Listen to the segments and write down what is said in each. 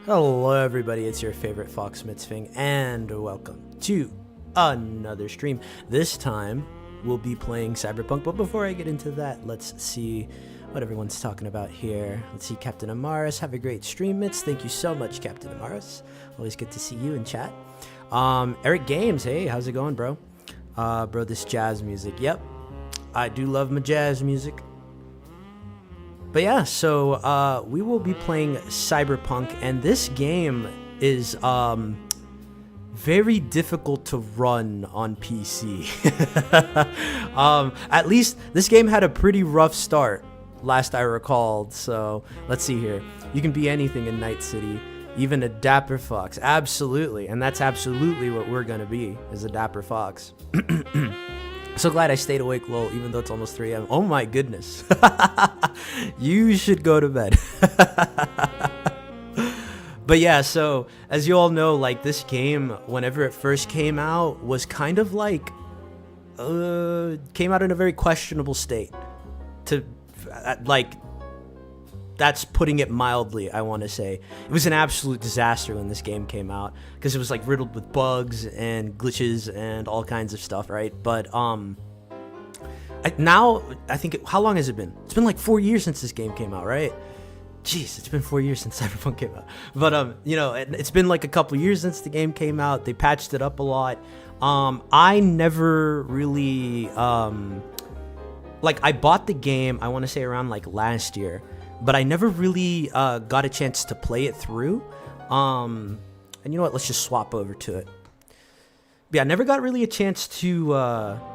Hello everybody, it's your favorite Fox Mitzving, and welcome to another stream. This time, we'll be playing Cyberpunk, but before I get into that, let's see what everyone's talking about here. Let's see, Captain Amaris, have a great stream, Mitz. Thank you so much, Captain Amaris. Always good to see you in chat. Eric Games, hey, how's it going, bro? Bro, this jazz music, yep. I do love my jazz music. But yeah, so we will be playing Cyberpunk, and this game is very difficult to run on PC. At least this game had a pretty rough start, last I recalled. So let's see here. You can be anything in Night City, even a dapper fox. Absolutely, and that's absolutely what we're gonna be, is a dapper fox. So glad I stayed awake, lol, even though it's almost 3 a.m. Oh my goodness. You should go to bed. But yeah, so as you all know, like, this game, whenever it first came out, was kind of like, came out in a very questionable state. That's putting it mildly, I want to say. It was an absolute disaster when this game came out, because it was like riddled with bugs and glitches and all kinds of stuff, right? But now I think how long has it been? It's been like 4 years since this game came out, right? Jeez, it's been 4 years since Cyberpunk came out. But you know, it's been like a couple years since the game came out. They patched it up a lot. I never really like, I bought the game, I want to say around like last year, but I never really got a chance to play it through. And you know what? Let's just swap over to it. But yeah, I never got really a chance to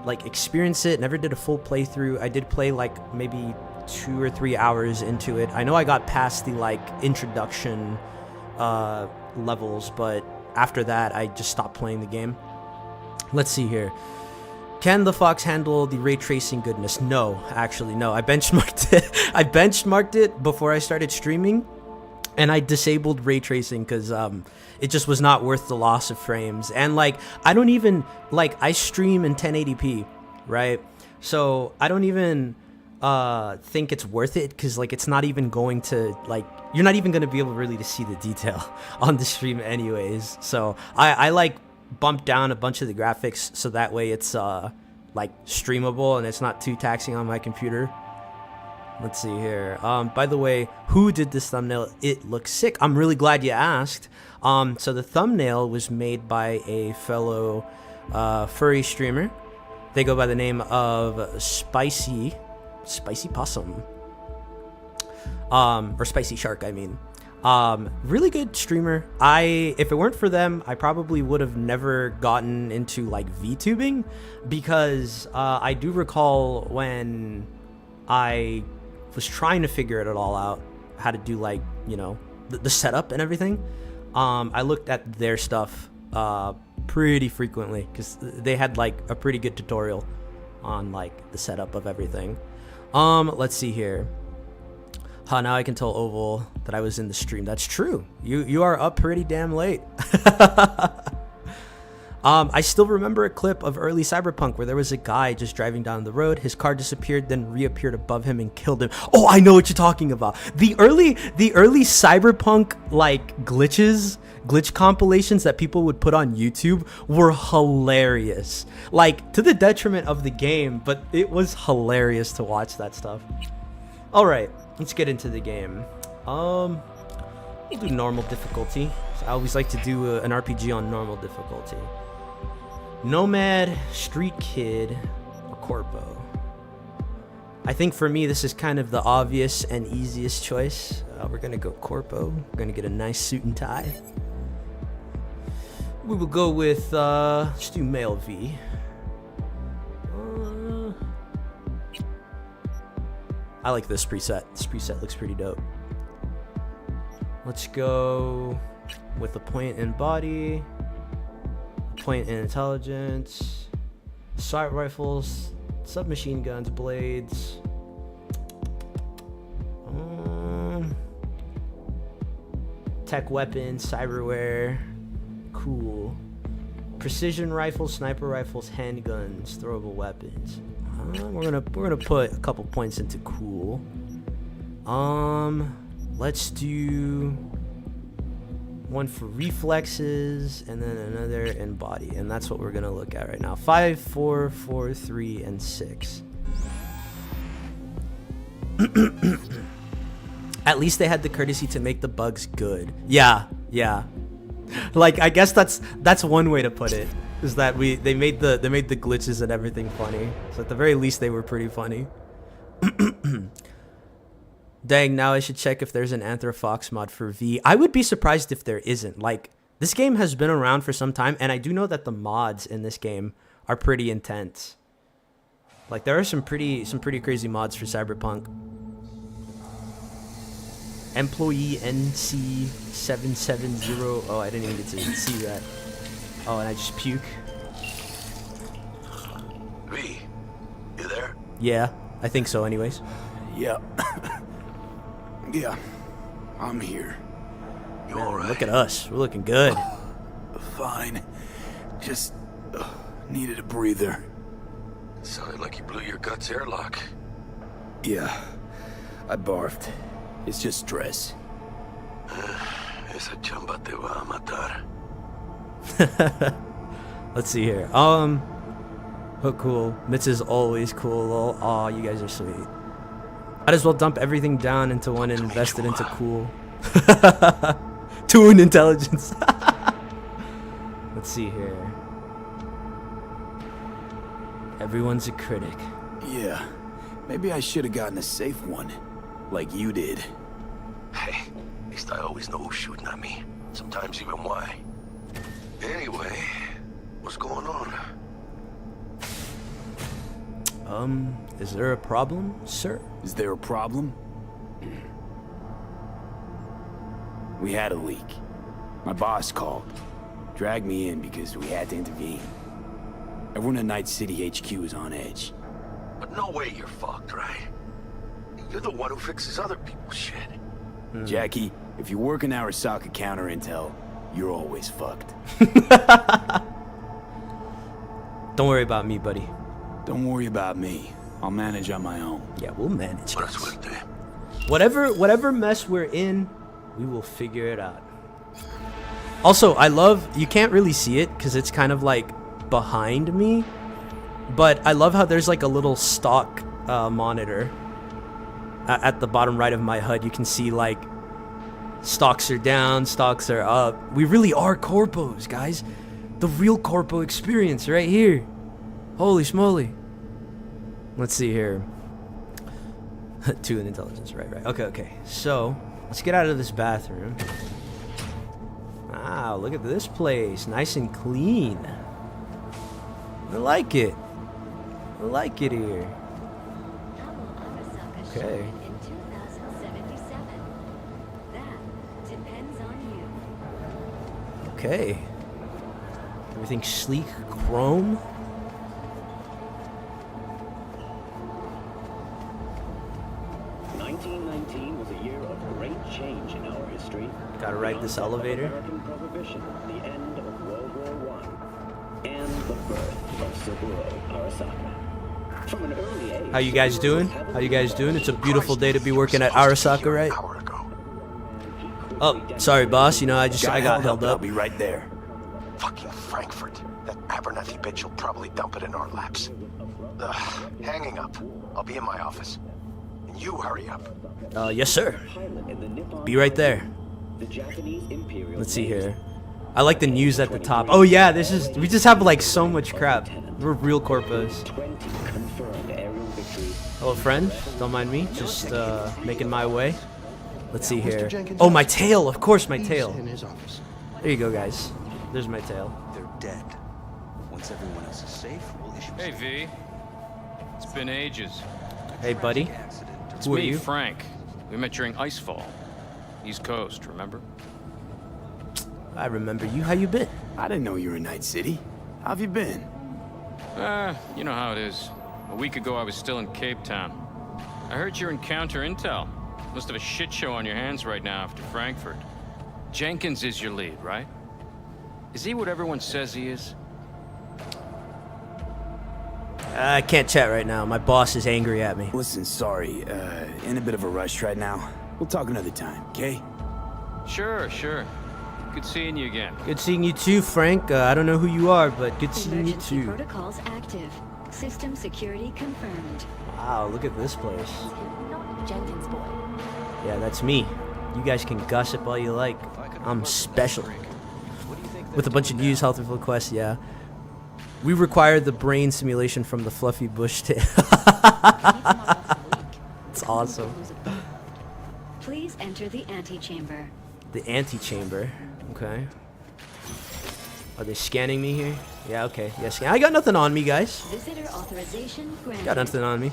like experience it. Never did a full playthrough. I did play like maybe 2 or 3 hours into it. I know I got past the like introduction levels, but after that, I just stopped playing the game. Let's see here. Can the Fox handle the ray tracing goodness? No, actually, no. I benchmarked it. I benchmarked it before I started streaming, and I disabled ray tracing because it just was not worth the loss of frames. And like, I don't even, like, I stream in 1080p, right? So I don't even think it's worth it, because like, it's not even going to, like, you're not even going to be able really to see the detail on the stream anyways. So I like bump down a bunch of the graphics so that way it's like streamable and it's not too taxing on my computer. Let's see here. By the way, who did this thumbnail? It looks sick. I'm really glad you asked. So the thumbnail was made by a fellow furry streamer. They go by the name of Spicy Possum, or Spicy Shark, I mean. Really good streamer. If it weren't for them, I probably would have never gotten into like VTubing, because I do recall when I was trying to figure it all out, how to do, like, you know, the setup and everything. I looked at their stuff pretty frequently, because they had like a pretty good tutorial on like the setup of everything. Let's see here. Now I can tell Oval that I was in the stream. That's true. You are up pretty damn late. I still remember a clip of early Cyberpunk where there was a guy just driving down the road. His car disappeared, then reappeared above him and killed him. Oh, I know what you're talking about. The early Cyberpunk like glitch compilations that people would put on YouTube were hilarious. Like, to the detriment of the game, but it was hilarious to watch that stuff. All right, let's get into the game. We'll do normal difficulty. So I always like to do an RPG on normal difficulty. Nomad, Street Kid, or Corpo. I think for me, this is kind of the obvious and easiest choice. We're gonna go Corpo. We're gonna get a nice suit and tie. We will go with, let's do Male V. I like this preset. This preset looks pretty dope. Let's go with the point in body, point in intelligence, assault rifles, submachine guns, blades. Tech weapons, cyberware, cool. Precision rifles, sniper rifles, handguns, throwable weapons. We're gonna put a couple points into cool. Let's do one for reflexes, and then another in body. And that's what we're gonna look at right now. 5, 4, 4, 3, and 6. At least they had the courtesy to make the bugs good. Yeah. Like, I guess that's one way to put it. Is that they made the glitches and everything funny. So at the very least they were pretty funny. Dang, now I should check if there's an Anthrofox mod for V. I would be surprised if there isn't. Like, this game has been around for some time, and I do know that the mods in this game are pretty intense. Like, there are some pretty crazy mods for Cyberpunk. Employee NC770. Oh, I didn't even get to see that. Oh, and I just puke. V, you there? Yeah, I think so anyways. Yeah. Yeah, I'm here. You all right? Look at us. We're looking good. Fine. Just needed a breather. Sounded like you blew your guts airlock. Yeah, I barfed. It's just stress. Esa chamba te va a matar. Let's see here. Oh, cool. Mitz is always cool. Lol. Aw, you guys are sweet. Might as well dump everything down into one and invest it into cool. 2 in intelligence. Let's see here. Everyone's a critic. Yeah, maybe I should have gotten a safe one, like you did. Hey, at least I always know who's shooting at me. Sometimes even why. Anyway, what's going on? Is there a problem, sir? Is there a problem? We had a leak. My boss called. Dragged me in because we had to intervene. Everyone at Night City HQ is on edge. But no way you're fucked, right? You're the one who fixes other people's shit. Jackie, if you work in Arasaka counter intel, you're always fucked. Don't worry about me, buddy. Don't worry about me. I'll manage on my own. Yeah, we'll manage. Buena suerte. Whatever mess we're in, we will figure it out. Also, I love, you can't really see it because it's kind of like behind me, but I love how there's like a little stock monitor at the bottom right of my HUD. You can see like stocks are down, stocks are up. We really are corpos, guys. The real corpo experience right here. Holy smoly. Let's see here. 2 in intelligence, right. Okay. So, let's get out of this bathroom. Wow, look at this place. Nice and clean. I like it. I like it here. Okay. Okay. Everything's sleek, chrome. Change in our history. Gotta ride this elevator. American prohibition, the end of World War I, and the birth of Saburo Arasaka. From an early age, How you guys doing? It's a beautiful day to be working at Arasaka, right? Oh, sorry, boss. You know, I got held up. I'll be right there. Fucking Frankfurt. That Abernathy bitch will probably dump it in our laps. Hanging up. I'll be in my office. And you hurry up. Yes, sir. Be right there. Let's see here. I like the news at the top. Oh yeah, we just have like so much crap. We're real corpos. Hello, friend. Don't mind me. Just making my way. Let's see here. Oh, my tail. Of course, my tail. There you go, guys. There's my tail. They're dead. Once everyone else is safe, we'll issue. Hey, V. It's been ages. Hey, buddy. It's Who are me, you? Frank. We met during Icefall. East Coast, remember? I remember you. How you been? I didn't know you were in Night City. How have you been? You know how it is. A week ago, I was still in Cape Town. I heard you're in counter intel. Must have a shit show on your hands right now after Frankfurt. Jenkins is your lead, right? Is he what everyone says he is? I can't chat right now. My boss is angry at me. Listen, sorry. In a bit of a rush right now. We'll talk another time, okay? Sure. Good seeing you again. Good seeing you too, Frank. I don't know who you are, but good seeing you Emergency too. protocols active. System security confirmed. Wow, look at this place. Not Jenkins boy. Yeah, that's me. You guys can gossip all you like. I'm special. With a bunch of news, health info quests, yeah. We required the brain simulation from the fluffy bush tail. It's awesome. Please enter the antechamber. The antechamber. Okay. Are they scanning me here? Yeah, okay. Yes, I got nothing on me, guys. Visitor authorization granted. Got nothing on me.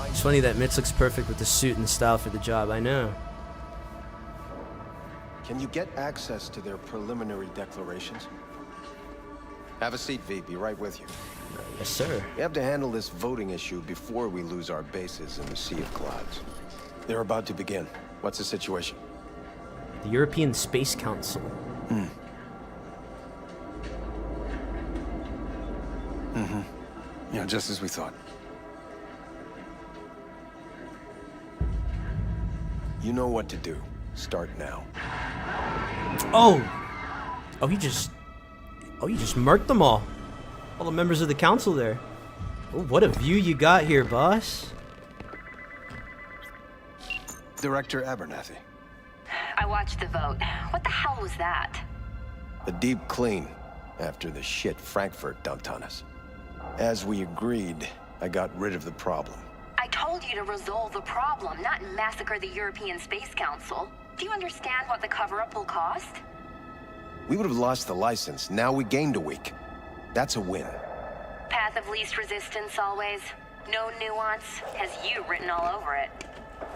It's funny that Mitz looks perfect with the suit and style for the job. I know. Can you get access to their preliminary declarations? Have a seat, V. Be right with you. Yes, sir. We have to handle this voting issue before we lose our bases in the Sea of Clouds. They're about to begin. What's the situation? The European Space Council. Yeah, just as we thought. You know what to do. Start now. Oh! Oh, he just murked them all. All the members of the council there. Oh, what a view you got here, boss. Director Abernathy. I watched the vote. What the hell was that? A deep clean after the shit Frankfurt dumped on us. As we agreed, I got rid of the problem. I told you to resolve the problem, not massacre the European Space Council. Do you understand what the cover-up will cost? We would have lost the license. Now we gained a week. That's a win. Path of least resistance always. No nuance. Has you written all over it.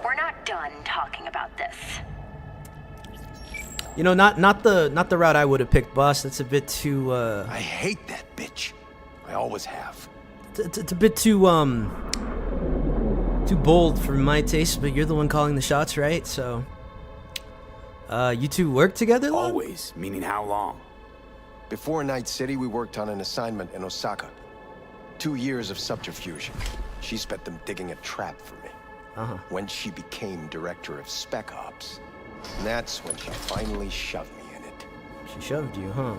We're not done talking about this. You know, not the route I would have picked, boss. That's a bit too I hate that bitch. I always have. it's a bit too bold for my taste, but you're the one calling the shots, right? So you two work together long? Always, meaning how long? Before Night City, we worked on an assignment in Osaka. 2 years of subterfuge. She spent them digging a trap for me. When she became director of Spec Ops, that's when she finally shoved me in it. She shoved you, huh?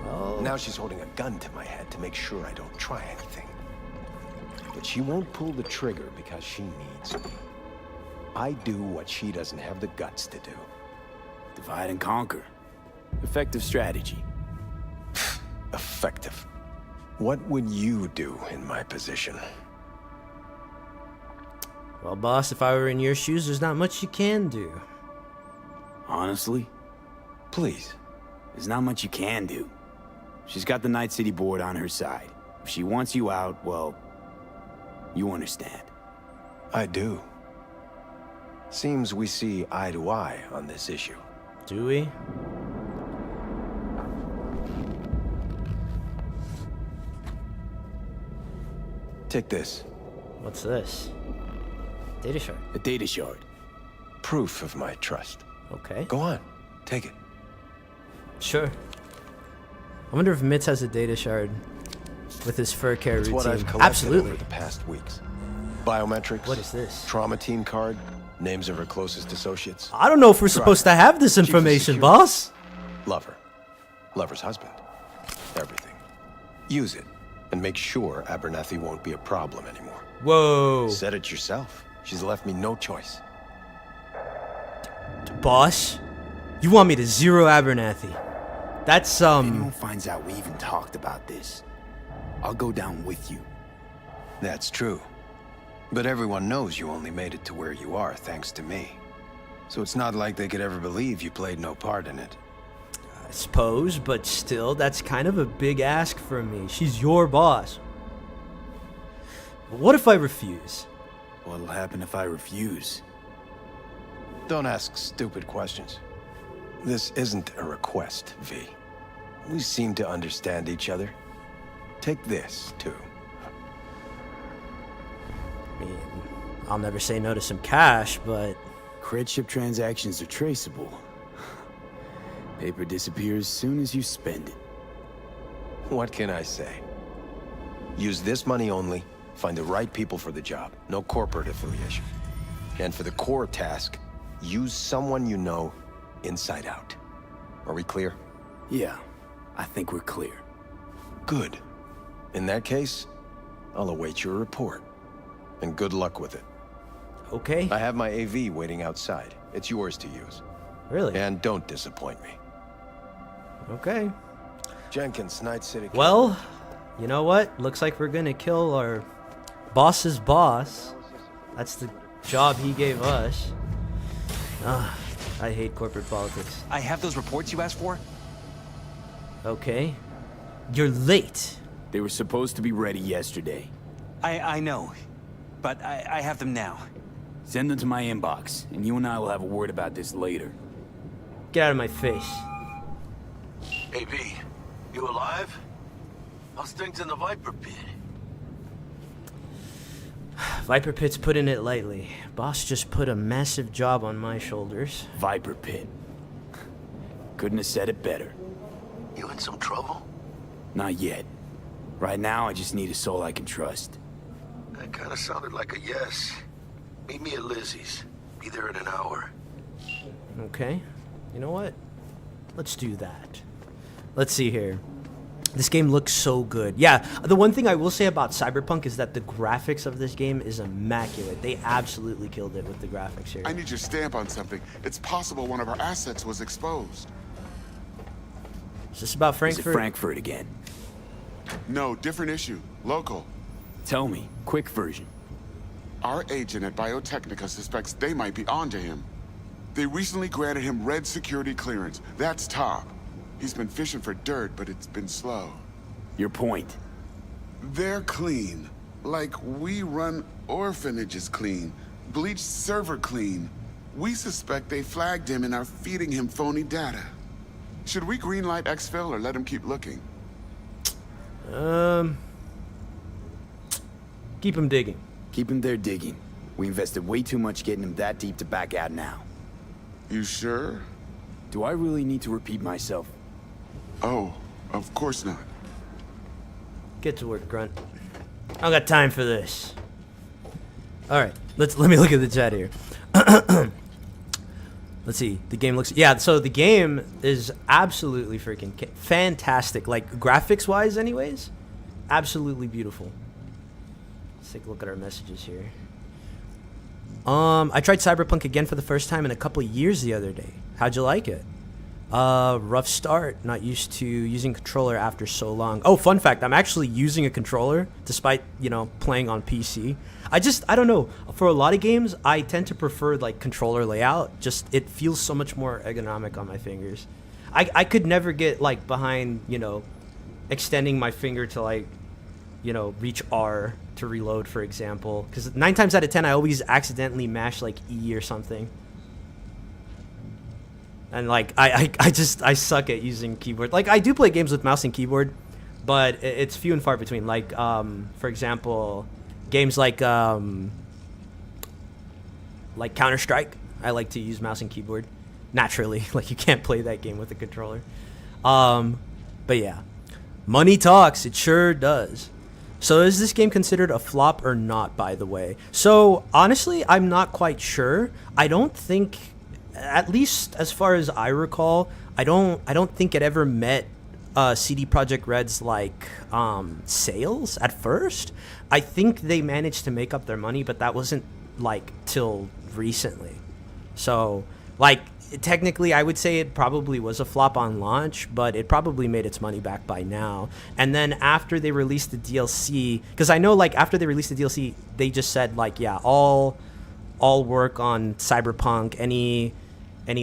Oh. Now she's holding a gun to my head to make sure I don't try anything. But she won't pull the trigger because she needs me. I do what she doesn't have the guts to do. Divide and conquer. Effective strategy. Effective. What would you do in my position? Well, boss, if I were in your shoes, there's not much you can do. Honestly, Please. there's not much you can do. She's got the Night City board on her side. If she wants you out, well, you understand. I do. Seems we see eye to eye on this issue. Do we? Take this. What's this? Data shard. A data shard. Proof of my trust. Okay. Go on. Take it. Sure. I wonder if Mitz has a data shard with his fur care It's routine. what I've collected Absolutely. over the past weeks. Biometrics. What is this? Trauma team card. Names of her closest associates. I don't know if we're supposed to have this Chief of information, security. boss. Lover. Lover's husband. Everything. Use it. And make sure Abernathy won't be a problem anymore. Whoa. Said it yourself. She's left me no choice. Boss? You want me to zero Abernathy? That's, If anyone finds out we even talked about this, I'll go down with you. That's true. But everyone knows you only made it to where you are thanks to me. So it's not like they could ever believe you played no part in it. I suppose, but still, that's kind of a big ask from me. She's your boss. What if I refuse? What'll happen if I refuse? Don't ask stupid questions. This isn't a request, V. We seem to understand each other. Take this, too. I mean, I'll never say no to some cash, but Cred ship transactions are traceable. Paper disappears as soon as you spend it. What can I say? Use this money only, find the right people for the job, no corporate affiliation. And for the core task, use someone you know inside out. Are we clear? Yeah, I think we're clear. Good. In that case, I'll await your report. And good luck with it. Okay. I have my AV waiting outside. It's yours to use. Really? And don't disappoint me. Okay. Jenkins, Night City. Well, you know what? Looks like we're gonna kill our boss's boss. That's the job he gave us. Ah, I hate corporate politics. I have those reports you asked for. Okay. You're late. They were supposed to be ready yesterday. I know, but I have them now. Send them to my inbox, and you and I will have a word about this later. Get out of my face. Hey, B, you alive? How's things in the Viper Pit? Viper Pit's putting it lightly. Boss just put a massive job on my shoulders. Viper Pit. Couldn't have said it better. You in some trouble? Not yet. Right now, I just need a soul I can trust. That kind of sounded like a yes. Meet me at Lizzie's. Be there in an hour. Okay. You know what? Let's do that. Let's see here. This game looks so good. Yeah, the one thing I will say about Cyberpunk is that the graphics of this game is immaculate. They absolutely killed it with the graphics here. I need your stamp on something. It's possible one of our assets was exposed. Is this about Frankfurt? Is it Frankfurt again? No, different issue. Local. Tell me, quick version. Our agent at Biotechnica suspects they might be onto him. They recently granted him red security clearance. That's top. He's been fishing for dirt, but it's been slow. Your point. They're clean. Like we run orphanages clean. Bleached server clean. We suspect they flagged him and are feeding him phony data. Should we greenlight exfil or let him keep looking? Keep him digging. Keep him there digging. We invested way too much getting him that deep to back out now. You sure? Do I really need to repeat myself? Oh, of course not. Get to work, Grunt. I don't got time for this. All right, let me look at the chat here. Let's see. The game looks... Yeah, so the game is absolutely freaking fantastic. Like, graphics-wise anyways, absolutely beautiful. Let's take a look at our messages here. I tried Cyberpunk again for the first time in a couple of years the other day. How'd you like it? Rough start. Not used to using controller after so long. Oh, fun fact. I'm actually using a controller despite, playing on PC. I don't know. For a lot of games, I tend to prefer, like, controller layout. Just, it feels so much more ergonomic on my fingers. I could never get, like, behind, extending my finger to, like, reach R to reload, for example. Because 9 times out of 10, I always accidentally mash, like, E or something. And, like, I suck at using keyboard. Like, I do play games with mouse and keyboard, but it's few and far between. Like, for example, games like Counter-Strike, I like to use mouse and keyboard. Naturally. Like, you can't play that game with a controller. But, yeah. Money talks. It sure does. So, is this game considered a flop or not, by the way? So, honestly, I'm not quite sure. I don't think... At least as far as I recall, I don't think it ever met CD Projekt Red's like sales at first. I think they managed to make up their money, but that wasn't like till recently. So like technically, I would say it probably was a flop on launch, but it probably made its money back by now. And then after they released the DLC, because I know like after they released the DLC, they just said like yeah, all work on Cyberpunk, any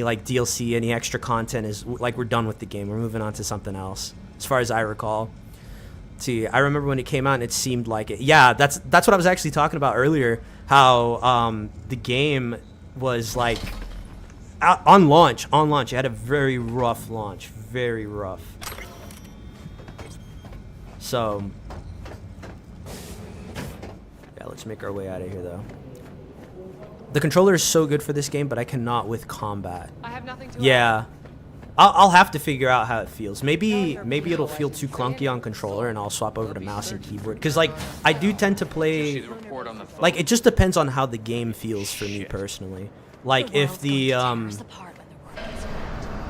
like DLC, any extra content is like we're done with the game. We're moving on to something else. As far as I recall. See, I remember when it came out and it seemed like it. Yeah, that's what I was actually talking about earlier. How the game was like on launch. It had a very rough launch, very rough. So yeah, let's make our way out of here though. The controller is so good for this game, but I cannot with combat. I have nothing to yeah. I'll have to figure out how it feels. Maybe it'll feel too clunky on controller and I'll swap over to mouse and keyboard. Because, like, I do tend to play... Like, it just depends on how the game feels for me personally. Like, if the...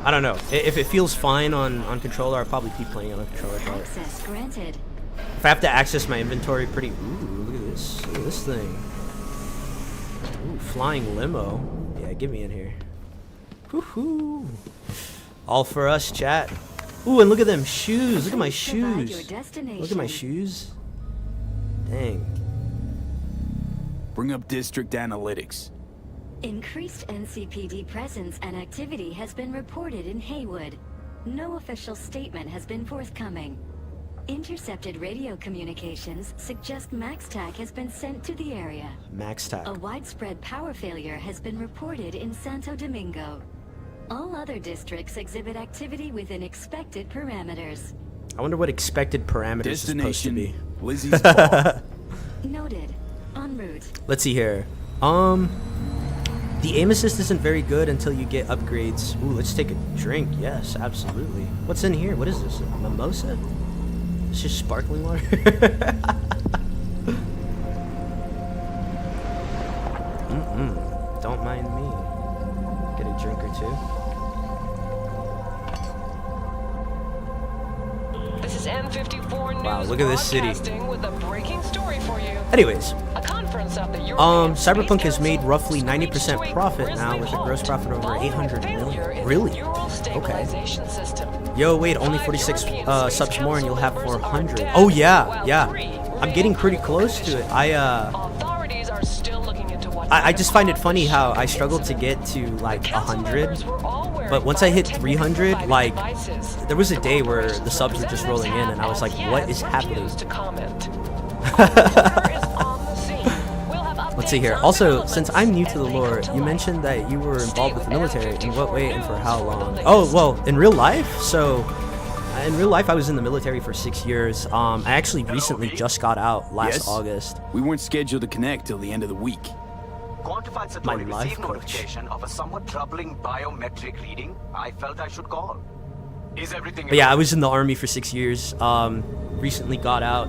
I don't know. If it feels fine on controller, I'll probably keep playing it on controller. Access granted. If I have to access my inventory pretty... Ooh, look at this. Look at this thing. Ooh, flying limo. Yeah, get me in here. Woohoo. All for us, chat. Ooh, and look at them shoes. Look at my shoes. Look at my shoes. Dang. Bring up district analytics. Increased NCPD presence and activity has been reported in Haywood. No official statement has been forthcoming. Intercepted radio communications suggest MaxTac has been sent to the area. MaxTac. A widespread power failure has been reported in Santo Domingo. All other districts exhibit activity within expected parameters. I wonder what expected parameters is supposed to be. Lizzie's bar. Noted. En route. Let's see here. The aim assist isn't very good until you get upgrades. Ooh, let's take a drink. Yes, absolutely. What's in here? What is this? A mimosa? It's just sparkling water. Don't mind me. Get a drink or two. This is N54 News. Wow, look at this city. With a breaking story for you. Anyways, A conference of the European Cyberpunk has Space made Council roughly screeched 90% to a profit grisly now, with a gross halt profit over following 800 failure million. in the Really? neural Okay. stabilization system. Yo, wait, only 46 subs more and you'll have 400. Oh yeah, yeah. I'm getting pretty close to it. Authorities are still looking into what I just find it funny how I struggled to get to like 100, but once I hit 300, like there was a day where the subs were just rolling in and I was like, what is happening? Let's see here. Also, since I'm new to the lore, you mentioned that you were involved with the military. In what way and for how long? Oh, well, in real life? So, in real life, I was in the military for 6 years. I actually recently just got out last August. We weren't scheduled to connect till the end of the week. Quantified Satori received notification of a somewhat troubling biometric reading. I felt I should call. Is everything... But yeah, I was in the army for 6 years. Recently got out.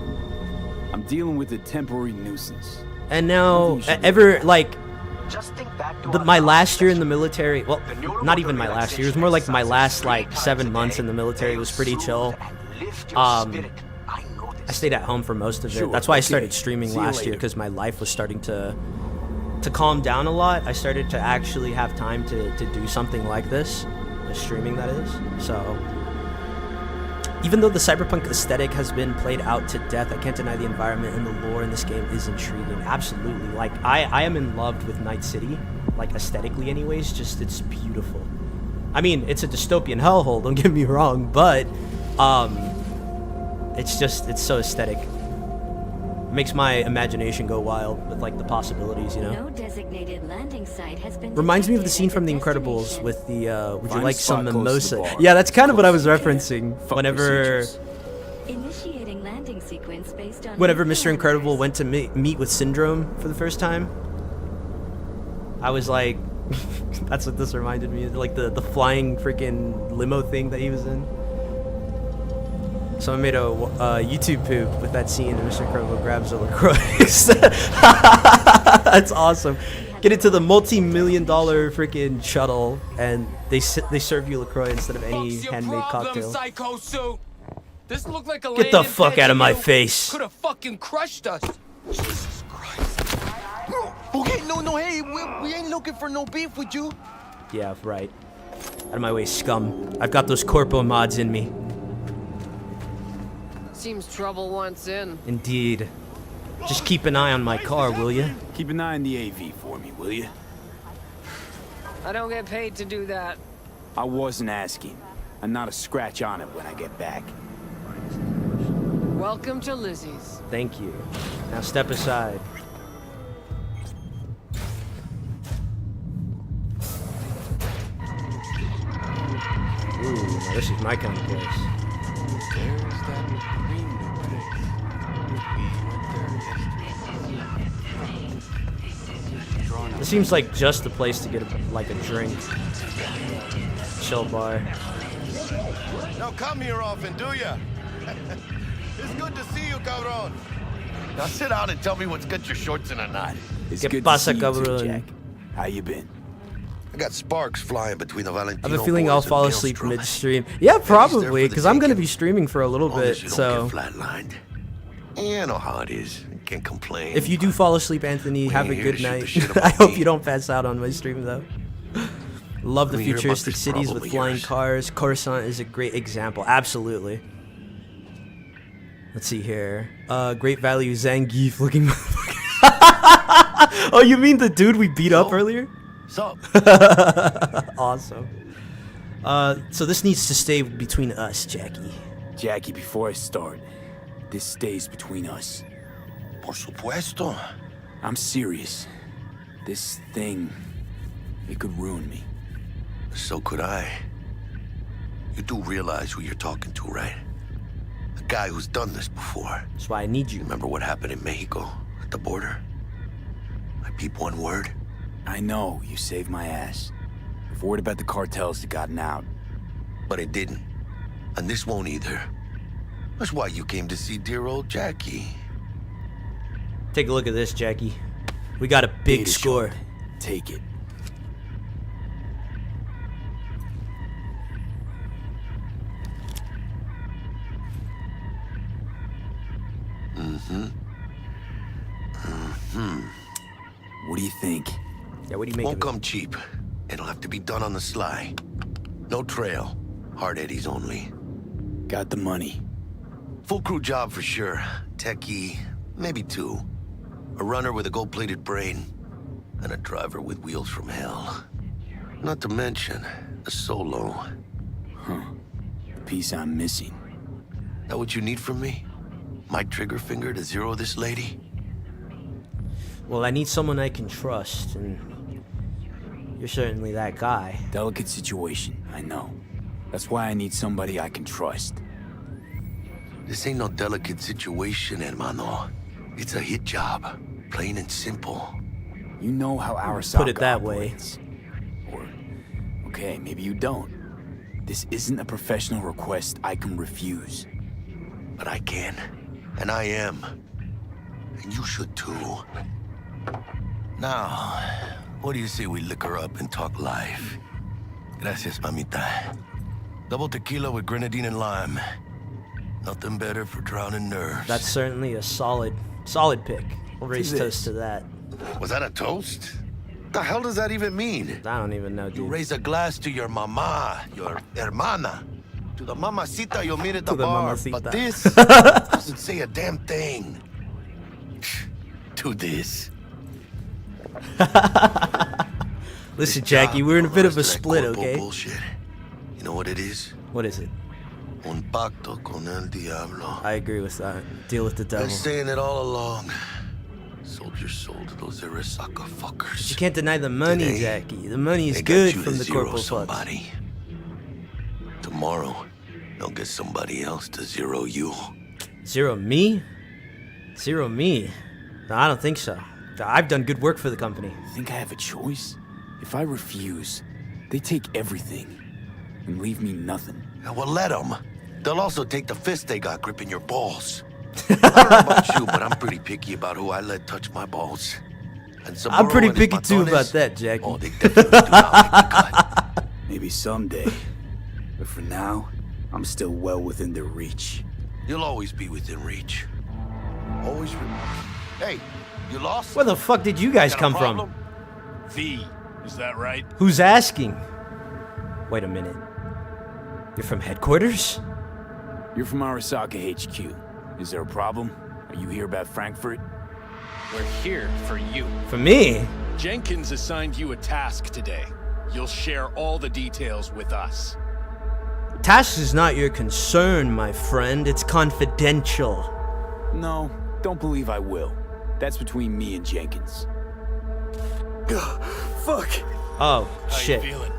I'm dealing with a temporary nuisance. And now, my last year in the military, well, not even my last year, it was more like my last, 7 months in the military was pretty chill. I stayed at home for most of it. That's why I started streaming last year, because my life was starting to calm down a lot. I started to actually have time to do something like this, streaming that is, so... Even though the cyberpunk aesthetic has been played out to death, I can't deny the environment and the lore in this game is intriguing. Absolutely. Like, I am in love with Night City, like, aesthetically anyways, just, it's beautiful. I mean, it's a dystopian hellhole, don't get me wrong, but, it's so aesthetic. It makes my imagination go wild with, like, the possibilities, you know? No designated landing site has been Reminds me of the scene from The Incredibles with the, would you like some mimosa? Yeah, that's kind of what I was referencing. Whenever initiating landing sequence based on Mr. Incredible went to meet with Syndrome for the first time, I was like, that's what this reminded me of, like the flying freaking limo thing that he was in. So I made a YouTube poop with that scene, and Mr. Incredible grabs a LaCroix. That's awesome. Get into the multi-million-dollar freaking shuttle, and they serve you LaCroix instead of any handmade cocktail. This looked like a Get the fuck out of my face. Could have fucking crushed us. Jesus Christ. Okay, no, hey, we ain't looking for no beef with you. Yeah, right. Out of my way, scum. I've got those corpo mods in me. Seems trouble once in. Indeed. Just keep an eye on my car, will you? Keep an eye on the AV for me, will you? I don't get paid to do that. I wasn't asking. I'm not a scratch on it when I get back. Welcome to Lizzie's. Thank you. Now step aside. Ooh, now this is my kind of place. This seems like just the place to get a drink. Chill bar. Now come here often, do ya? It's good to see you, cabron. Now sit down and tell me what's got your shorts in a knot. It's ¿Qué good pasa, to see you too, cabrón? Jack. How you been? I got sparks flying between the Valentino I have a feeling I'll boys and fall asleep Maelstrom. midstream. Yeah, Eddie's there probably, for the because I'm gonna taking. be streaming for a little Long bit. as you don't So get flatlined. Yeah, I know how it is. I can't complain. if you do fall asleep, Anthony, We have a ain't here good to shoot the night. shit I about hope me. you don't pass out on my stream though. Love the Let me hear about futuristic this cities problem with of flying yours. cars. Coruscant is a great example. Absolutely. Let's see here. Great value Zangief looking motherfucker. Oh, you mean the dude we beat up earlier? Sup? Awesome. So this needs to stay between us, Jackie. Jackie, before I start, this stays between us. Por supuesto. I'm serious. This thing, it could ruin me. So could I. You do realize who you're talking to, right? A guy who's done this before. That's why I need you. Remember what happened in Mexico at the border? I peep one word. I know, you saved my ass. I've worried about the cartels that gotten out. But it didn't. And this won't either. That's why you came to see dear old Jackie. Take a look at this, Jackie. We got a big Data score. showed. Take it. What do you think? Yeah, what do you make Won't of it? come cheap. It'll have to be done on the sly. No trail. Hard eddies only. Got the money. Full crew job for sure. Techie, maybe two. A runner with a gold-plated brain. And a driver with wheels from hell. Not to mention, a solo. Huh. The piece I'm missing. That what you need from me? My trigger finger to zero this lady? Well, I need someone I can trust, and you're certainly that guy. Delicate situation, I know. That's why I need somebody I can trust. This ain't no delicate situation, hermano. It's a hit job. Plain and simple. You know how our Put it that way. Or, okay, maybe you don't. This isn't a professional request I can refuse. But I can. And I am. And you should too. Now, what do you say we liquor up and talk life? Gracias, mamita. Double tequila with grenadine and lime. Nothing better for drowning nerves. That's certainly a solid pick. We'll raise toast to that. Was that a toast? The hell does that even mean? I don't even know, You dude. raise a glass to your mama, your hermana. To the mamacita you'll meet at the To the bar. mamacita. But this doesn't say a damn thing. To this. Listen, This Jackie, job, we're in a all bit the of a rest that split, corpo okay? Bullshit. You know what it is? What is it? Un pacto con el diablo. I agree with that. Deal with the devil. Been saying it all along. Sold your soul to those Arasaka fuckers. You can't deny the money, Today, Jackie. The money is they got good you from to the zero corporal fucks. somebody. Tomorrow, they'll get somebody else to zero you. Zero me? Zero me? No, I don't think so. I've done good work for the company. Think I have a choice? If I refuse, they take everything and leave me nothing. Yeah, well, let them. They'll also take the fist they got gripping your balls. I don't know about you, but I'm pretty picky about who I let touch my balls. And I'm Saburo pretty and his picky too about matones, that, Jackie. Oh, they definitely do not make the cut. Maybe someday. But for now, I'm still well within their reach. You'll always be within reach. Always. Hey, you lost? Where the fuck did you guys Got a come problem? from? V, is that right? Who's asking? Wait a minute. You're from headquarters? You're from Arasaka HQ. Is there a problem? Are you here about Frankfurt? We're here for you. For me? Jenkins assigned you a task today. You'll share all the details with us. Task is not your concern, my friend. It's confidential. No, don't believe I will. That's between me and Jenkins. Fuck! Oh, How shit. you feeling?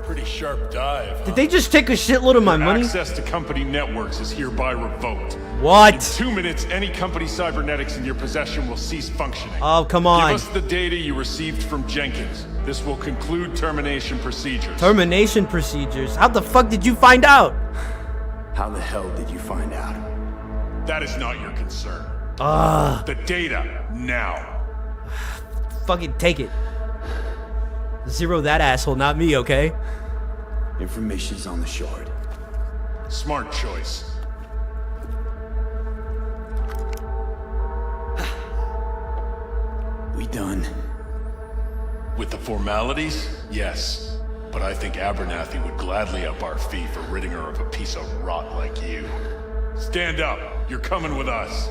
Pretty sharp dive, huh? Did they just take a shitload of my money? Access to company networks is hereby revoked. What? In 2 minutes, any company cybernetics in your possession will cease functioning. Oh, come on. Give us the data you received from Jenkins. This will conclude termination procedures. Termination procedures? How the fuck did you find out? How the hell did you find out? That is not your concern. Ah. The data, now. Fucking take it. Zero that asshole, not me, okay? Information's on the shard. Smart choice. We done? With the formalities, yes. But I think Abernathy would gladly up our fee for ridding her of a piece of rot like you. Stand up. You're coming with us.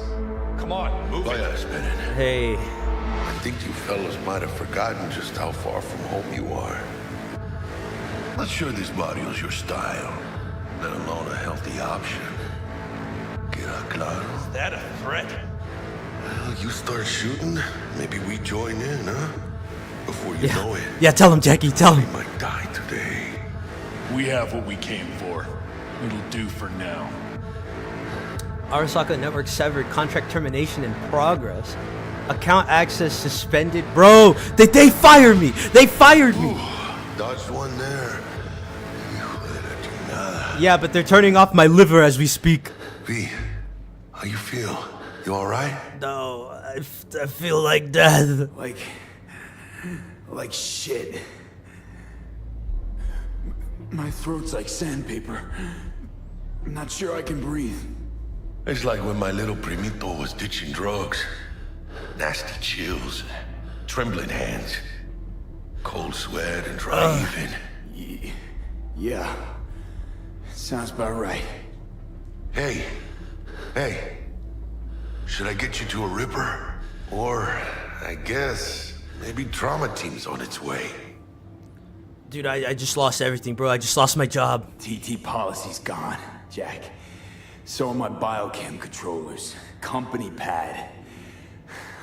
Come on, move it. Hey. I think you fellas might have forgotten just how far from home you are. Not sure this barrio's your style, let alone a healthy option. Queda claro? Is that a threat? Well, you start shooting, maybe we join in, huh? Before you know it. Yeah, tell him, Jackie, tell him. We might die today. We have what we came for. It'll do for now. Arasaka network severed. Contract termination in progress. Account access suspended. Bro, they fired me. They fired me. Dodged one there. Yeah, but they're turning off my liver as we speak. V, how you feel? You all right? No, I feel like death. Like shit. My throat's like sandpaper. I'm not sure I can breathe. It's like when my little primito was ditching drugs. Nasty chills, trembling hands, cold sweat and dry heaving. Yeah. Sounds about right. Hey. Should I get you to a Ripper? Or, I guess, maybe trauma team's on its way. Dude, I just lost everything, bro. I just lost my job. TT policy's gone, Jack. So are my biochem controllers. Company pad.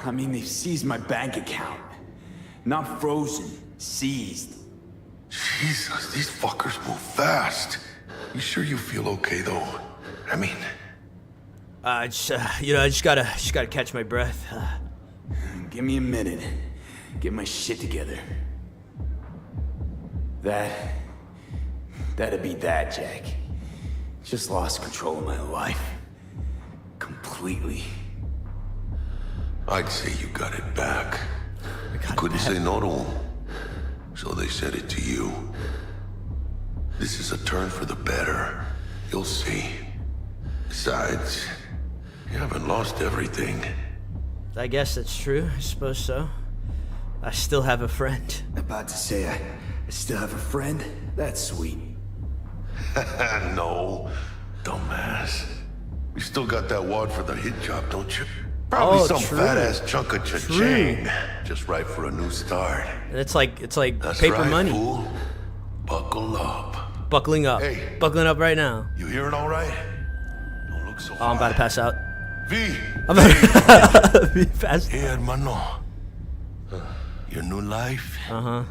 I mean, they've seized my bank account. Not frozen, seized. Jesus, these fuckers move fast. You sure you feel okay, though? I mean... I just gotta catch my breath. Give me a minute. Get my shit together. That'd be that, Jack. Just lost control of my life. Completely. I'd say you got it back. Couldn't say no to them. So they said it to you. This is a turn for the better. You'll see. Besides, you haven't lost everything. I guess that's true. I suppose so. I still have a friend. About to say I still have a friend? That's sweet. No, dumbass. You still got that wad for the hit job, don't you? Probably some fat-ass chunk of cha-ching. Just right for a new start. And it's like That's paper right, money. Fool. Buckle up. Buckling up. Hey. Buckling up right now. You hearing all right? Don't look so I'm about to pass out. V. I'm about to be passed Hey, hermano. Your new life? Uh-huh.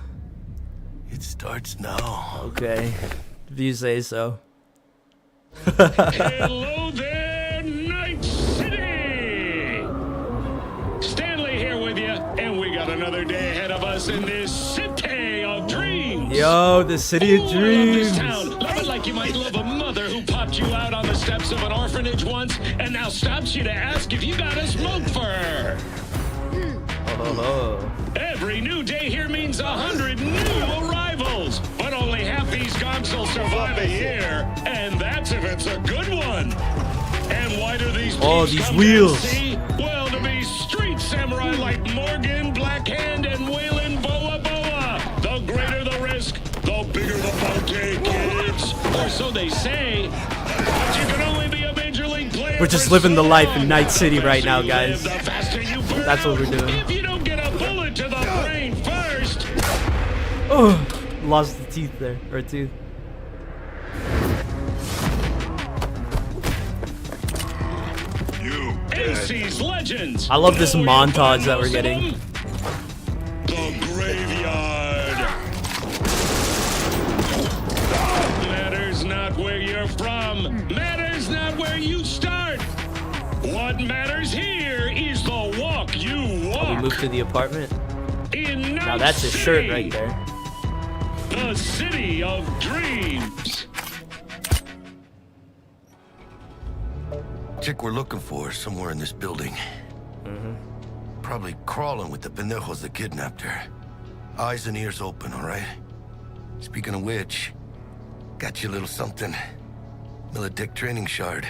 It starts now. Okay. If you say so. Hello there, Night City! Stanley here with you, and we got another day ahead of us in this city of dreams. Yo, the city of dreams. I love this town. Love it like you might love a mother who popped you out on the steps of an orphanage once and now stops you to ask if you got a smoke for her. Oh. Every new day here means 100 new arrivals, but only half these gonks will survive a year, and that's if it's a good one. And why do these these wheels? Well, to be street samurai like Morgan, Blackhand, and Waylon Boa Boa. The greater the risk, the bigger the bounty, kids. Or so they say. But you can only be a major league player. We're just living the life in Night City right now, guys. That's what we're doing. If you don't get a bullet to the brain first. Oh, lost the teeth there, or a tooth. AC's Legends. I love this montage that we're getting. The graveyard. Matters not where you're from. Matters not where you start. What matters here is the walk you walk. We moved to the apartment. In Now that's his shirt right there. The city of dreams. Chick we're looking for is somewhere in this building. Probably crawling with the pendejos that kidnapped her. Eyes and ears open, all right? Speaking of which, got you a little something. Militech training shard.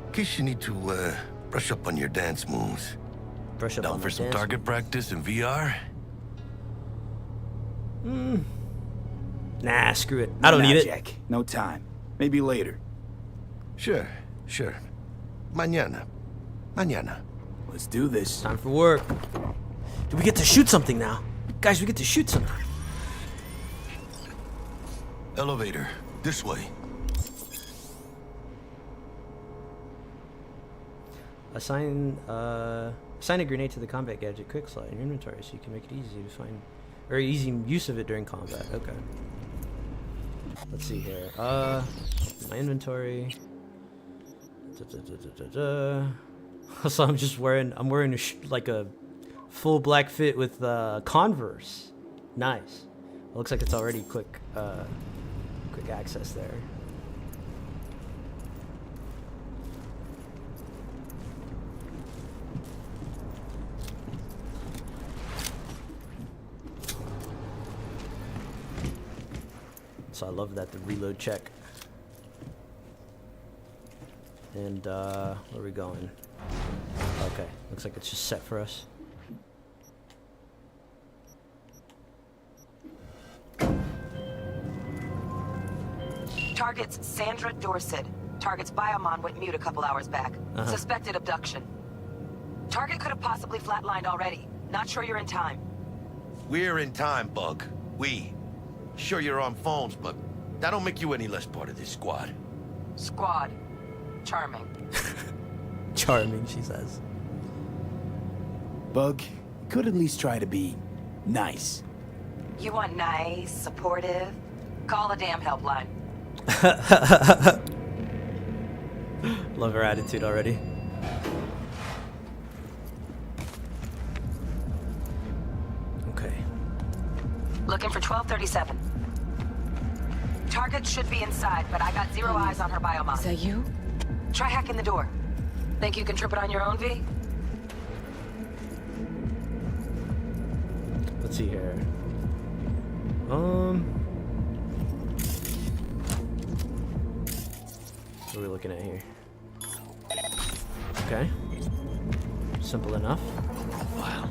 In case you need to, brush up on your dance moves. Brush up Down on for the some dance target moves. practice in VR? Nah, screw it. I don't need it. Jack. No time. Maybe later. Sure. Mañana. Let's do this. Time for work. Do we get to shoot something now? Guys, we get to shoot something. Elevator. This way. Assign a grenade to the combat gadget quick slot in your inventory so you can make it easy to find, or easy use of it during combat. Okay. Let's see here. My inventory. So I'm wearing like a full black fit with Converse. Nice. It looks like it's already quick access there. So I love that, the reload check. And where are we going? Okay, looks like it's just set for us. Target's Sandra Dorset. Target's biomon went mute a couple hours back. Suspected abduction. Target could have possibly flatlined already. Not sure you're in time. We're in time, Bug. Sure you're on phones, but that don't make you any less part of this squad. Squad. Charming. Charming, she says. Bug, could at least try to be nice. You want nice, supportive? Call a damn helpline. Love her attitude already. Okay. Looking for 1237. Target should be inside, but I got zero eyes on her biomon. Is that you? Try hacking the door. Think you can trip it on your own, V? Let's see here. What are we looking at here? Okay. Simple enough. Wow.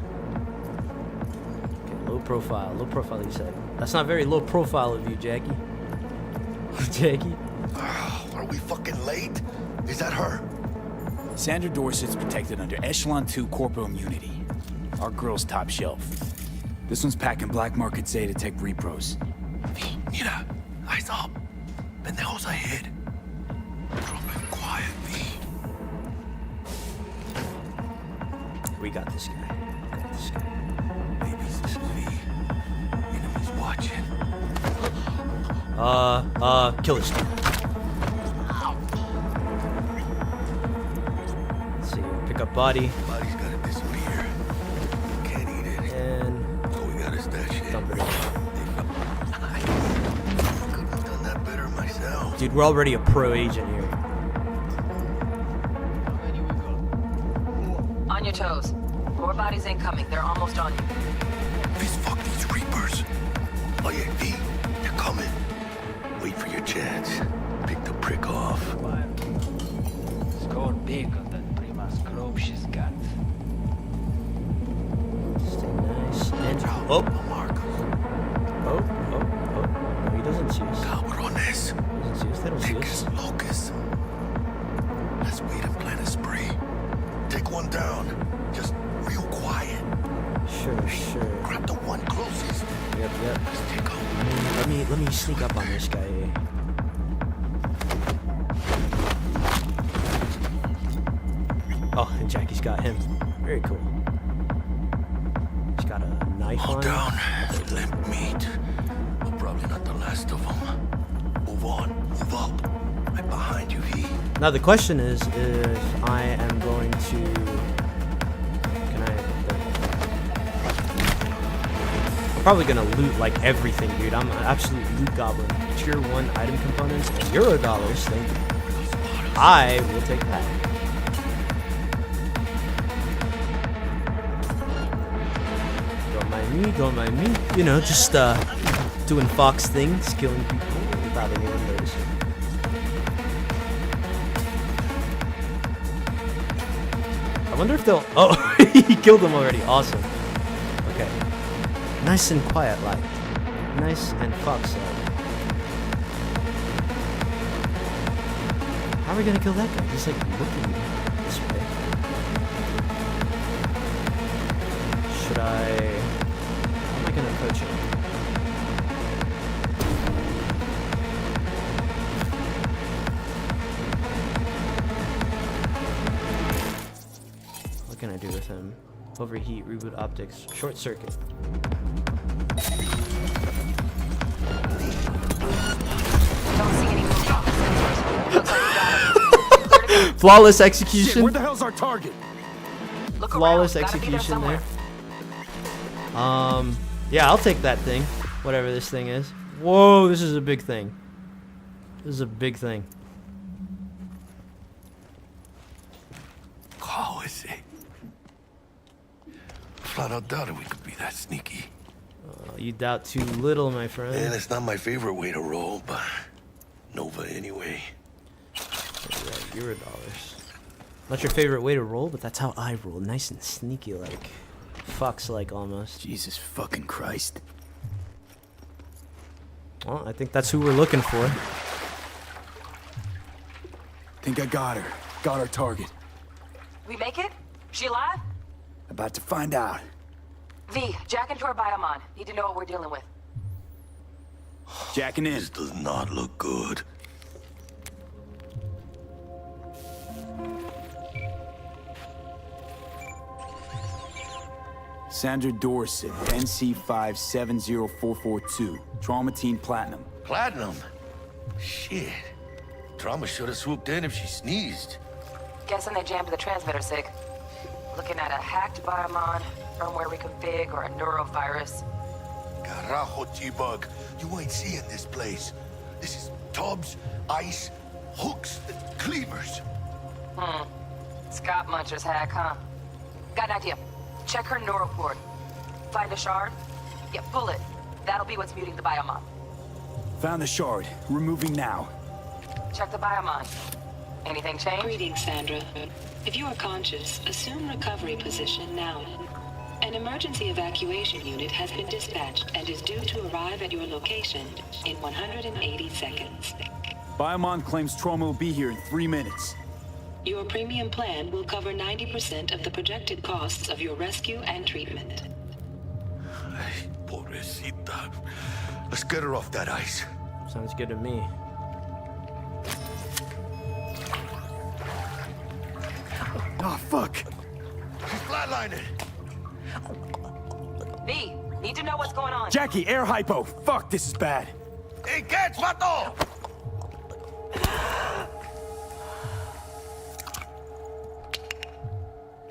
Okay, low profile. Low profile, you said. That's not very low profile of you, Jackie. Jackie? Are we fucking late? Is that her? Sandra Dorset's protected under Echelon 2 Corpo Immunity. Our girl's top shelf. This one's packing black market Zeta Tech repros. Mira, eyes up. Pendejos ahead. Drop it quiet, V. We got this guy. We got this guy. Maybe this is V. Enemies watching. Killer streak. Let's see. Pick up body. Body's gotta disappear. Can't eat it. And all we got is that shit. dump it in. Couldn't have done that better myself. Dude, we're already a pro agent here. On your toes. More bodies incoming. They're almost on you. Fist fuck these Reapers. Oh yeah, V, they're coming. Wait for your chance. Pick the prick off. Score big on that Prima scrope she's got. Stay nice. And oh, Mark. Oh. No, he doesn't see us. Cabrones. He doesn't see us. They don't see us. Locus. Let's wait and plan a spree. Take one down. Just real quiet. Sure. Grab the one closest. Yep. Let's take out. Let me sneak up on this guy. Oh, and Jackie's got him. Very cool. He's got a knife Hold on down. him. Limp meat. But probably not the last of them. Move on. Move up. Right behind you, V. Now the question is if I am going to... Can I... I'm probably gonna loot like everything, dude. I'm an absolute loot goblin. Tier 1 item components and Euro dollars, thank you. I will take that. Got my don't mind me. You know, just doing Fox things, killing people without anyone noticing. I wonder if they'll... Oh, he killed them already. Awesome. Okay. Nice and quiet like. Nice and Fox-like. How are we gonna kill that guy? He's like looking this way. Should I... How am I gonna approach him? What can I do with him? Overheat, reboot optics, short circuit. Don't see any movement on the sensors. Looks like we got it. Flawless execution. Shit, where the hell's our target? Look Flawless around. Gotta be there execution somewhere. there. Yeah, I'll take that thing. Whatever this thing is. Whoa, this is a big thing. This is a big thing. How is it? Flat out doubted we could be that sneaky. You doubt too little, my friend. And it's not my favorite way to roll, but Nova anyway. Right, $0. Not your favorite way to roll, but that's how I roll. Nice and sneaky like. Fox-like almost. Jesus fucking Christ. Well, I think that's who we're looking for. Think I got her. Got our target. We make it? She alive? About to find out. V, jack into her biomon. Need to know what we're dealing with. Jacking in. This does not look good. Sandra Dorset, NC570442. Traumatine Platinum. Platinum? Shit. Trauma should have swooped in if she sneezed. Guessing they jammed the transmitter, Sig. Looking at a hacked biomon, firmware reconfig, or a neurovirus. Carajo, T-Bug. You ain't seeing this place. This is tubs, ice, hooks, cleavers. Scott Muncher's hack, huh? Got an idea. Check her neural port. Find a shard? Yeah, pull it. That'll be what's muting the biomon. Found the shard. Removing now. Check the biomon. Anything change? Greetings, Sandra. If you are conscious, assume recovery position now. An emergency evacuation unit has been dispatched and is due to arrive at your location in 180 seconds. Biomon claims trauma will be here in 3 minutes. Your premium plan will cover 90% of the projected costs of your rescue and treatment. Ay, pobrecita. Let's get her off that ice. Sounds good to me. Oh, fuck. She's flatlining. V, need to know what's going on. Jackie, air hypo. Fuck, this is bad. Hey, catch, vato!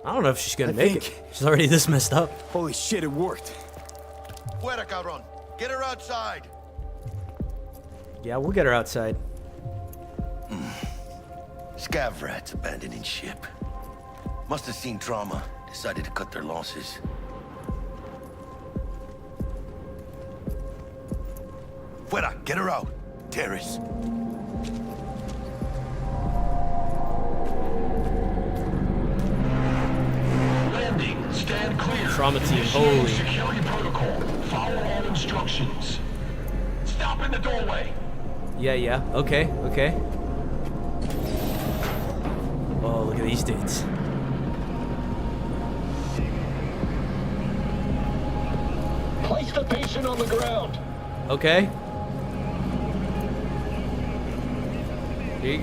I don't know if she's gonna make it. She's already this messed up. Holy shit, it worked. Fuera, cabrón. Get her outside. Yeah, we'll get her outside. Scav rats abandoning ship. Must have seen trauma. Decided to cut their losses. Fuera, get her out. Terrace. Landing. Stand clear. Trauma team, Initiating holy. security protocol. Follow all instructions. Stop in the doorway. Yeah, okay. Oh, look at these dudes. Place the patient on the ground. Okay. Here you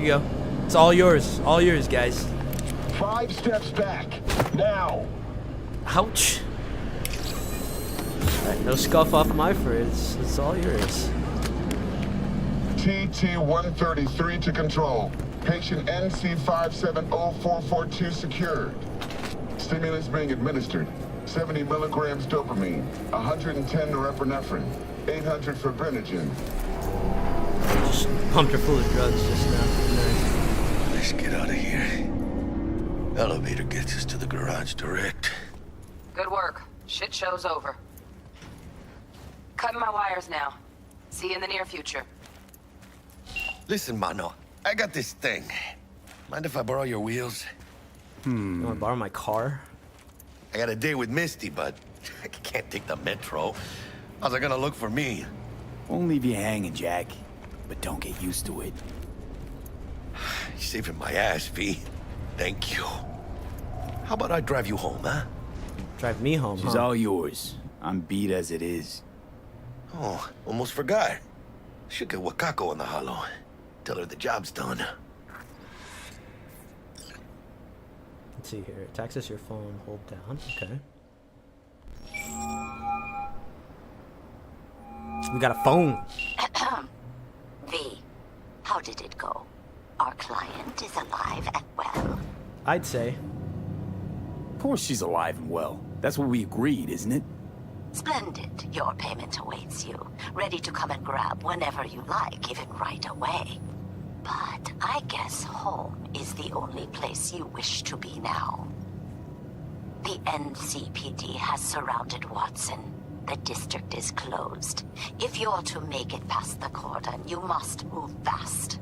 go. It's all yours, guys. 5 steps back. Now. Ouch. Alright, no scuff off my fur. It's all yours. TT-133 to control. Patient NC570442 secured. Stimulants being administered. 70 milligrams dopamine, 110 norepinephrine, 800 fibrinogen. Just pumped her full of drugs just now. Nice. Let's get out of here. Elevator gets us to the garage direct. Good work. Shit show's over. Cutting my wires now. See you in the near future. Listen, mano. I got this thing. Mind if I borrow your wheels? You wanna borrow my car? I got a date with Misty, but I can't take the metro. How's it gonna look for me? Won't leave you hanging, Jack. But don't get used to it. You're saving my ass, V. Thank you. How about I drive you home, huh? Drive me home, She's all yours. I'm beat as it is. Oh, almost forgot. Should get Wakako on the holo. Tell her the job's done. Let's see here. To access your phone, hold down. Okay. We got a phone. V, how did it go? Our client is alive and well. I'd say. Of course she's alive and well. That's what we agreed, isn't it? Splendid. Your payment awaits you. Ready to come and grab whenever you like, even right away. But I guess home is the only place you wish to be now. The NCPD has surrounded Watson. The district is closed. If you're to make it past the cordon, you must move fast.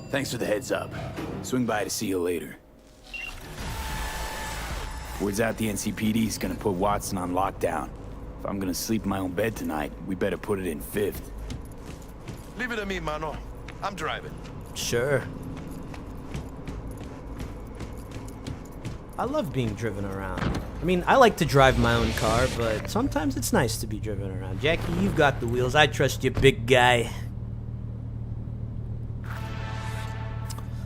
Thanks for the heads up. Swing by to see you later. Word's out the NCPD's gonna put Watson on lockdown. If I'm gonna sleep in my own bed tonight, we better put it in 5th. Leave it to me, mano. I'm driving. Sure. I love being driven around. I mean, I like to drive my own car, but sometimes it's nice to be driven around. Jackie, you've got the wheels. I trust you, big guy.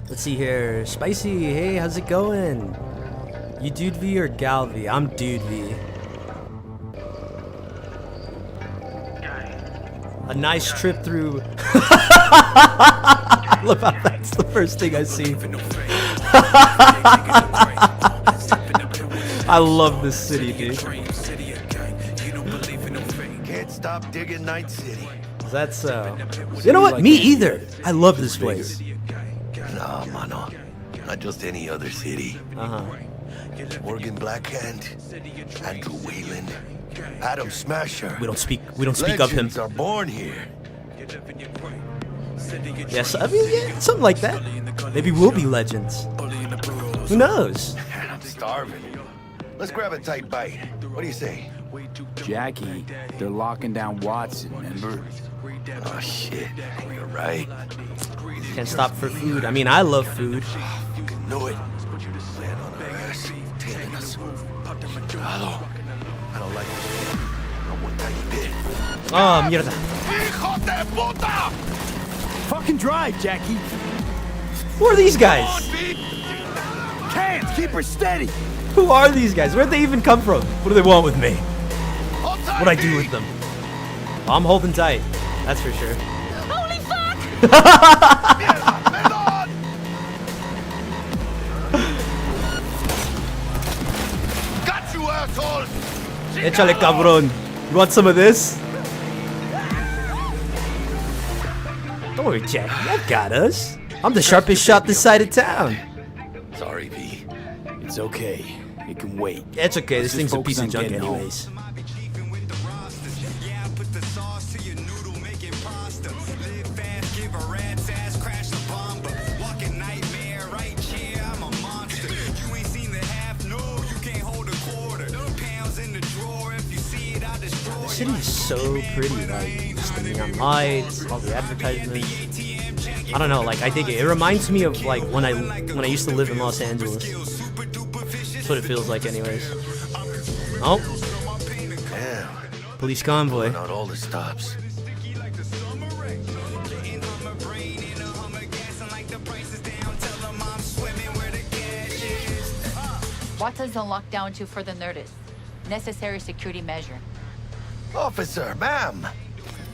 Let's see here. Spicy, hey, how's it going? You Dude V or Gal V? I'm Dude V. A nice trip through... I love how that's the first thing I see. I love this city, dude. Can't stop digging Night City. That's so. You know what? Me either. I love this place. Nah, mano. Not just any other city. Morgan Blackhand, Andrew Whalen, Adam Smasher. We don't speak of him. Legends are born here. Yes, I mean, yeah, something like that. Maybe we'll be legends. Who knows? I'm starving. Let's grab a tight bite. What do you say? Jackie, they're locking down Watson, remember? Oh, shit. You're right. Can't stop for food. I mean, I love food. Fucking know it. Land on our ass, tailing us. Hello. I don't like this. Not one tiny bit. Oh, mierda. Hijo de puta! Fucking drive, Jackie. Who are these guys? Can't keep her steady. Who are these guys? Where'd they even come from? What do they want with me? What'd I do with them? Well, I'm holding tight. That's for sure. Holy fuck! Got you, asshole! Échale, cabrón. You want some of this? Don't worry, Jackie. I've got us. I'm the sharpest shot this side of town. Sorry, V. It's okay. It can wait. It's okay. This Let's thing's just a piece of focus on junk getting home. anyways. The city is so pretty, like just the neon lights, all the advertisements. I don't know, like I think it reminds me of like when I used to live in Los Angeles. That's what it feels like, anyways. Oh, Damn. police convoy. Not all the stops. Watson's on lockdown until further notice. Necessary security measure. Officer, ma'am.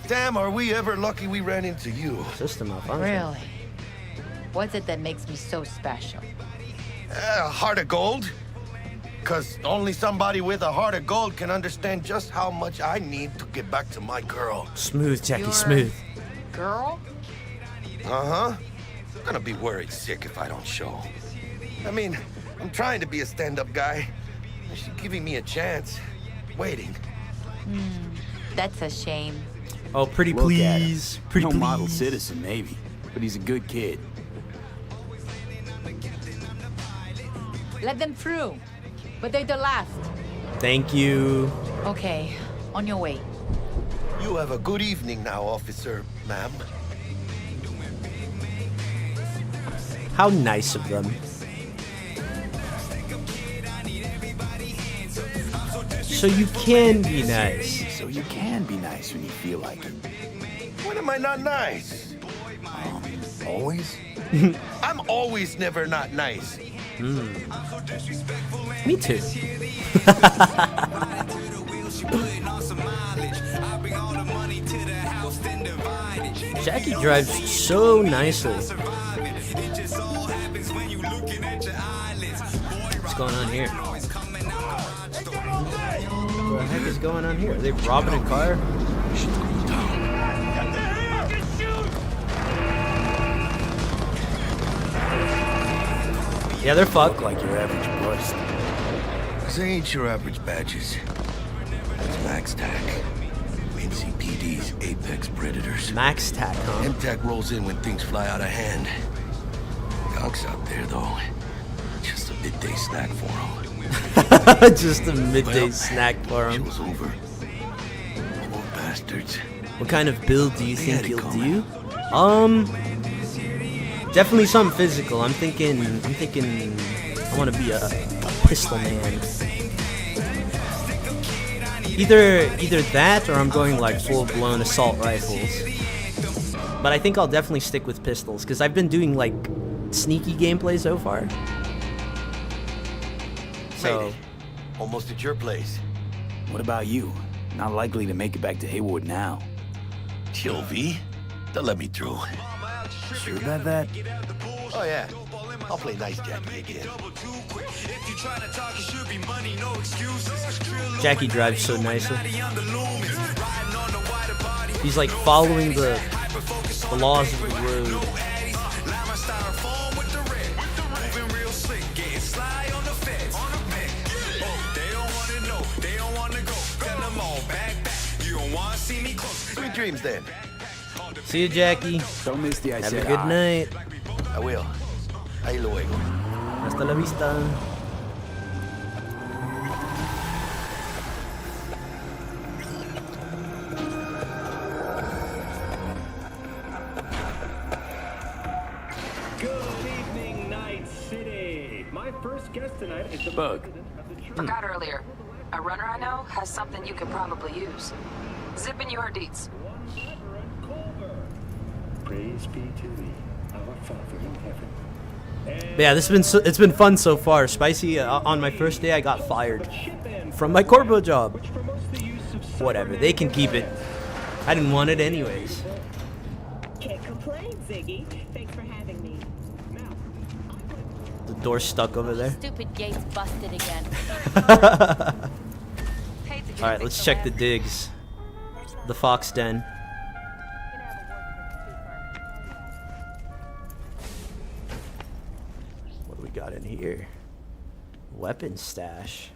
Damn, are we ever lucky we ran into you. System malfunction. Really? What's it that makes me so special? Heart of gold? Because only somebody with a heart of gold can understand just how much I need to get back to my girl. Smooth, Jackie, smooth. Girl? Uh-huh. I'm gonna be worried sick if I don't show. I mean, I'm trying to be a stand-up guy. She's giving me a chance. waiting. That's a shame. Oh, pretty Look at him. please. Pretty No please. model citizen, maybe, but he's a good kid. Let them through. But they're the last. Thank you. Okay, on your way. You have a good evening now, officer, ma'am. How nice of them. So you can be nice. So you can be nice when you feel like it. When am I not nice? Always? I'm always never not nice. Me too. Jackie drives so nicely. What's going on here? What the heck is going on here? Are they robbing a car? Yeah, they're fucked. Like your average bust. These ain't your average badges. That's Max Tac. NCPD's apex predators. Max Tac, huh? MTAC rolls in when things fly out of hand. Conk's out there, though. Just a midday snack for him. Just a midday snack for him. Show's over. Poor bastards. What kind of build do you think he'll do? Definitely something physical. I'm thinking I want to be a pistol man. Either that or I'm going like full-blown assault rifles. But I think I'll definitely stick with pistols because I've been doing like sneaky gameplay so far. So, Made it. Almost at your place. What about you? Not likely to make it back to Haywood now. Chill, V. They'll let me through. Sure about that? Oh, yeah. I'll play nice Jackie again. Jackie drives so nicely. He's like following the laws of the road. Sweet dreams, then. See you, Jackie. Don't miss the I Have a said good hi. night. I will. Ahí luego. Hasta la vista. Good evening, Night City. My first guest tonight is the Bug. president of the church. Forgot earlier. A runner I know has something you could probably use. Zip in your deets. Praise be to thee, our Father in heaven. But yeah, it's been fun so far. Spicy. On my first day, I got fired from my corpo job. Whatever, they can keep it. I didn't want it anyways. Can't complain, Ziggy. Thanks for having me. The door's stuck over there. Stupid gate's busted again. All right, let's check the digs. The Fox Den. What do we got in here? Weapon stash.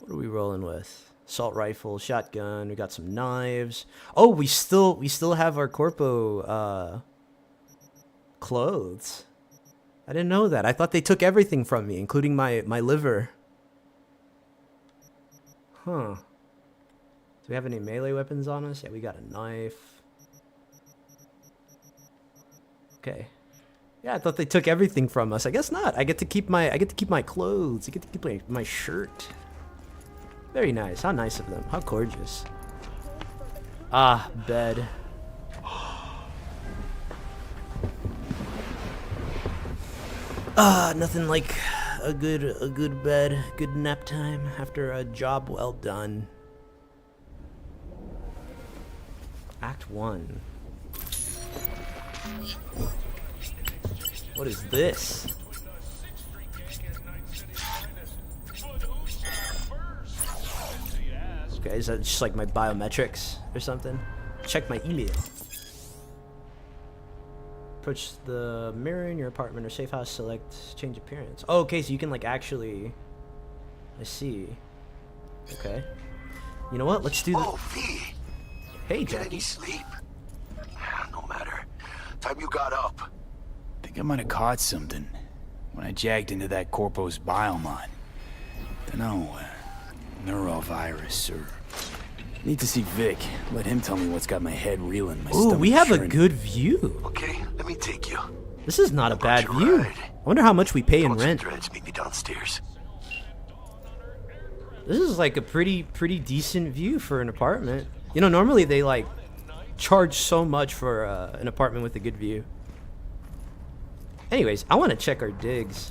What are we rolling with? Assault rifle, shotgun. We got some knives. Oh, we still have our corpo clothes. I didn't know that. I thought they took everything from me, including my liver. Huh. Do we have any melee weapons on us? Yeah, we got a knife. Okay. Yeah, I thought they took everything from us. I guess not. I get to keep my clothes. I get to keep my shirt. Very nice. How nice of them. How gorgeous. Ah, bed. Ah, nothing like a good bed, good nap time after a job well done. Act 1. What is this? Okay, is that just like my biometrics or something? Check my email. Approach the mirror in your apartment or safe house, select change appearance. Oh, okay, so you can like actually... I see. Okay. You know what? Let's do this. Oh, V. Hey, Get Jackie. any sleep? No matter. Time you got up. Think I might have caught something when I jacked into that Corpo's biomon. Dunno, neurovirus or... Need to see Vic. Let him tell me what's got my head reeling. My Ooh, we have a churning. good view. Okay, let me take you. This is not a bad view. I wonder how much we pay in rent. Meet me downstairs. This is like a pretty decent view for an apartment. You know, normally they like charge so much for an apartment with a good view. Anyways, I want to check our digs.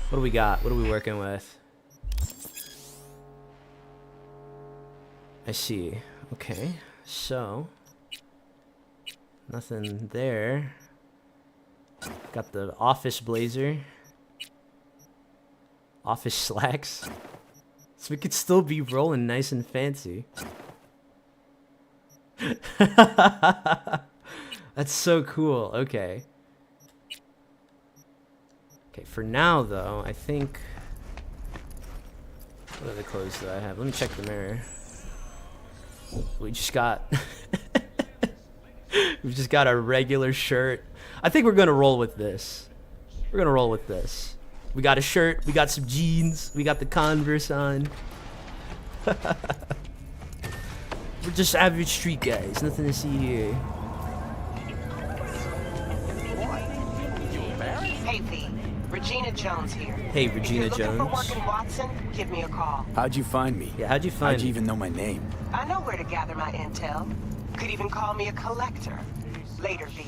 What do we got? What are we working with? I see. Okay, so nothing there. Got the office blazer. Office slacks. So we could still be rolling nice and fancy. That's so cool. Okay. Okay, for now though, I think... What other clothes do I have? Let me check the mirror. We just got... We've just got our regular shirt. I think we're gonna roll with this. We're gonna roll with this. We got a shirt, we got some jeans, we got the Converse on. We're just average street guys, nothing to see here. Hey, V. Regina Jones here. Hey, Regina if you're looking Jones. for work in Watson, give me a call. How'd you find me? Yeah, how'd you find How'd you me? even know my name? I know where to gather my intel. Could even call me a collector. Later, V.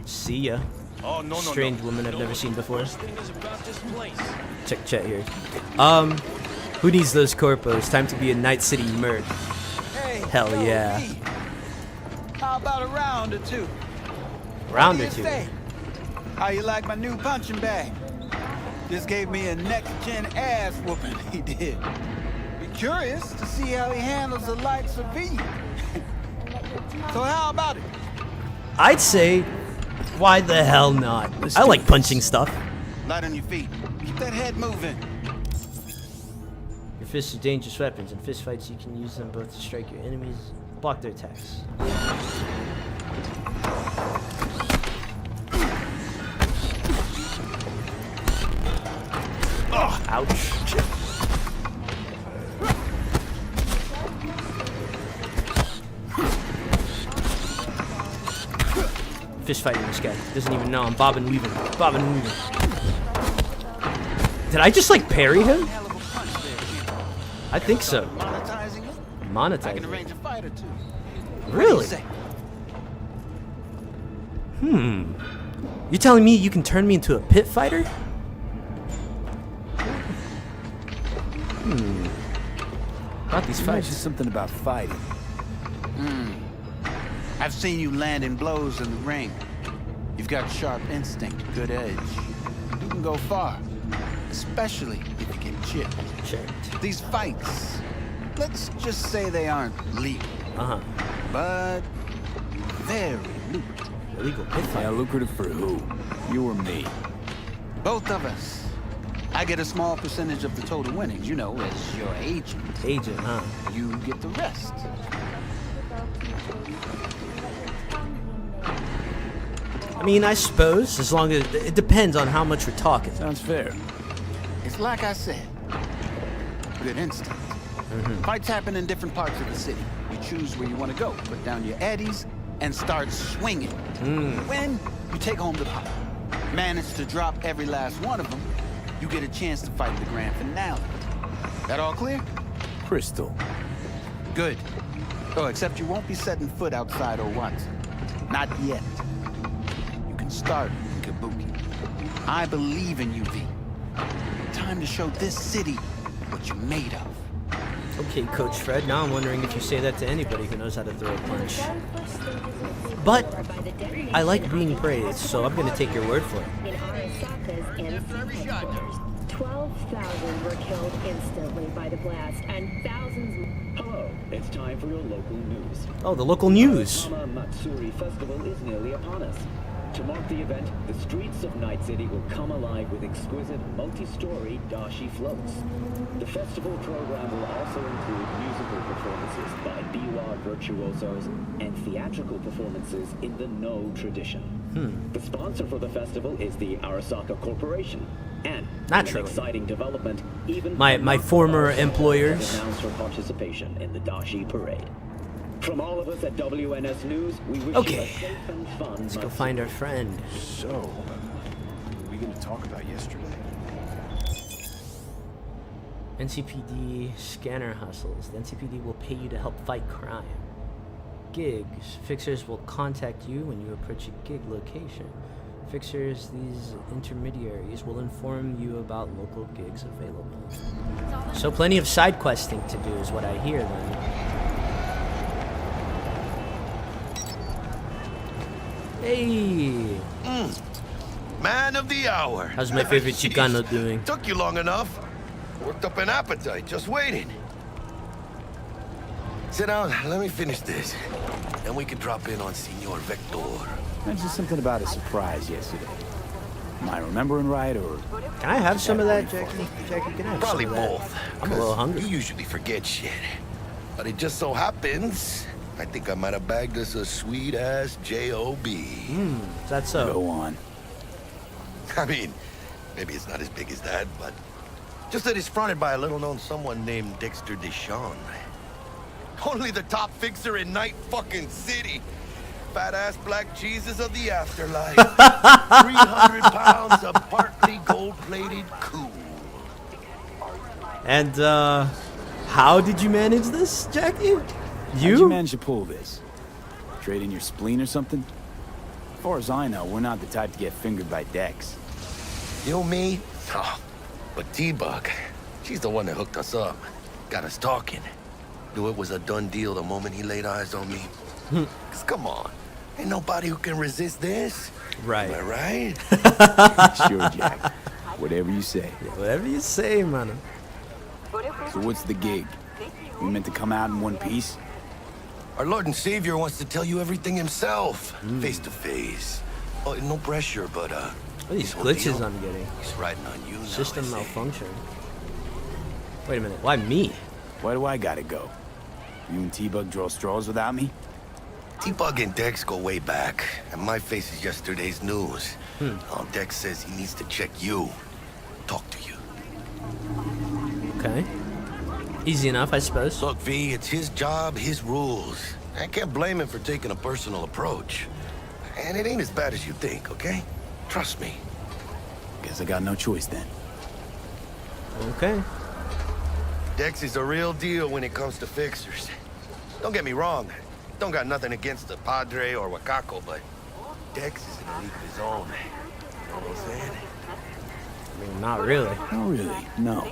See ya. Oh, no, Strange woman I've never seen before. thing is about this place. Check chat here. Who needs those corpos? Time to be a Night City merc. Hey, Hell yo, yeah. V. How about a round or two? Round What or do you two. say? How you like my new punching bag? Just gave me a next-gen ass whooping, he did. Be curious to see how he handles the likes of V. So how about it? I'd say, why the hell not? I like punching stuff. Light on your feet. Keep that head moving. Your fists are dangerous weapons. In fist fights, you can use them both to strike your enemies, block their attacks. Oh, ouch. Fist fighting this guy. Doesn't even know. I'm bobbing weaving. Bobbing weaving. Did I just like parry him? I think so. Monetizing it? I can Monetizing. arrange a fight or two. Really? You telling me you can turn me into a pit fighter? About these You fights. mentioned something about fighting. I've seen you landing blows in the ring. You've got sharp instinct, good edge. You can go far, especially if you get chipped. These fights, let's just say they aren't legal. But very lucrative. Illegal pit Yeah, lucrative for who? You or me? Both of us. I get a small percentage of the total winnings, you know, as your agent. Agent, huh? You get the rest. I mean, I suppose, as long as it depends on how much we're talking. Sounds fair. It's like I said. Good instinct. Fights happen in different parts of the city. You choose where you want to go, put down your eddies, and start swinging. When you take home the pot, manage to drop every last one of them, you get a chance to fight the grand finale. That all clear? Crystal. Good. Oh, except you won't be setting foot outside or Watson. Not yet. You can start in Kabuki. I believe in you, V. Time to show this city what you're made of. Okay, Coach Fred, now I'm wondering if you say that to anybody who knows how to throw a punch. But I like being praised, so I'm gonna take your word for it. In Arasaka's NC headquarters, 12,000 were killed instantly by the blast, and thousands... Hello, it's time for your local news. Oh, the local news. Matsuri Festival is nearly upon us. To mark the event, the streets of Night City will come alive with exquisite multi-story dashi floats. The festival program will also include musical performances by biwa virtuosos and theatrical performances in the No tradition. The sponsor for the festival is the Arasaka Corporation, and naturally, an exciting development, even my former employers announced her participation in the dashi parade. From all of us at WNS News, we wish you a safe and fun. Let's go find our friend. So, what are we going to talk about yesterday? NCPD scanner hustles. The NCPD will pay you to help fight crime. Gigs. Fixers will contact you when you approach a gig location. Fixers, these intermediaries, will inform you about local gigs available. So plenty of side questing to do is what I hear then. Hey! Man of the hour. How's my favorite Chicano doing? Took you long enough. Worked up an appetite, just waiting. Sit down, let me finish this. Then we can drop in on Senor Vector. Mentioned something about a surprise yesterday. Am I remembering right, or... Can I have some of that, Jackie? Jackie, can I have Probably some of that? both. I'm a little hungry. You usually forget shit. But it just so happens, I think I might have bagged us a sweet-ass J.O.B. Is that so? Go on. I mean, maybe it's not as big as that, but just that it's fronted by a little-known someone named Dexter Deshawn. Only the top fixer in Night fucking City. Fat-ass black Jesus of the afterlife. 300 pounds of partly gold-plated cool. And, how did you manage this, Jackie? How'd you manage to pull this? Trade in your spleen or something? As far as I know, we're not the type to get fingered by Dex. You know me? Oh, but T-Bug, she's the one that hooked us up. Got us talking. Knew it was a done deal the moment he laid eyes on me. 'Cause come on, ain't nobody who can resist this. Right. Am I right? Sure, Jack. Whatever you say. Yeah, whatever you say, man. So what's the gig? We meant to come out in one piece? Our Lord and Savior wants to tell you everything himself, face to face. Oh, no pressure, but What are these glitches I'm getting? He's riding on you now. System malfunction. Wait a minute, why me? Why do I gotta go? You and T-Bug draw straws without me? T-Bug and Dex go way back, and my face is yesterday's news. Dex says he needs to check you, talk to you. Okay. Easy enough, I suppose. Look, V, it's his job, his rules. I can't blame him for taking a personal approach. And it ain't as bad as you think, okay? Trust me. Guess I got no choice then. Okay. Dex is a real deal when it comes to fixers. Don't get me wrong. Don't got nothing against the Padre or Wakako, but Dex is in a league of his own. You know what I'm saying? I mean, not really. Not really, no.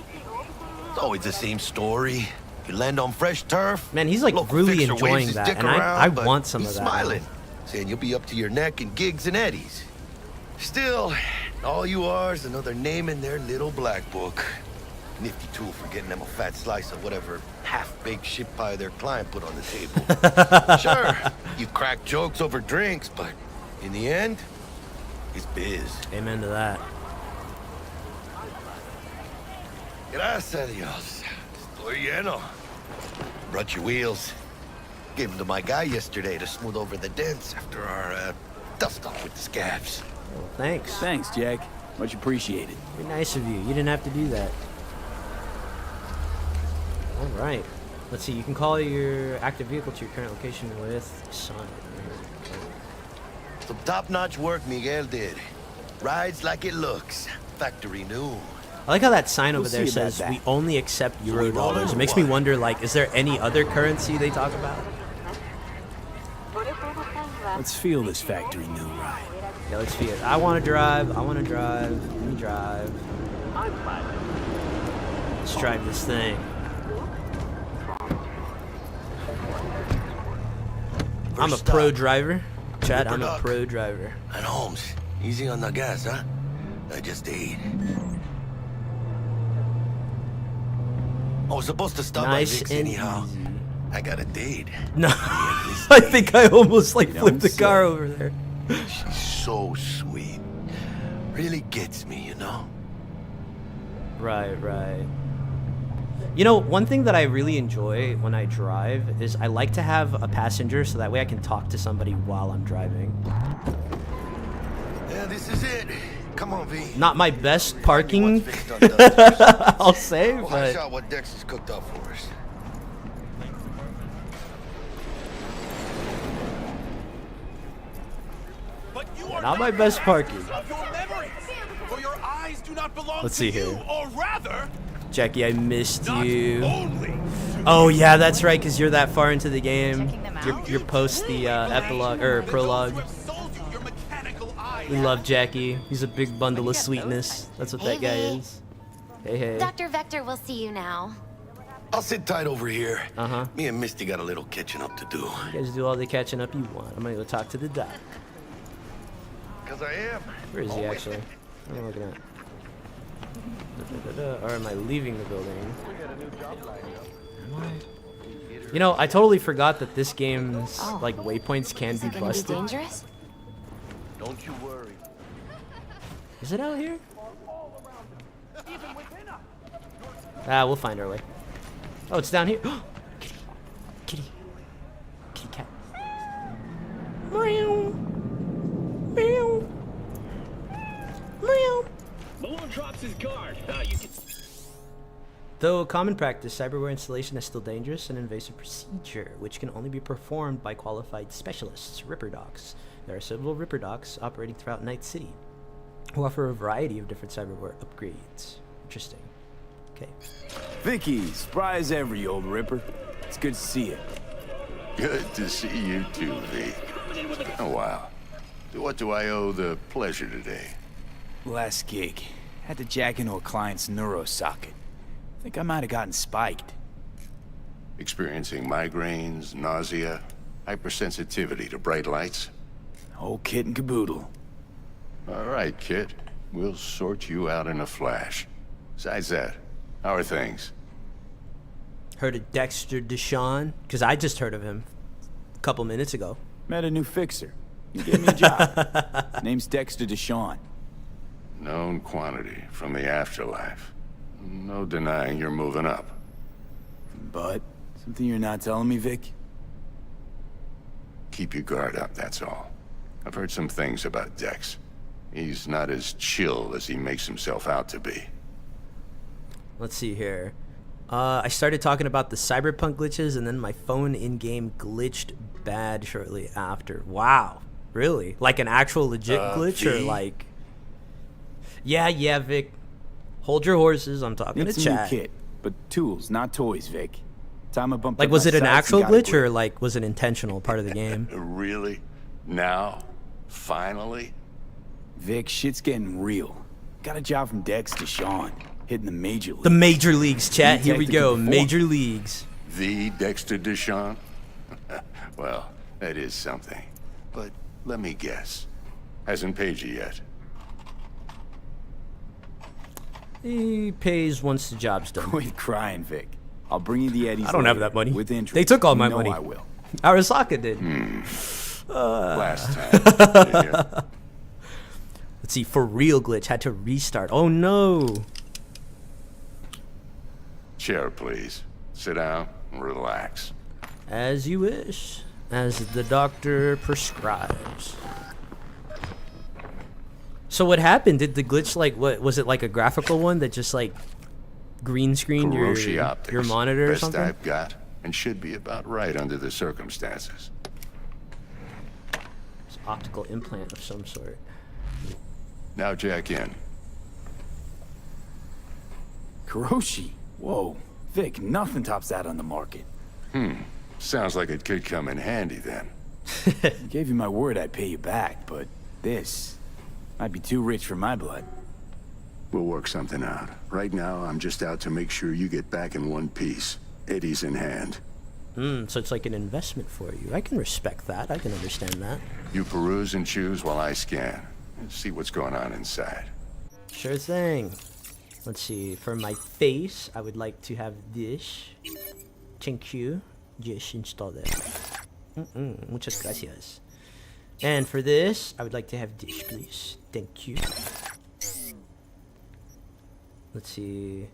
It's always the same story. You land on fresh turf. Man, he's like local really fixer enjoying waves his that, dick and around, I but want some he's of that. Smiling, saying you'll be up to your neck in gigs and eddies. Still, all you are is another name in their little black book. Nifty tool for getting them a fat slice of whatever half-baked shit pie their client put on the table. Sure, you crack jokes over drinks, but in the end, it's biz. Amen to that. Gracias a Dios. Estoy lleno. Brought your wheels. Gave them to my guy yesterday to smooth over the dents after our dust-off with the scabs. Well, thanks. Thanks, Jack. Much appreciated. Very nice of you. You didn't have to do that. All right. Let's see. You can call your active vehicle to your current location with sign. Some top-notch work Miguel did. Rides like it looks. Factory new. I like how that sign over there see about says that. we only accept euro dollars. It makes me wonder, like, is there any other currency they talk about? Let's feel this factory new ride. Yeah, let's feel it. I want to drive. I want to drive. Let me drive. Let's drive this thing. I'm a pro driver. Chad, I'm a pro driver. And Holmes, easy on the gas, huh? I just ate. I was supposed to stop Nice by Vic's and anyhow. I got a date. No, I think I almost like flipped the car over there. She's so sweet. Really gets me, you know? Right, right. You know, one thing that I really enjoy when I drive is I like to have a passenger so that way I can talk to somebody while I'm driving. Yeah, this is it. Come on, V. Not my best parking, I'll say, We'll but... hash out what Dex has cooked up for us. Not my best parking. For your eyes do not belong Let's to see you, here. or rather, Jackie, I missed you. Oh yeah, that's right, because you're that far into the game. You're post the epilogue or prologue. We love Jackie. He's a big bundle of sweetness. That's what that guy is. Hey, hey. Dr. Vector will see you now. I'll sit tight over here. Uh-huh. Me and Misty got a little catching up to do. You guys do all the catching up you want. I'm gonna go talk to the doc. Because I am. Where is he actually? What am I looking at? Or am I leaving the building? Am I? You know, I totally forgot that this game's like waypoints can be busted. Be dangerous? Don't you worry. Is it out here? Ah, we'll find our way. Oh, it's down here. Kitty. Kitty. Kitty cat. Meow. Meow. Meow. Malone drops his guard. You can... Though common practice, cyberware installation is still dangerous and invasive procedure, which can only be performed by qualified specialists, Ripper Docs. There are several Ripper Docs operating throughout Night City, who offer a variety of different cyberware upgrades. Interesting. Okay. Vicky, spry as ever, you old Ripper. It's good to see you. Good to see you too, V. Oh, wow. What do I owe the pleasure today? Last gig. Had to jack into a client's neuro socket. Think I might have gotten spiked. Experiencing migraines, nausea, hypersensitivity to bright lights? Whole kit and caboodle. All right, kid. We'll sort you out in a flash. Besides that, how are things? Heard of Dexter Deshawn? Because I just heard of him a couple minutes ago. Met a new fixer. He gave me a job. Name's Dexter Deshawn. Known quantity from the afterlife. No denying you're moving up. But, something you're not telling me, Vic? Keep your guard up, that's all. I've heard some things about Dex. He's not as chill as he makes himself out to be. Let's see here. I started talking about the cyberpunk glitches, and then my phone in-game glitched bad shortly after. Wow. Really? Like an actual legit glitch, or like... Yeah, Vic. Hold your horses. I'm talking to chat. New kit, but tools, not toys, Vic. Time I bumped like, up was my it an sights actual and got a glitch, grip. or like was it intentional part of the game? Really? Now? Finally? Vic, shit's getting real. Got a job from Dex to Sean, hitting the major leagues. The major leagues, chat. Here we Detective go. can perform. Major leagues. The Dexter Deshawn? Well, that is something. But let me guess. Hasn't paid you yet. He pays once the job's done. Quit crying, Vic. I'll bring you the Eddies. I don't have later, that money. With interest. They took all my You know money. I will. Arasaka did. Last time. Let's see. For real glitch. Had to restart. Oh, no. Chair, please. Sit down and relax. As you wish. As the doctor prescribes. So what happened? Did the glitch, like, what was it, like a graphical one that just like green screened your monitor or Best something? I've got, and should be about right under the circumstances. It's an optical implant of some sort. Now jack in. Kuroshi. Whoa. Vic, nothing tops that on the market. Sounds like it could come in handy then. Gave you my word I'd pay you back, but this might be too rich for my blood. We'll work something out. Right now, I'm just out to make sure you get back in one piece. Eddie's in hand. So it's like an investment for you. I can respect that. I can understand that. You peruse and choose while I scan. And see what's going on inside. Sure thing. Let's see. For my face, I would like to have this. Thank you. Just install that. Muchas gracias. And for this, I would like to have dish, please. Thank you. Let's see.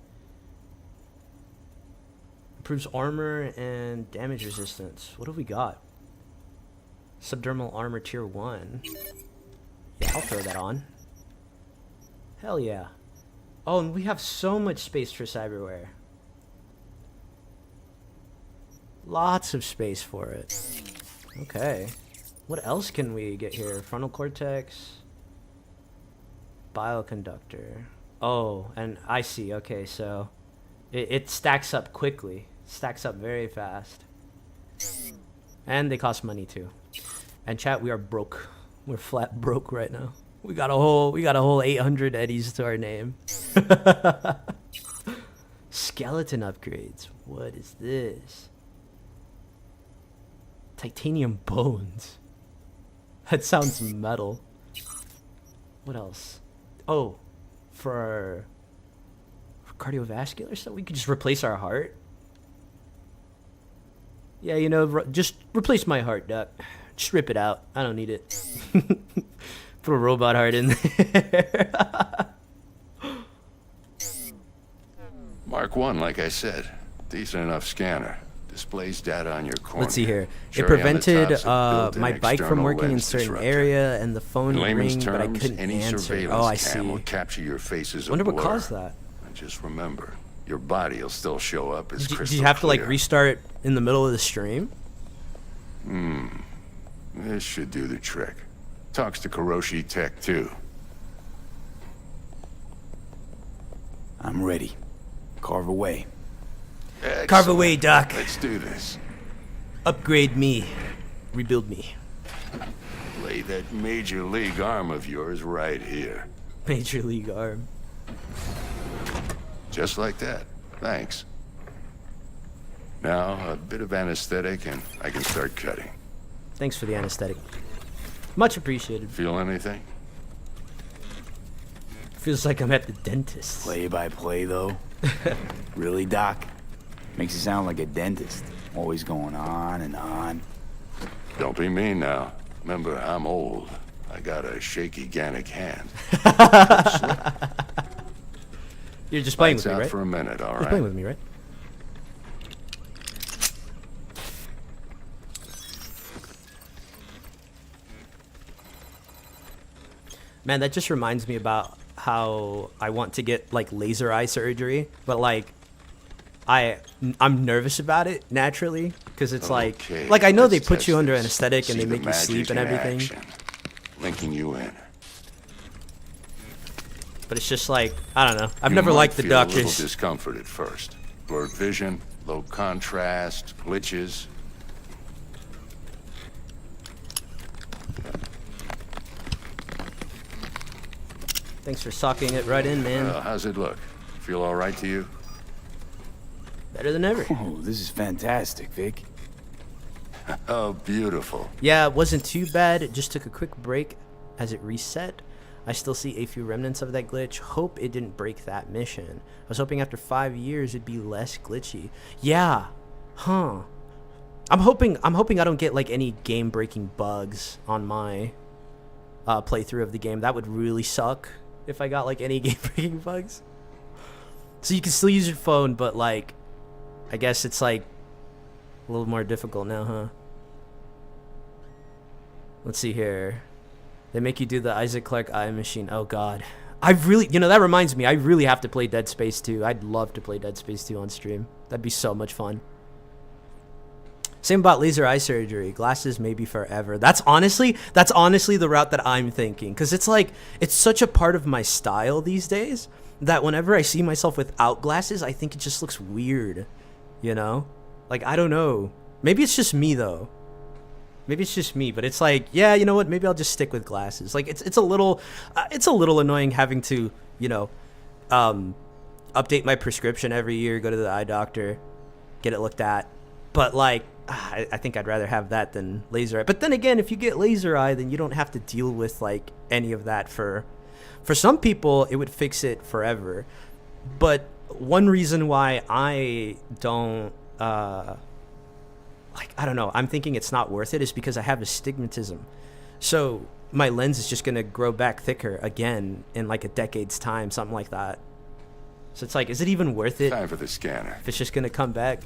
Improves armor and damage resistance. What have we got? Subdermal armor tier 1. Yeah, I'll throw that on. Hell yeah. Oh, and we have so much space for cyberware. Lots of space for it. Okay. What else can we get here? Frontal cortex. Bioconductor. Oh, and I see. Okay, so it stacks up quickly. Stacks up very fast. And they cost money too. And chat, we are broke. We're flat broke right now. We got a whole 800 eddies to our name. Skeleton upgrades. What is this? Titanium bones. That sounds metal. What else? Oh, for cardiovascular stuff, we could just replace our heart. Yeah, you know, just replace my heart, Doc. Just rip it out. I don't need it. Put a robot heart in there. Mark 1, like I said, decent enough scanner. Displays data on your cornea. Let's see here. It Cherry on the prevented top's a built-in my bike from external working in lens certain disruptor. area, and the phone In layman's ring, but I terms, couldn't any answer. surveillance Oh, I cam see. will capture your face as a Wonder what blur. caused that. And just remember, your body will still show up as crystal Do you have to like clear. restart in the middle of the stream? This should do the trick. Talks to Kuroshi Tech too. I'm ready. Carve away. Carve away, Doc. Let's do this. Upgrade me. Rebuild me. Lay that major league arm of yours right here. Major league arm. Just like that. Thanks. Now, a bit of anesthetic and I can start cutting. Thanks for the anesthetic. Much appreciated. Feel anything? Feels like I'm at the dentist. Play by play, though. Really, Doc? Makes you sound like a dentist. Always going on and on. Don't be mean now. Remember, I'm old. I got a shaky Gannic hand. You're just playing with me, Lights out right? for a minute, all You're right? playing with me, right? Man, that just reminds me about how I want to get like laser eye surgery, but like I'm nervous about it naturally because it's like I know they put you under anesthetic and they make you sleep and everything. Linking you in. But it's just like, I don't know. I've You never might liked the feel a little doctors. discomfort at first. Blurred vision, low contrast, glitches. Thanks for socking it right in, man. How's it look? Feel all right to you? Better than ever. Oh, this is fantastic, Vic. Oh, beautiful. Yeah, it wasn't too bad. It just took a quick break as it reset. I still see a few remnants of that glitch. Hope it didn't break that mission. I was hoping after 5 years it'd be less glitchy. Yeah. Huh. I'm hoping I don't get like any game-breaking bugs on my playthrough of the game. That would really suck if I got like any game-breaking bugs. So you can still use your phone, but like I guess it's like a little more difficult now, huh? Let's see here. They make you do the Isaac Clarke eye machine. Oh god. I really, you know, that reminds me, I really have to play Dead Space 2. I'd love to play Dead Space 2 on stream. That'd be so much fun. Same about laser eye surgery. Glasses maybe forever. That's honestly the route that I'm thinking. Because it's like, it's such a part of my style these days that whenever I see myself without glasses, I think it just looks weird. You know? Like, I don't know. Maybe it's just me, though. Maybe it's just me, but it's like, yeah, you know what? Maybe I'll just stick with glasses. Like, it's a little annoying having to, you know, update my prescription every year, go to the eye doctor, get it looked at. But like, I think I'd rather have that than laser eye. But then again, if you get laser eye, then you don't have to deal with like any of that. For some people, it would fix it forever. But one reason why I don't like, I don't know, I'm thinking it's not worth it is because I have astigmatism. So my lens is just gonna grow back thicker again in like a decade's time, something like that. So it's like, is it even worth it? Time for the scanner. If it's just gonna come back,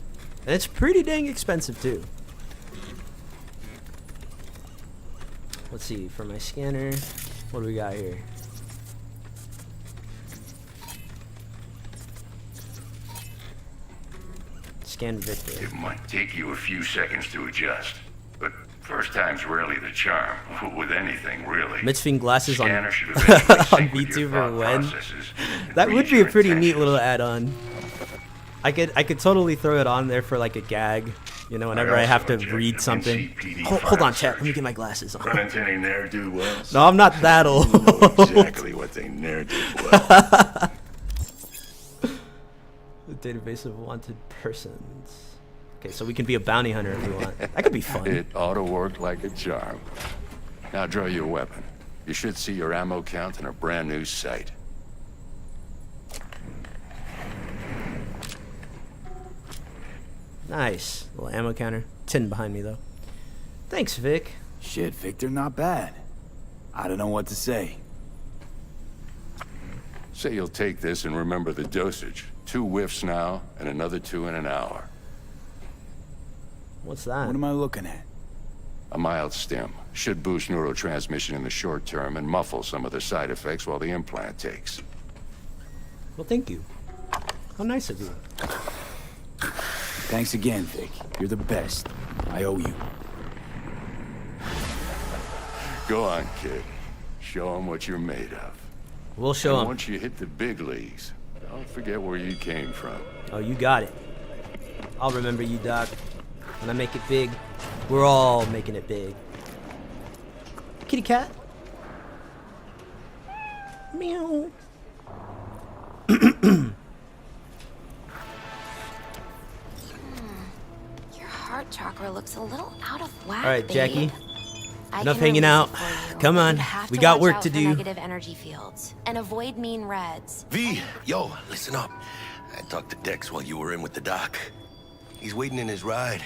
and it's pretty dang expensive too. Let's see, for my scanner, what do we got here? Scan Victor. It might take you a few seconds to adjust, but first time's rarely the charm. With anything, really. Mitzving glasses on, Scanner should eventually on sync with your VTuber thought when? processes and That would read be a your pretty neat intentions. little add-on. I could totally throw it on there for like a gag, you know, whenever I have to read something. Hold on, chat. Let me get my glasses on. Run into any ne'er-do-wells? No, I'm not that old. You know exactly what they ne'er-do-well. The database of wanted persons. Okay, so we can be a bounty hunter if we want. That could be fun. It ought to work like a charm. Now draw your weapon. You should see your ammo count in a brand new sight. Nice. Little ammo counter. 10 behind me, though. Thanks, Vic. Shit, Victor, not bad. I don't know what to say. Say you'll take this and remember the dosage. 2 whiffs now, and another 2 in an hour. What's that? What am I looking at? A mild stim. Should boost neurotransmission in the short term and muffle some of the side effects while the implant takes. Well, thank you. How nice of you. Thanks again, Vic. You're the best. I owe you. Go on, kid. Show them what you're made of. We'll show And them. once you hit the big leagues, don't forget where you came from. Oh, you got it. I'll remember you, Doc. When I make it big, we're all making it big. Kitty cat. Meow. Your heart chakra looks a little out of whack. All right, Jackie. babe. I Enough can hanging release out. it for you. Come on. You have We to got watch work out to for do. Negative energy fields and avoid mean reds. V, yo, listen up. I talked to Dex while you were in with the doc. He's waiting in his ride.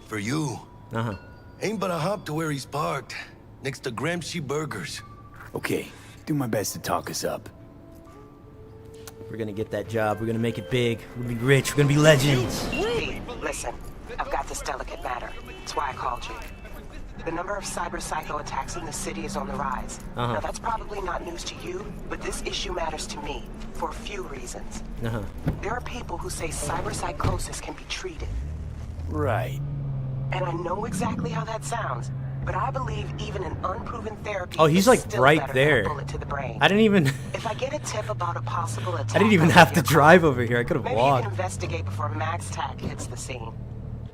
For you. Uh-huh. Ain't but a hop to where he's parked. Next to Gramsci Burgers. Okay, do my best to talk us up. We're gonna get that job. We're gonna make it big. We're gonna be rich. We're gonna be legends. V, listen. I've got this delicate matter. That's why I called you. The number of cyber psycho attacks in the city is on the rise. Uh-huh. Now, that's probably not news to you, but this issue matters to me for a few reasons. Uh-huh. There are people who say cyber psychosis can be treated. Right. And I know exactly how that sounds, but I believe even an unproven therapy Oh, he's is like still right better there. than a bullet to the brain. I didn't even. If I get a tip about a possible attack, I didn't even have to drive over here. I could have maybe you can walked. investigate before Max Tack hits the scene.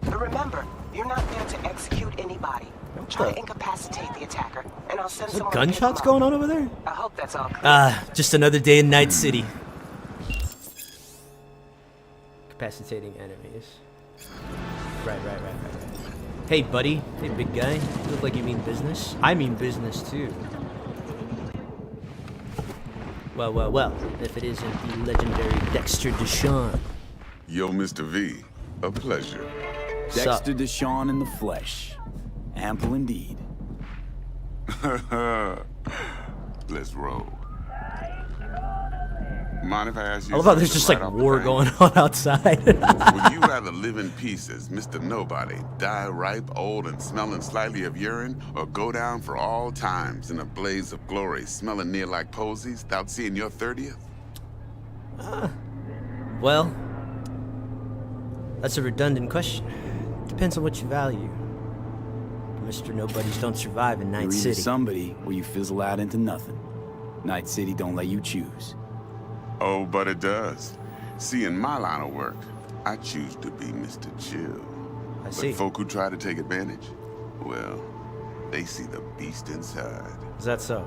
But remember, you're not there to execute anybody. Try to incapacitate the attacker, and I'll send Is there someone to pick gunshots him up. going on over there? I hope that's all clear. Just another day in Night City. Capacitating enemies. Right. Hey, buddy. Hey, big guy. You look like you mean business. I mean business, too. Well. If it isn't the legendary Dexter Deshawn. Yo, Mr. V, a pleasure. Dexter Deshawn in the flesh. Ample indeed. Let's roll. Mind if I ask you I love how there's something just right like off the war bat? going on outside. Would you rather live in pieces, Mr. Nobody, die ripe, old, and smelling slightly of urine, or go down for all times in a blaze of glory, smelling near like posies, without seeing your 30th? Well, that's a redundant question. Depends on what you value. Mr. Nobodies don't survive in Night You're either City. somebody or you fizzle out into nothing. Night City don't let you choose. Oh, but it does. See, in my line of work, I choose to be Mr. Chill. see. But folk who try to take advantage, well, they see the beast inside. Is that so?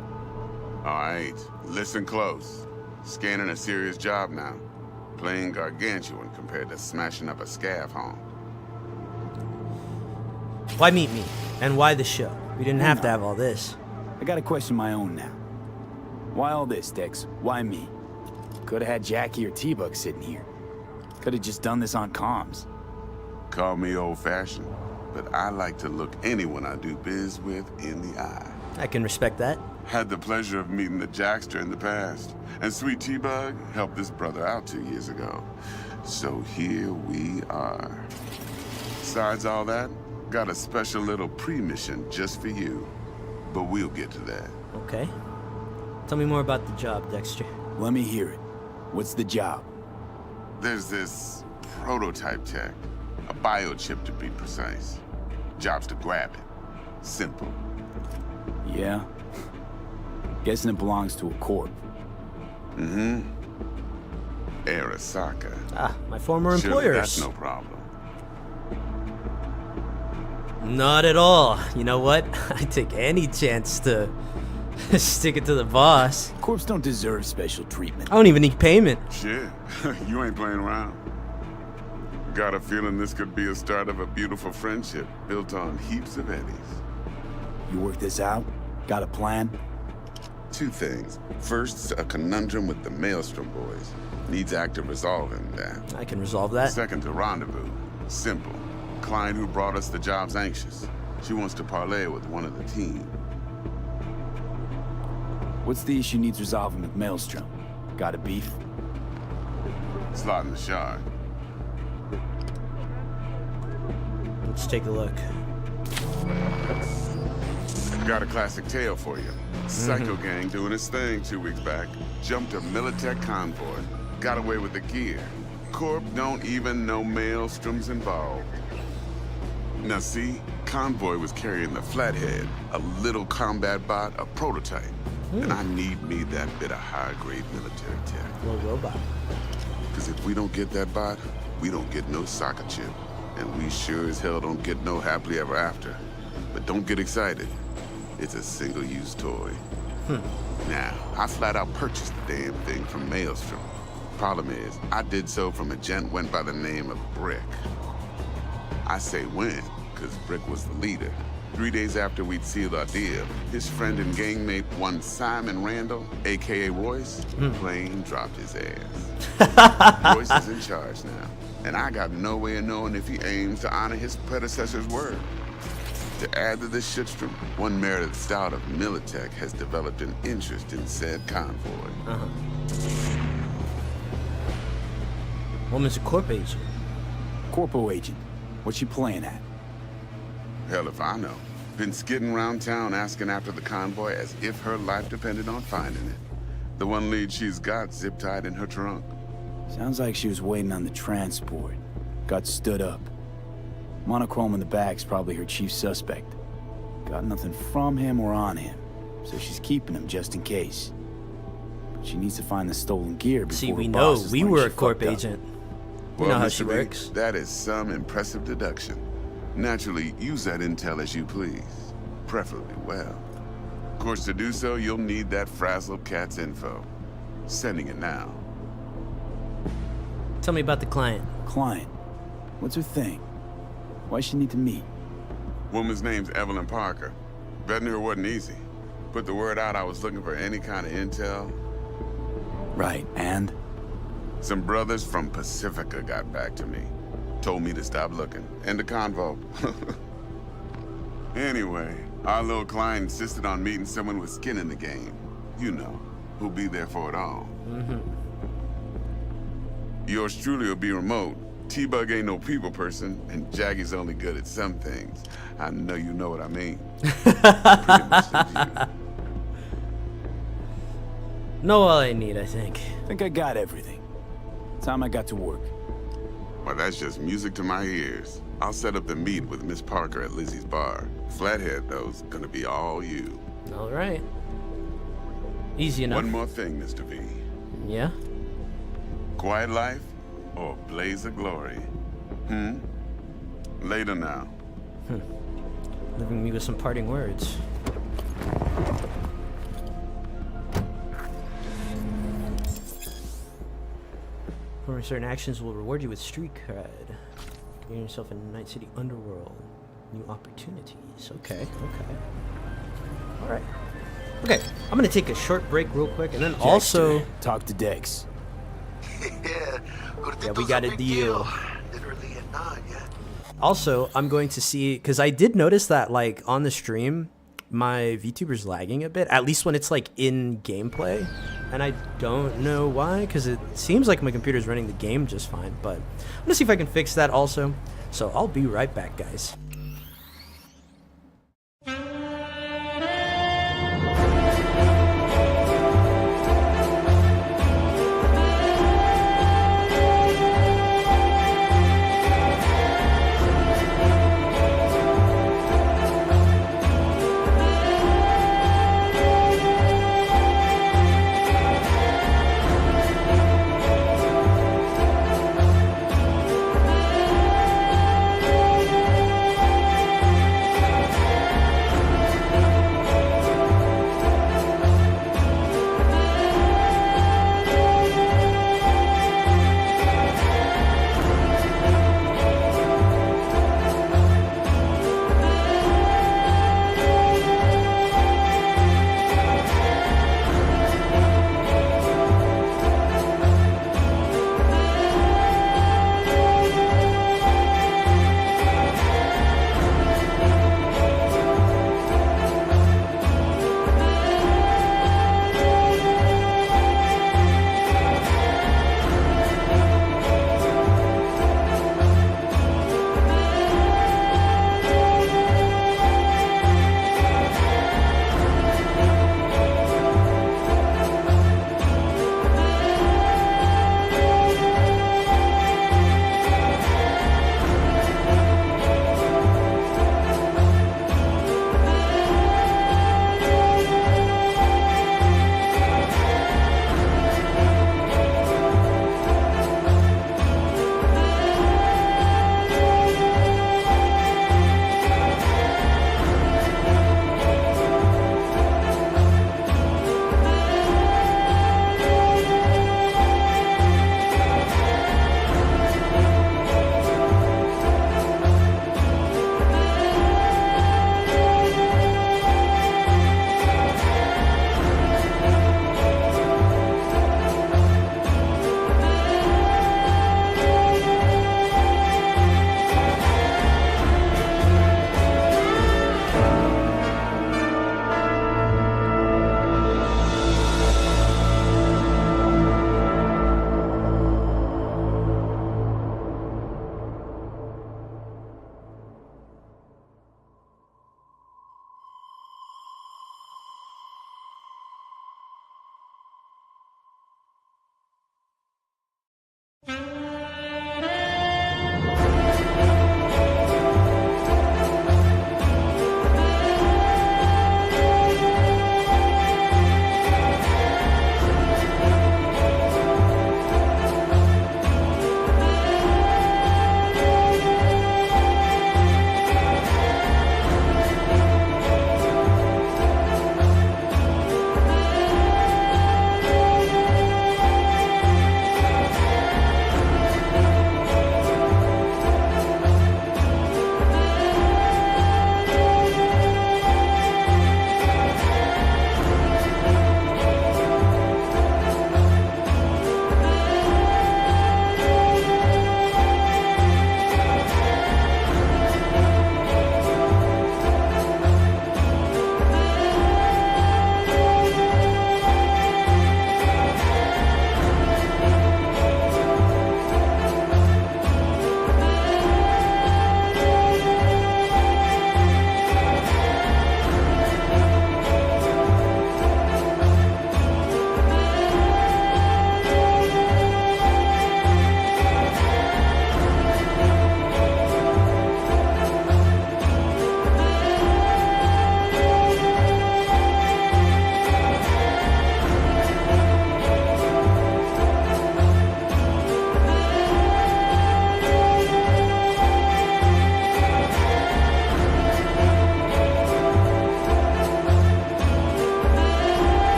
All right, listen close. Scanning a serious job now. Playing gargantuan compared to smashing up a scav home. Why meet me? And why the show? We didn't have to have all this. I gotta question my own now. Why all this, Dex? Why me? Could have had Jackie or T-Bug sitting here. Could have just done this on comms. Call me old-fashioned, but I like to look anyone I do biz with in the eye. I can respect that. Had the pleasure of meeting the Jackster in the past. And Sweet T-Bug helped this brother out 2 years ago. So here we are. Besides all that, got a special little pre-mission just for you. But we'll get to that. Okay. Tell me more about the job, Dexter. Let me hear it. What's the job? There's this prototype tech. A biochip to be precise. Job's to grab it. Simple. Yeah? Guessing it belongs to a corp. Mm-hmm. Arasaka. Ah, my former Surely employers. that's no problem. Not at all. You know what? I take any chance to stick it to the boss. Corps don't deserve special treatment. I don't even need payment. Shit, you ain't playing around. Got a feeling this could be a start of a beautiful friendship built on heaps of eddies. You work this out? Got a plan? 2 things. First, a conundrum with the Maelstrom boys. Needs active resolving that. I can resolve that. Second, a rendezvous. Simple. Client who brought us the job's anxious. She wants to parlay with one of the team. What's the issue needs resolving with Maelstrom? Got a beef? Slot in the shard. Let's take a look. Got a classic tale for you. Psycho gang doing its thing 2 weeks back. Jumped a Militech convoy. Got away with the gear. Corp don't even know Maelstrom's involved. Now see, convoy was carrying the Flathead, a little combat bot, a prototype. And I need me that bit of high-grade military tech. Little robot. Because if we don't get that bot, we don't get no soccer chip. And we sure as hell don't get no happily ever after. But don't get excited. It's a single-use toy. Now, I flat out purchased the damn thing from Maelstrom. Problem is, I did so from a gent went by the name of Brick. I say when, because Brick was the leader. 3 days after we'd sealed our deal, his friend and gangmate, one Simon Randall, a.k.a. Royce, plain dropped his ass. Royce is in charge now, and I got no way of knowing if he aims to honor his predecessor's word. To add to this shitstorm, one Meredith Stout of Militech has developed an interest in said convoy. Woman's a corp agent. Corpo agent. What's she playing at? Hell if I know. Been skidding around town asking after the convoy as if her life depended on finding it. The one lead she's got zip-tied in her trunk. Sounds like she was waiting on the transport. Got stood up. Monochrome in the bag's probably her chief suspect. Got nothing from him or on him, so she's keeping him just in case. But she needs to find the stolen gear before See, we her know bosses we learn were she a corp fucked up. agent. Well, You know how Mr. she B, works. that is some impressive deduction. Naturally, use that intel as you please. Preferably well. Of course, to do so, you'll need that frazzled cat's info. Sending it now. Tell me about the client. Client? What's her thing? Why she need to meet? Woman's name's Evelyn Parker. Vetting her wasn't easy. Put the word out I was looking for any kind of intel. Right, and? Some brothers from Pacifica got back to me. Told me to stop looking. End of convo. Anyway, our little client insisted on meeting someone with skin in the game. You know, who'll be there for it all. Yours truly will be remote. T-Bug ain't no people person, and Jaggy's only good at some things. I know you know what I mean. Pretty much the Know all I need, I think. Think I got everything. Time I got to work. Well, that's just music to my ears. I'll set up the meet with Miss Parker at Lizzie's bar. Flathead, though's gonna be all you. All right. Easy enough. One more thing, Mr. V. Yeah? Quiet life or blaze of glory? Later now. Leaving me with some parting words. Performing certain actions will reward you with street cred. Getting yourself in Night City underworld. New opportunities. Okay. Alright. Okay, I'm gonna take a short break real quick and then also talk to Dex. Yeah, we got a deal. Also, I'm going to see, because I did notice that, like, on the stream, my VTuber's lagging a bit, at least when it's like in gameplay, and I don't know why, because it seems like my computer's running the game just fine, but I'm gonna see if I can fix that also. So I'll be right back, guys.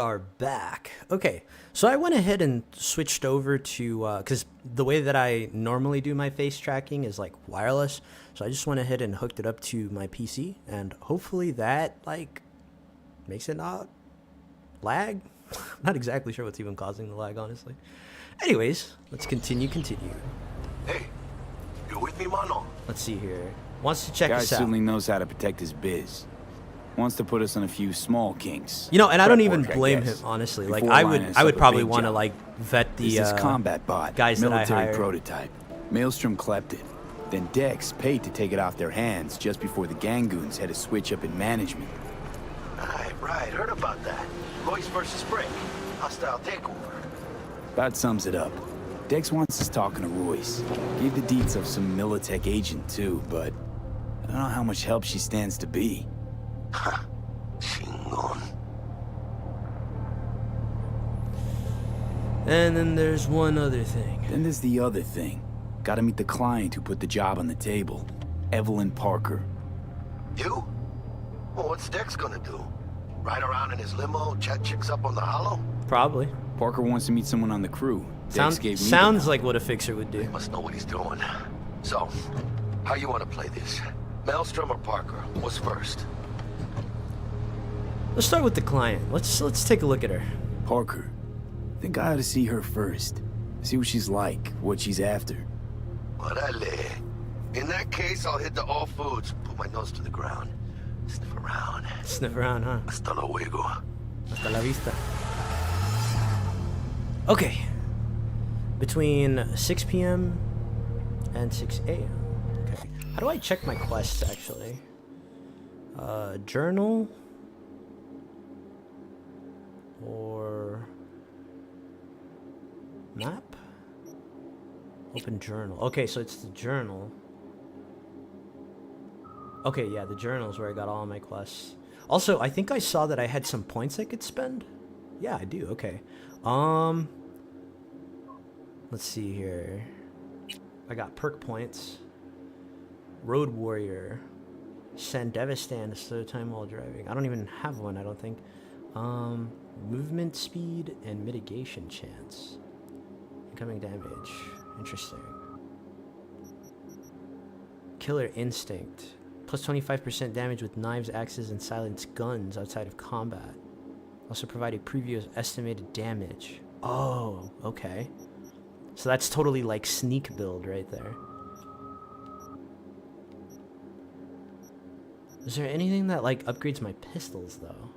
are back. Okay, so I went ahead and switched over to, because the way that I normally do my face tracking is like wireless. So I just went ahead and hooked it up to my PC, and hopefully that like makes it not lag. I'm not exactly sure what's even causing the lag, honestly. Anyways, let's continue. Hey, you with me, mano? Let's see here. Wants to check Guy us out. certainly knows how to protect his biz. Wants to put us on a few small kinks. You know, and I don't even Prep work, blame I him, guess, honestly. Like, before I lining us would up a probably big want to job. like vet the This is combat bot, guys that I military hire. prototype. Maelstrom clept it. Then Dex paid to take it off their hands just before the Gangoons had a switch up in management. Right, heard about that. Royce versus Brick. Hostile takeover. That sums it up. Dex wants us talking to Royce. Gave the deets of some Militech agent too, but I don't know how much help she stands to be. And then there's one other thing. Then there's the other thing. Gotta meet the client who put the job on the table. Evelyn Parker. You? Well, what's Dex gonna do? Ride around in his limo, chat chicks up on the hollow? Probably. Parker wants to meet someone on the crew. Dex gave me Sounds like what a fixer would do. He must know what he's doing. So, how you want to play this? Maelstrom or Parker? What's first? Let's start with the client. Let's take a look at her. Parker. Think I ought to see her first. See what she's like, what she's after. Orale. In that case, I'll hit the all foods, put my nose to the ground. Sniff around. Sniff around, huh? Hasta luego. Hasta la vista. Okay. Between 6 p.m. and 6 a.m. Okay. How do I check my quests, actually? Journal? Or... map? Open journal. Okay, so it's the journal. Okay, yeah, the journal is where I got all my quests. Also, I think I saw that I had some points I could spend. Yeah, I do. Okay. Let's see here. I got perk points. Road Warrior. Send Devastand to slow time while driving. I don't even have one, I don't think. Movement speed and mitigation chance. Incoming damage. Interesting. Killer Instinct. Plus 25% damage with knives, axes, and silenced guns outside of combat. Also provide a previous estimated damage. Oh, okay. So that's totally like sneak build right there. Is there anything that like upgrades my pistols though?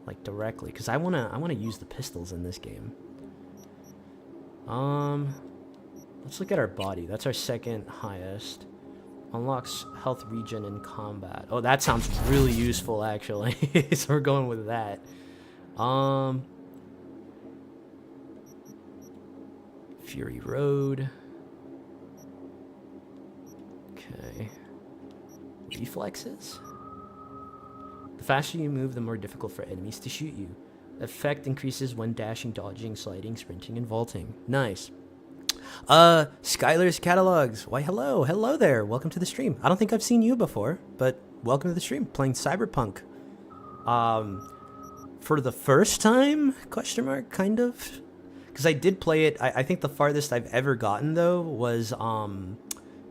Like directly, because I wanna use the pistols in this game. Let's look at our body. That's our second highest. Unlocks health regen in combat. Oh, that sounds really useful actually. So we're going with that. Fury Road. Okay. Reflexes. The faster you move, the more difficult for enemies to shoot you. Effect increases when dashing, dodging, sliding, sprinting, and vaulting. Nice. Skylar's Catalogs. Why, hello there. Welcome to the stream. I don't think I've seen you before, but welcome to the stream. Playing Cyberpunk. For the first time? Question mark, kind of. Because I did play it. I think the farthest I've ever gotten though was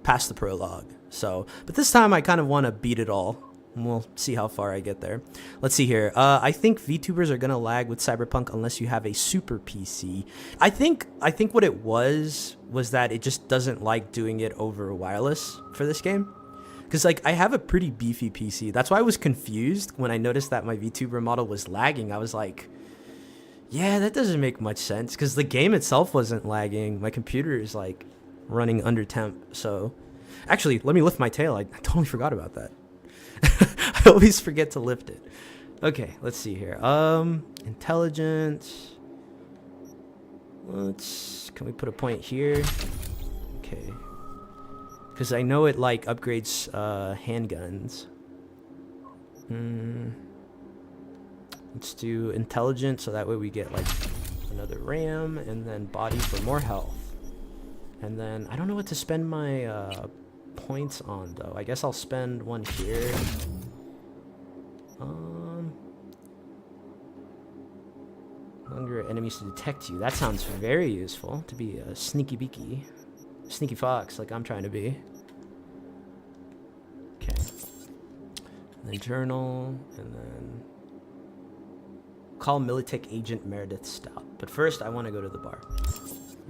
past the prologue. So, but this time I kind of want to beat it all. And we'll see how far I get there. Let's see here. I think VTubers are gonna lag with Cyberpunk unless you have a super PC. I think what it was that it just doesn't like doing it over wireless for this game. Because like I have a pretty beefy PC. That's why I was confused when I noticed that my VTuber model was lagging. I was like, yeah, that doesn't make much sense. Because the game itself wasn't lagging. My computer is like running under temp. So actually, let me lift my tail. I totally forgot about that. I always forget to lift it. Okay, let's see here. Intelligence. Can we put a point here? Okay. Because I know it like upgrades handguns. Let's do intelligence so that way we get like another RAM and then body for more health. And then I don't know what to spend my points on though. I guess I'll spend one here. Longer enemies to detect you. That sounds very useful. To be a sneaky beaky. Sneaky fox, like I'm trying to be. Okay. And then journal, and then call Militech Agent Meredith Stout. But first, I want to go to the bar.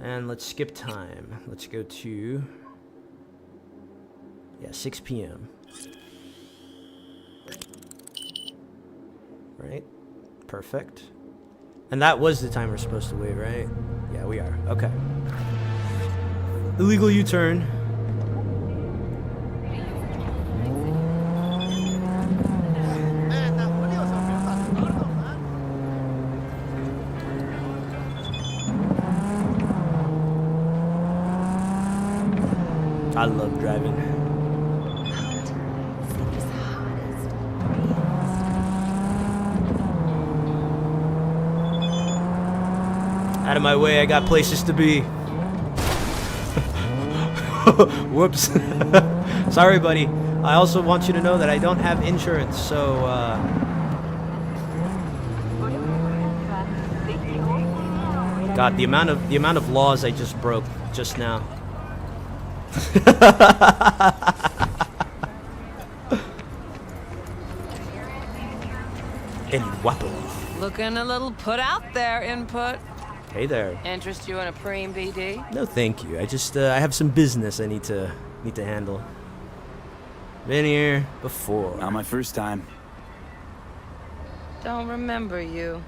And let's skip time. Let's go to 6 p.m. Right? Perfect. And that was the time we're supposed to wait, right? Yeah, we are. Okay. Illegal U-turn. I love driving. Out of my way, I got places to be. Whoops. Sorry, buddy. I also want you to know that I don't have insurance, so God, the amount of laws I just broke just now. El guapo. Looking a little put out there, input. Hey there. Interest you in a preem BD? No, thank you. I just I have some business I need to handle. Been here before. Not my first time. Don't remember you.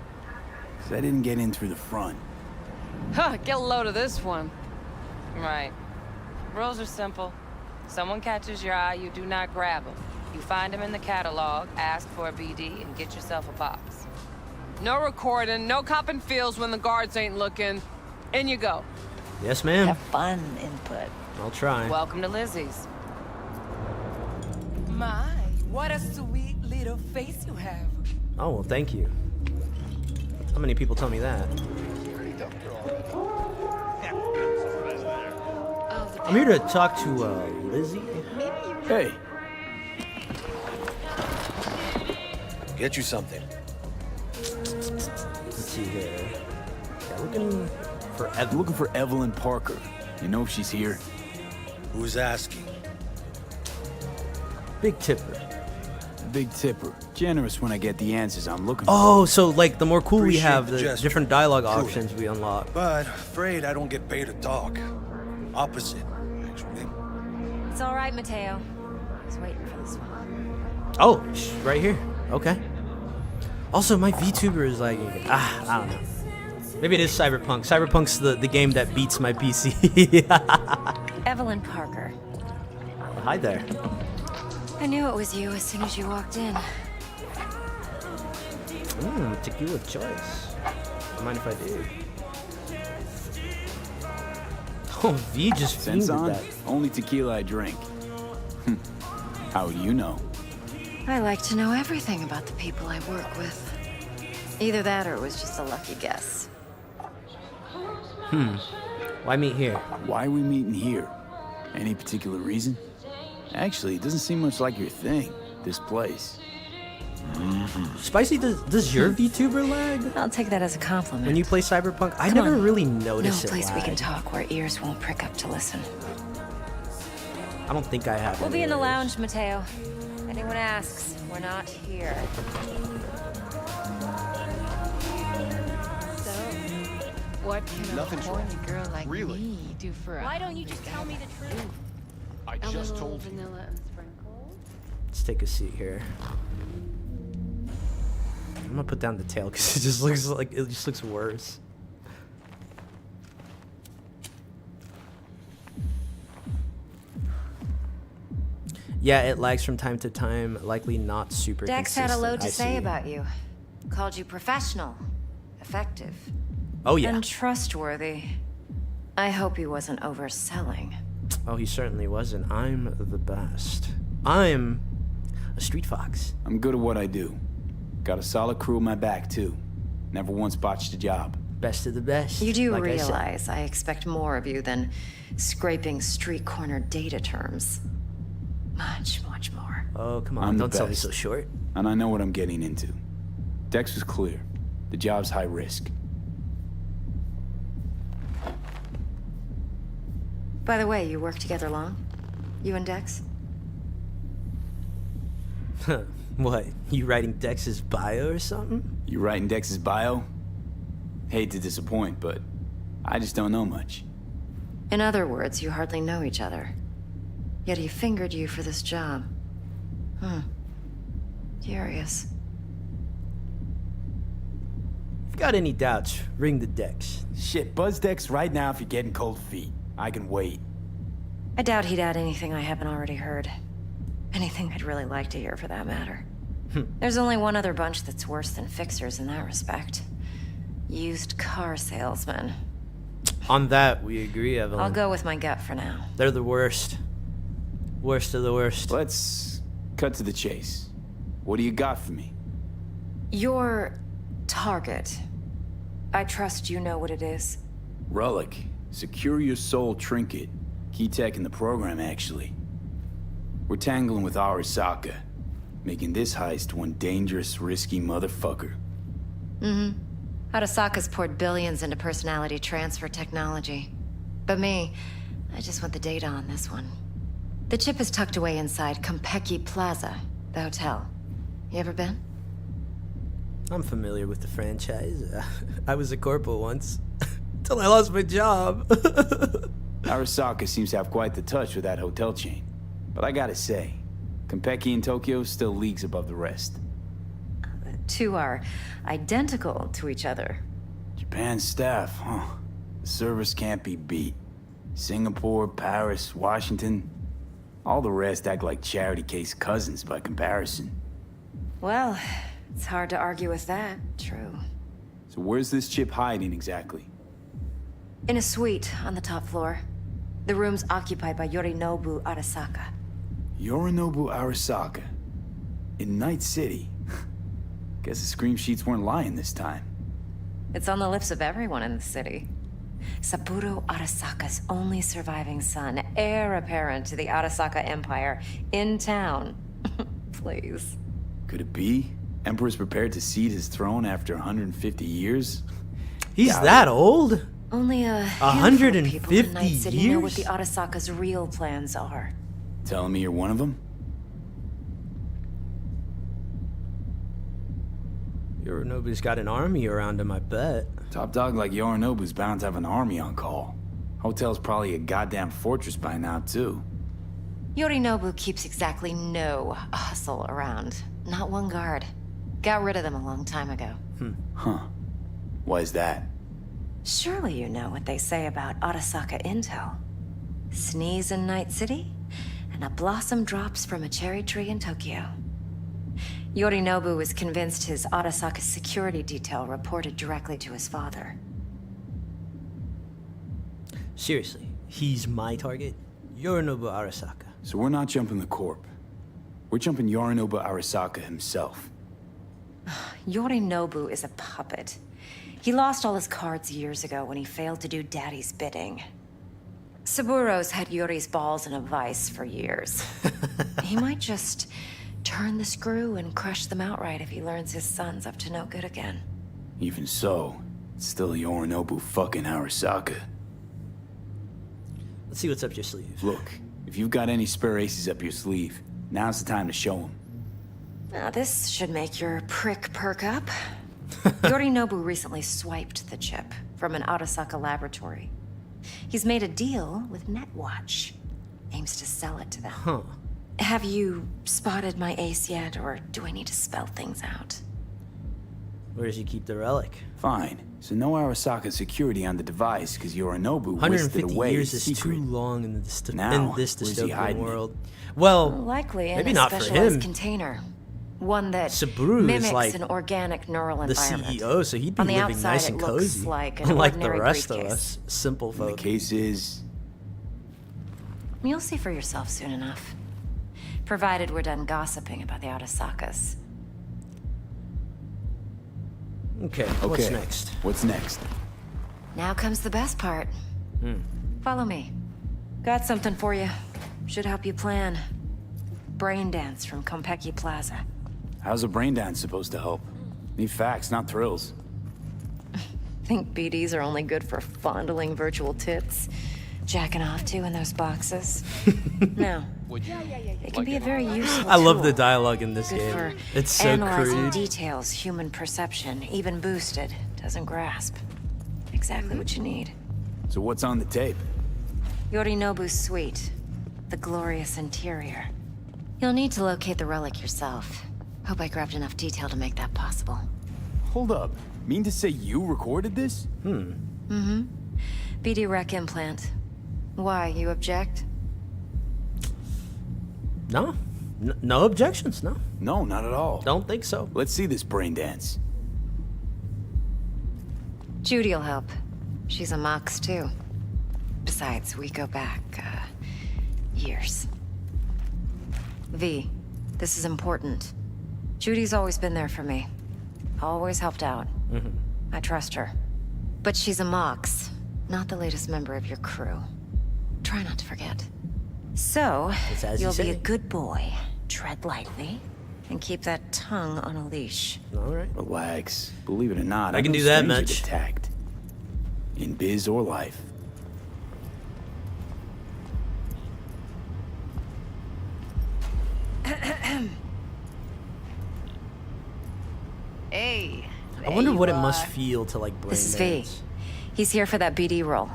'Cause I didn't get in through the front. Huh, get a load of this one. Right. Rules are simple. Someone catches your eye, you do not grab them. You find them in the catalog, ask for a BD, and get yourself a box. No recording, no copping feels when the guards ain't looking. In you go. Yes, ma'am. Have fun, input. I'll try. Welcome to Lizzie's. My, what a sweet little face you have. Oh, well, thank you. How many people tell me that? I'm here to talk to Lizzie. Hey. Get you something. Let's see here. Yeah, looking for Evelyn Parker. You know if she's here? Who's asking? Big tipper. Big tipper. Generous when I get the answers I'm looking for. Oh, so like the more cool we Appreciate have, the the gesture. different dialogue Truly. options we unlock. But afraid I don't get paid to talk. Opposite, actually. It's all right, Mateo. I was waiting for this one. Oh, right here. Okay. Also, my VTuber is like, I don't know. Maybe it is Cyberpunk. Cyberpunk's the game that beats my PC. Evelyn Parker. Hi there. I knew it was you as soon as you walked in. Tequila choice. Don't mind if I do. Oh, V just Sense fiended on? that. Only tequila I drink. How do you know? I like to know everything about the people I work with. Either that or it was just a lucky guess. Why meet here? Why are we meeting here? Any particular reason? Actually, it doesn't seem much like your thing, this place. Spicy, does your VTuber lag? I'll take that as a compliment. When you play Cyberpunk? I Come never on. really noticed No it place we can lag. talk where ears won't prick up to listen. I don't think I have. We'll be any in the ears. lounge, Mateo. Anyone asks, we're not here. So, what can Nothing's a horny girl like Really? me do for a Why don't you just tell me the truth? I a just little told you. vanilla and sprinkles? Let's take a seat here. I'm gonna put down the tail because it just looks worse. Yeah, it lags from time to time. Likely not super Dex consistent. had a load to I say see. about you. Called you professional, effective, Oh yeah. and trustworthy. I hope he wasn't overselling. Oh, he certainly wasn't. I'm the best. I'm a street fox. I'm good at what I do. Got a solid crew on my back, too. Never once botched a job. Best of the best. You do like I said. realize I expect more of you than scraping street corner data terms. Much, much more. Oh, come on. I'm the Don't sell me best. so short. And I know what I'm getting into. Dex was clear. The job's high risk. By the way, you work together long? You and Dex? What, you writing Dex's bio or something? You writing Dex's bio? Hate to disappoint, but I just don't know much. In other words, you hardly know each other. Yet he fingered you for this job. Curious. If you got any doubts, ring the Dex. Shit, buzz Dex right now if you're getting cold feet. I can wait. I doubt he'd add anything I haven't already heard. Anything I'd really like to hear, for that matter. There's only one other bunch that's worse than fixers in that respect. Used car salesmen. On that, we agree, Evelyn. I'll go with my gut for now. They're the worst. Worst of the worst. Let's cut to the chase. What do you got for me? Your target. I trust you know what it is. Relic. Secure your soul trinket. Key tech in the program, actually. We're tangling with Arasaka, making this heist one dangerous, risky motherfucker. Arasaka's poured billions into personality transfer technology. But me, I just want the data on this one. The chip is tucked away inside Konpeki Plaza, the hotel. You ever been? I'm familiar with the franchise. I was a corporal once. Till I lost my job. Arasaka seems to have quite the touch with that hotel chain. But I gotta say, Konpeki in Tokyo still leagues above the rest. The two are identical to each other. Japan's staff, huh? The service can't be beat. Singapore, Paris, Washington. All the rest act like charity case cousins by comparison. Well, it's hard to argue with that. True. So where's this chip hiding exactly? In a suite on the top floor. The room's occupied by Yorinobu Arasaka. Yorinobu Arasaka? In Night City? Guess the scream sheets weren't lying this time. It's on the lips of everyone in the city. Saburo Arasaka's only surviving son, heir apparent to the Arasaka Empire, in town. Please. Could it be? Emperor's prepared to cede his throne after 150 years? He's that old? Only a handful of people in Night 150 City know what the years? Arasaka's real plans are. Telling me you're one of them? Yorinobu's got an army around him, I bet. Top dog like Yorinobu's bound to have an army on call. Hotel's probably a goddamn fortress by now, too. Yorinobu keeps exactly no hustle around. Not one guard. Got rid of them a long time ago. Huh. Why is that? Surely you know what they say about Arasaka intel. Sneeze in Night City, and a blossom drops from a cherry tree in Tokyo. Yorinobu was convinced his Arasaka security detail reported directly to his father. Seriously, he's my target? Yorinobu Arasaka. So we're not jumping the corp. We're jumping Yorinobu Arasaka himself. Yorinobu is a puppet. He lost all his cards years ago when he failed to do Daddy's bidding. Saburo's had Yuri's balls in a vice for years. He might just turn the screw and crush them outright if he learns his son's up to no good again. Even so, it's still Yorinobu fucking Arasaka. Let's see what's up your sleeve. Look, if you've got any spare aces up your sleeve, now's the time to show them. Now this should make your prick perk up. Yorinobu recently swiped the chip from an Arasaka laboratory. He's made a deal with Netwatch. Aims to sell it to them. Huh. Have you spotted my ace yet, or do I need to spell things out? Where does he keep the relic? Fine. So no Arasaka security on the device because Yorinobu whisked it 150 away years is secret. too long in, Now, in this where's he dystopian hiding it? world. Well, Likely in maybe a not for specialized him. container. One that Saburo is mimics like an organic neural the environment. CEO, so he'd be On the living outside, nice it and looks cozy. like an Unlike the ordinary rest of briefcase. us, simple The folk. case is... You'll see for yourself soon enough. Provided we're done gossiping about the Arasakas. Okay, Okay, what's next? What's next? Now comes the best part. Follow me. Got something for you. Should help you plan. Brain dance from Konpeki Plaza. How's a brain dance supposed to help? Need facts, not thrills. Think BDs are only good for fondling virtual tits? jacking off to in those boxes? No. It can be a very useful I love tool. the dialogue in this Good game. for It's so analyzing crude. details human perception, even boosted, doesn't grasp. Exactly what you need. So what's on the tape? Yorinobu's suite. The glorious interior. You'll need to locate the relic yourself. Hope I grabbed enough detail to make that possible. Hold up. Mean to say you recorded this? Mm-hmm. BD rec implant. Why, you object? No. No objections, no. No, not at all. Don't think so. Let's see this brain dance. Judy'll help. She's a Mox, too. Besides, we go back, years. V, this is important. Judy's always been there for me. Always helped out. I trust her. But she's a Mox, not the latest member of your crew. Try not to forget. So, It's as you you'll be say. a good boy. Tread lightly, and keep that tongue on a leash. All right. Relax. Believe it or not, I can know do that strangers much. get tagged. In biz or life. Hey. I wonder there what you it must are. feel to like brain This is dance. V. He's here for that BD role.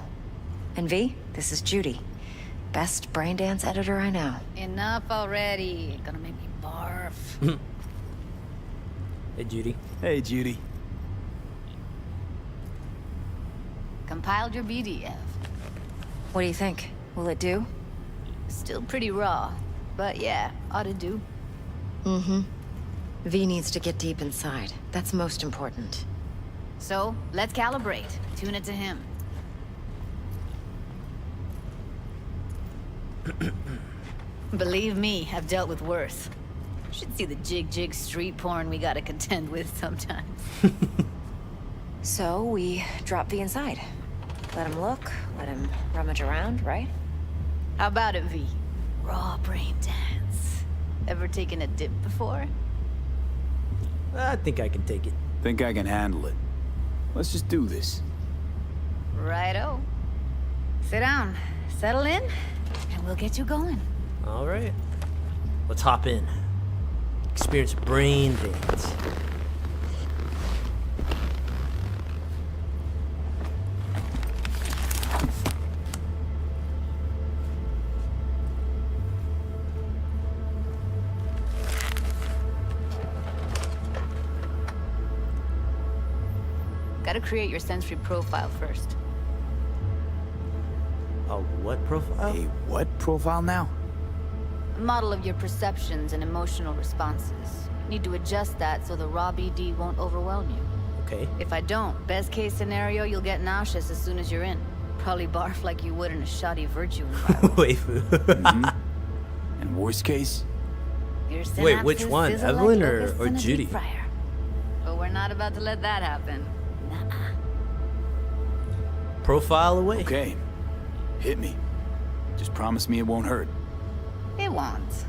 And V, this is Judy. Best brain dance editor I know. Enough already. Gonna make me barf. Hey, Judy. Hey, Judy. Compiled your BDF. What do you think? Will it do? Still pretty raw, but yeah, ought to do. Mm-hmm. V needs to get deep inside. That's most important. So, let's calibrate. Tune it to him. Believe me, I've dealt with worse. Should see the jig street porn we gotta contend with sometimes. So we drop V inside. Let him look, let him rummage around, right? How about it, V? Raw brain dance. Ever taken a dip before? I think I can take it. Think I can handle it. Let's just do this. Righto. Sit down, settle in, and we'll get you going. All right. Let's hop in. Experience brain dance. Gotta create your sensory profile first. A what profile? A what profile now? A model of your perceptions and emotional responses. Need to adjust that so the raw BD won't overwhelm you. Okay. If I don't, best case scenario, you'll get nauseous as soon as you're in. Probably barf like you would in a shoddy virtue environment. Wait. And worst case? Your Wait, which synapses one? sizzle Evelyn like or locusts in a deep Judy? fryer. But we're not about to let that happen. Profile away. Okay. Hit me. Just promise me it won't hurt. It won't.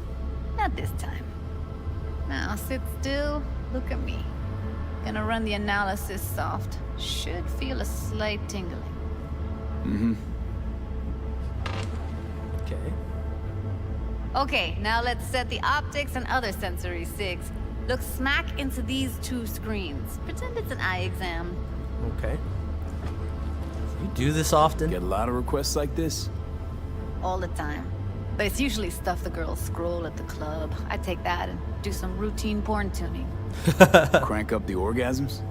Not this time. Now sit still, look at me. Gonna run the analysis soft. Should feel a slight tingling. Mm-hmm. Okay. Okay, now let's set the optics and other sensory sigs. Look smack into these two screens. Pretend it's an eye exam. Okay. You do this often? Get a lot of requests like this? All the time. But it's usually stuff the girls scroll at the club. I take that and do some routine porn tuning. Crank up the orgasms?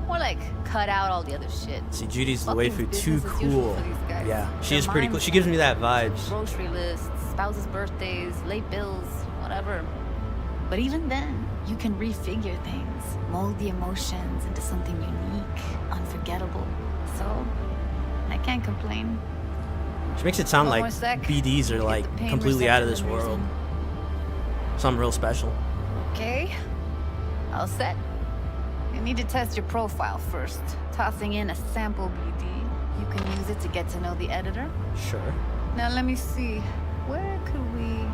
More like cut out all the other shit. See, Judy's the Fucking's waifu too business as usual cool. for these guys. Yeah, she Their is pretty cool. minds She gives me that vibes. Grocery lists, spouses' birthdays, late bills, whatever. But even then, you can refigure things, mold the emotions into something unique, unforgettable. So, I can't complain. She makes it sound One like more sec. BDs are like pain completely out of this receptor world. Something real special. Okay, all set. You need to test your profile first. Tossing in a sample BD. You can use it to get to know the editor. Sure. Now let me see. Where could we...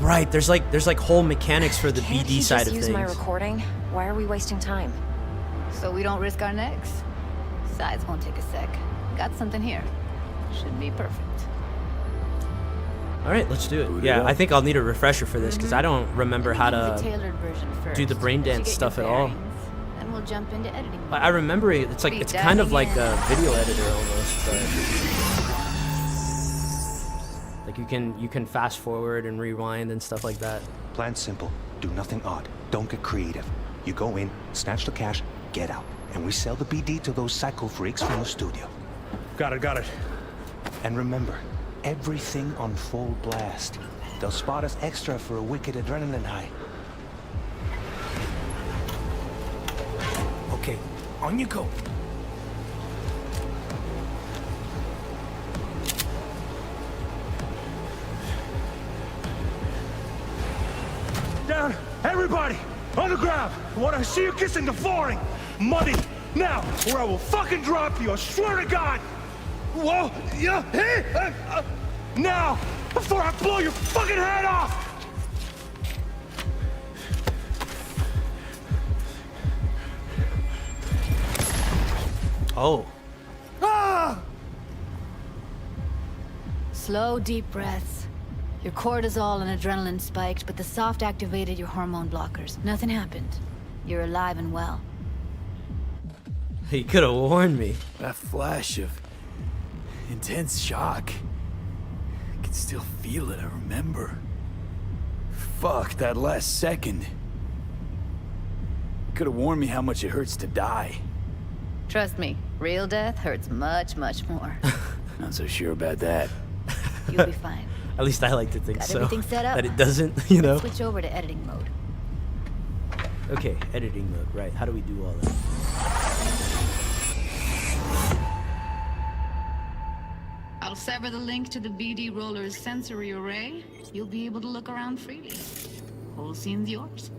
Right, there's like whole mechanics for the Can't BD he side just of use things. my recording? Why are we wasting time? So we don't risk our necks? Sides won't take a sec. Got something here. Should be perfect. All right, let's do it. Yeah, I think I'll need a refresher for this because I don't remember how to do the brain dance stuff at all. Then we'll jump into editing. I remember it. It's like it's kind of like a video editor almost, but like you can fast forward and rewind and stuff like that. Plan simple. Do nothing odd. Don't get creative. You go in, snatch the cash, get out, and we sell the BD to those psycho freaks from the studio. Got it. And remember, everything on full blast. They'll spot us extra for a wicked adrenaline high. Okay, on you go. Down, everybody, on the ground. I want to see you kissing the flooring. Money, now, or I will fucking drop you, I swear to God. Whoa, yeah, hey, now, before I blow your fucking head off. Oh. Ah! Slow, deep breaths. Your cortisol and adrenaline spiked, but the soft activated your hormone blockers. Nothing happened. You're alive and well. He could have warned me. That flash of intense shock. I can still feel it, I remember. Fuck, that last second. Could have warned me how much it hurts to die. Trust me, real death hurts much, much more. Not so sure about that. You'll be fine. At least I like to think Got so. everything set up? That it doesn't, you know. Let's switch over to editing mode. Okay, editing mode, right. How do we do all that? I'll sever the link to the BD roller's sensory array. You'll be able to look around freely. Whole scene's yours.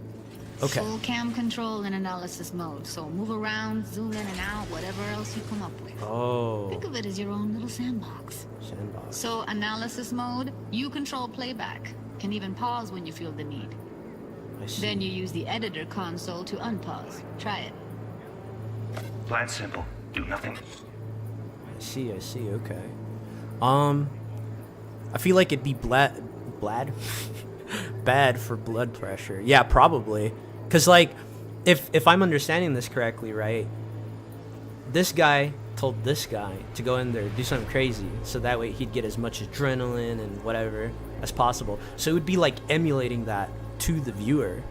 Okay. Full cam control in analysis mode, so move around, zoom in and out, whatever else you come up with. Oh. Think of it as your own little sandbox. Sandbox. So analysis mode, you control playback. Can even pause when you feel the need. I see. Then you use the editor console to unpause. Try it. Plan simple. Do nothing. I see, okay. I feel like it'd be bad for blood pressure. Yeah, probably. Cause like, if I'm understanding this correctly, right? This guy told this guy to go in there, do something crazy, so that way he'd get as much adrenaline and whatever as possible. So it would be like emulating that to the viewer.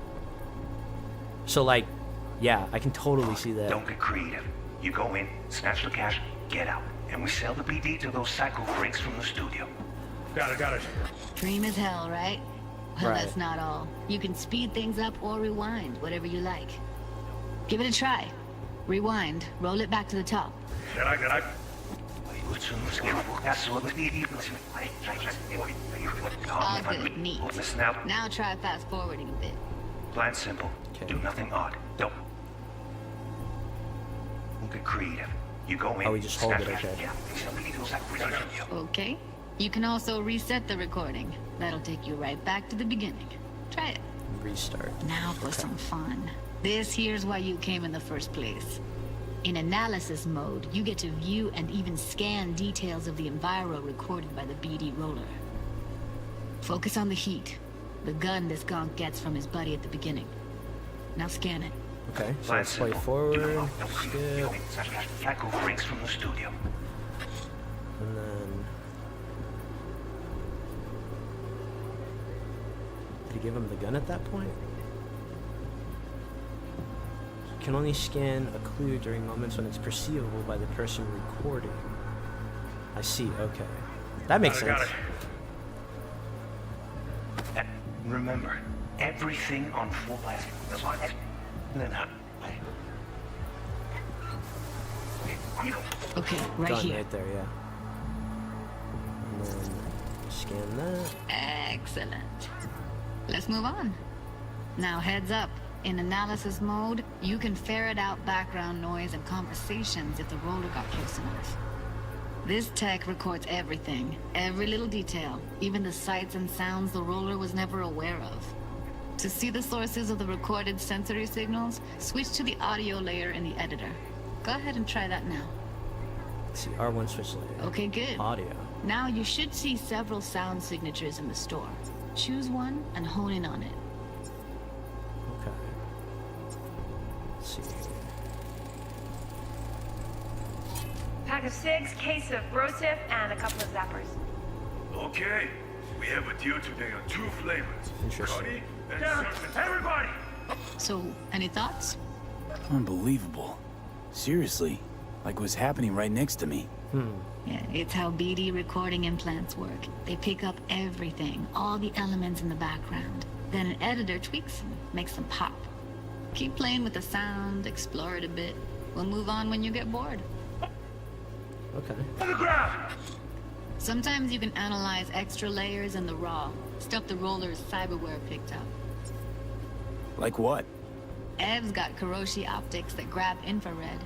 So like, yeah, I can totally see that. Don't get creative. You go in, snatch the cash, get out, and we sell the BD to those psycho freaks from the studio. Got it. Dream as hell, right? Well, Right. that's not all. You can speed things up or rewind, whatever you like. Give it a try. Rewind, roll it back to the top. Get out. All good, neat. Now try fast forwarding a bit. Plan simple. Do nothing odd. Don't get creative. You go in. Oh, we just hold it, snatch okay. Okay. You can also reset the recording. That'll take you right back to the beginning. Try it. Restart. Now for some fun. This here's why you came in the first place. In analysis mode, you get to view and even scan details of the enviro recorded by the BD roller. Focus on the heat, the gun this gonk gets from his buddy at the beginning. Now scan it. Okay, so let's play forward, skip, Psycho freaks from the studio. and then... Did he give him the gun at that point? Can only scan a clue during moments when it's perceivable by the person recording. I see, okay. That makes sense. Remember, everything on full blast. And then Okay, right Gun here. right there, yeah. And then scan that. Excellent. Let's move on. Now heads up. In analysis mode, you can ferret out background noise and conversations if the roller got close enough. This tech records everything, every little detail, even the sights and sounds the roller was never aware of. To see the sources of the recorded sensory signals, switch to the audio layer in the editor. Go ahead and try that now. Let's see, R1 switch layer. Okay, good. Audio. Now you should see several sound signatures in the store. Choose one and hone in on it. Okay. Let's see here. Pack of 6, case of Brosif, and a couple of zappers. Okay, we have a deal today on 2 flavors. Interesting. And everybody! So, any thoughts? Unbelievable. Seriously, like what's happening right next to me. Yeah, it's how BD recording implants work. They pick up everything, all the elements in the background. Then an editor tweaks them, makes them pop. Keep playing with the sound, explore it a bit. We'll move on when you get bored. Okay. On the ground! Sometimes you can analyze extra layers in the raw, stuff the roller's cyberware picked up. Like what? Ev's got Kiroshi optics that grab infrared,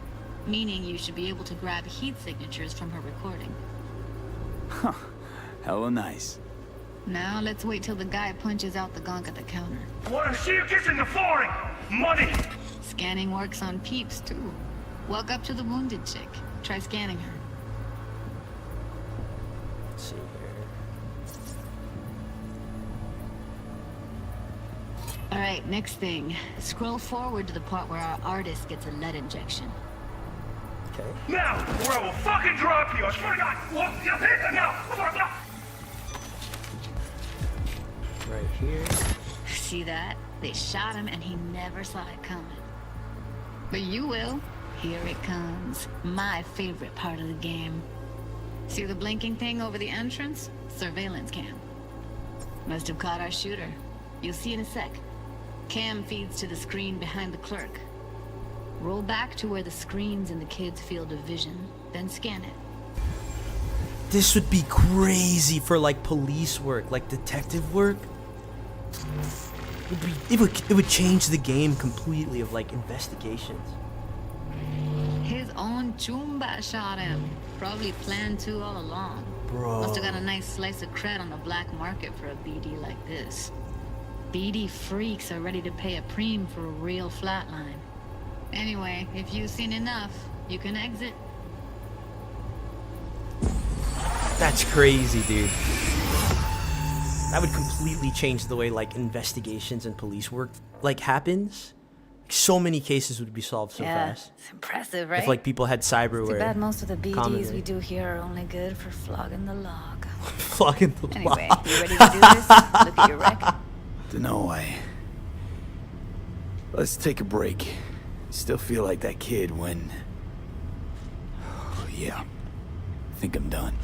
meaning you should be able to grab heat signatures from her recording. Huh. Hella nice. Now let's wait till the guy punches out the gunk at the counter. I wanna see you kissing the flooring! Money! Scanning works on peeps, too. Walk up to the wounded chick. Try scanning her. Let's see here. Alright, next thing. Scroll forward to the part where our artist gets a lead injection. Okay. Now, or I will fucking drop you! I swear to God! Look, you hit it now! Right here. See that? They shot him and he never saw it coming. But you will. Here it comes. My favorite part of the game. See the blinking thing over the entrance? Surveillance cam. Must have caught our shooter. You'll see in a sec. Cam feeds to the screen behind the clerk. Roll back to where the screen's in the kid's field of vision, then scan it. This would be crazy for like police work, like detective work. It would change the game completely of like investigations. His own Chumba shot him. Probably planned to all along. Bro. Must have got a nice slice of cred on the black market for a BD like this. BD freaks are ready to pay a preem for a real flatline. Anyway, if you've seen enough, you can exit. That's crazy, dude. That would completely change the way like investigations and police work like happens. So many cases would be solved so fast. It's impressive, right? If like people had cyberware. Too bad most of the BDs commonly. we do here are only good for flogging the log. Flogging the Anyway, log. you ready to do this? Look at your rec. Dunno, let's take a break. Still feel like that kid when... Yeah. I think I'm done.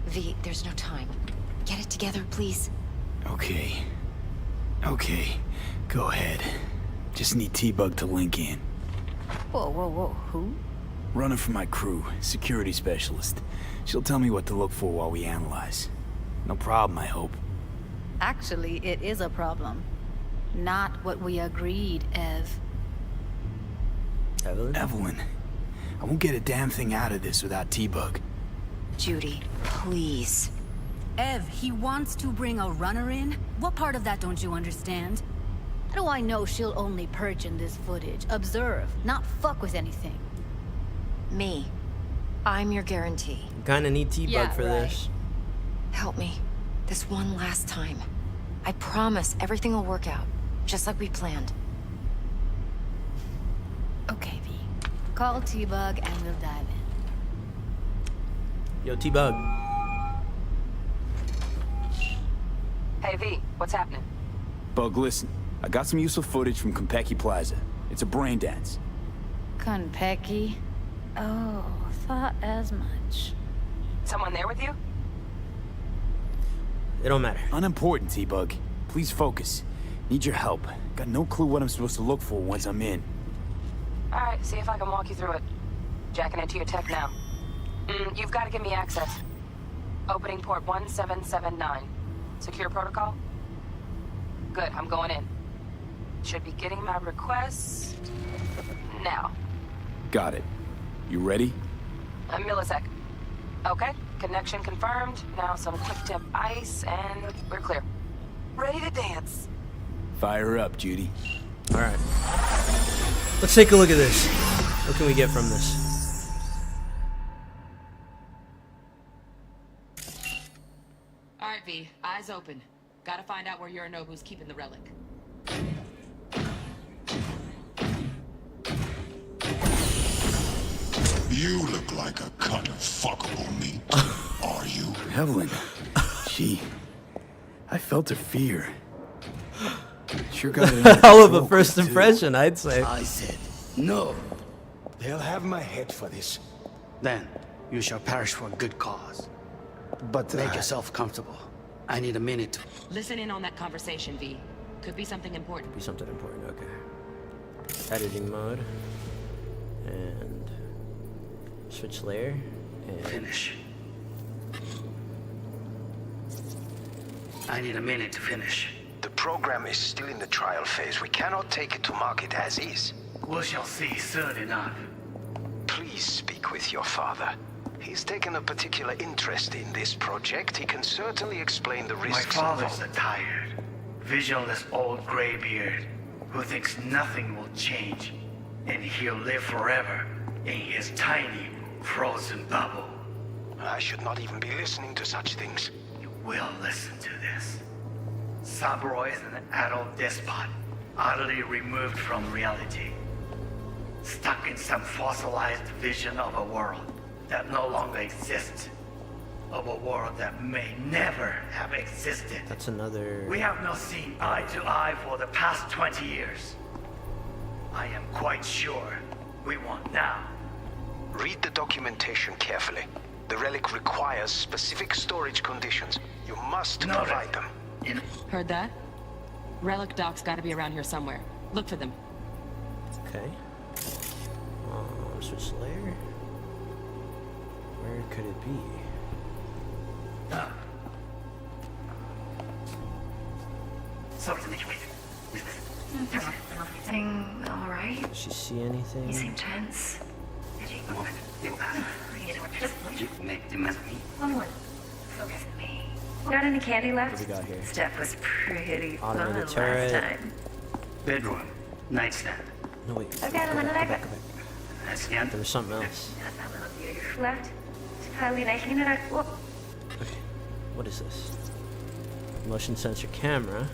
V, there's no time. Get it together, please. Okay. Okay. Go ahead. Just need T-Bug to link in. Whoa, whoa, whoa. Who? Running for my crew, security specialist. She'll tell me what to look for while we analyze. No problem, I hope. Actually, it is a problem. Not what we agreed, Ev. Evelyn, I won't get a damn thing out of this without T-Bug. Judy, please. Ev, he wants to bring a runner in? What part of that don't you understand? How do I know she'll only perch in this footage? Observe, not fuck with anything. Me. I'm your guarantee. Kinda need T-Bug for this. Help me. This one last time. I promise everything will work out. Just like we planned. Okay, V. Call T-Bug and we'll dive in. Yo, T-Bug. Hey, V, what's happening? Bug, listen. I got some useful footage from Konpeki Plaza. It's a brain dance. Konpeki? Oh, thought as much. Someone there with you? It don't matter. Unimportant, T-Bug. Please focus. Need your help. Got no clue what I'm supposed to look for once I'm in. Alright, see if I can walk you through it. Jacking into your tech now. You've got to give me access. Opening port 1779. Secure protocol? Good, I'm going in. Should be getting my request... now. Got it. You ready? A millisec. Okay, connection confirmed. Now some quick tip ice, and we're clear. Ready to dance. Fire up, Judy. Alright. Let's take a look at this. What can we get from this? Eyes open. Gotta find out where Yorinobu's keeping the relic. You look like a cut of fuckable meat. Are you? Evelyn. I felt her fear. Sure got it. Hell of a first impression, I'd say. I said, no. They'll have my head for this. Then, you shall perish for a good cause. But make yourself comfortable. I need a minute. Listen in on that conversation, V. Could be something important. Be something important, okay. Editing mode. And switch layer. And finish. I need a minute to finish. The program is still in the trial phase. We cannot take it to market as is. We shall see soon enough. Please speak with your father. He's taken a particular interest in this project. He can certainly explain the risks. My father's a tired, visionless old graybeard who thinks nothing will change, and he'll live forever in his tiny, frozen bubble. I should not even be listening to such things. You will listen to this. Saburo is an adult despot, utterly removed from reality. Stuck in some fossilized vision of a world that no longer exists. Of a world that may never have existed. That's another... We have not seen eye to eye for the past 20 years. I am quite sure we won't now. Read the documentation carefully. The relic requires specific storage conditions. You must provide them. Heard that? Relic docks gotta be around here somewhere. Look for them. Okay. Switch layer. Where could it be? Everything all right? Does she see anything? You seem tense. Focus on me. Got any candy left? What do we got here? Stuff was pretty fun Automated last turret. time. Bedroom, nightstand. No, wait. I've got him in the Go back. That's the end. There was something else. Left. Probably making it up. Whoa. Okay. What is this? Motion sensor camera.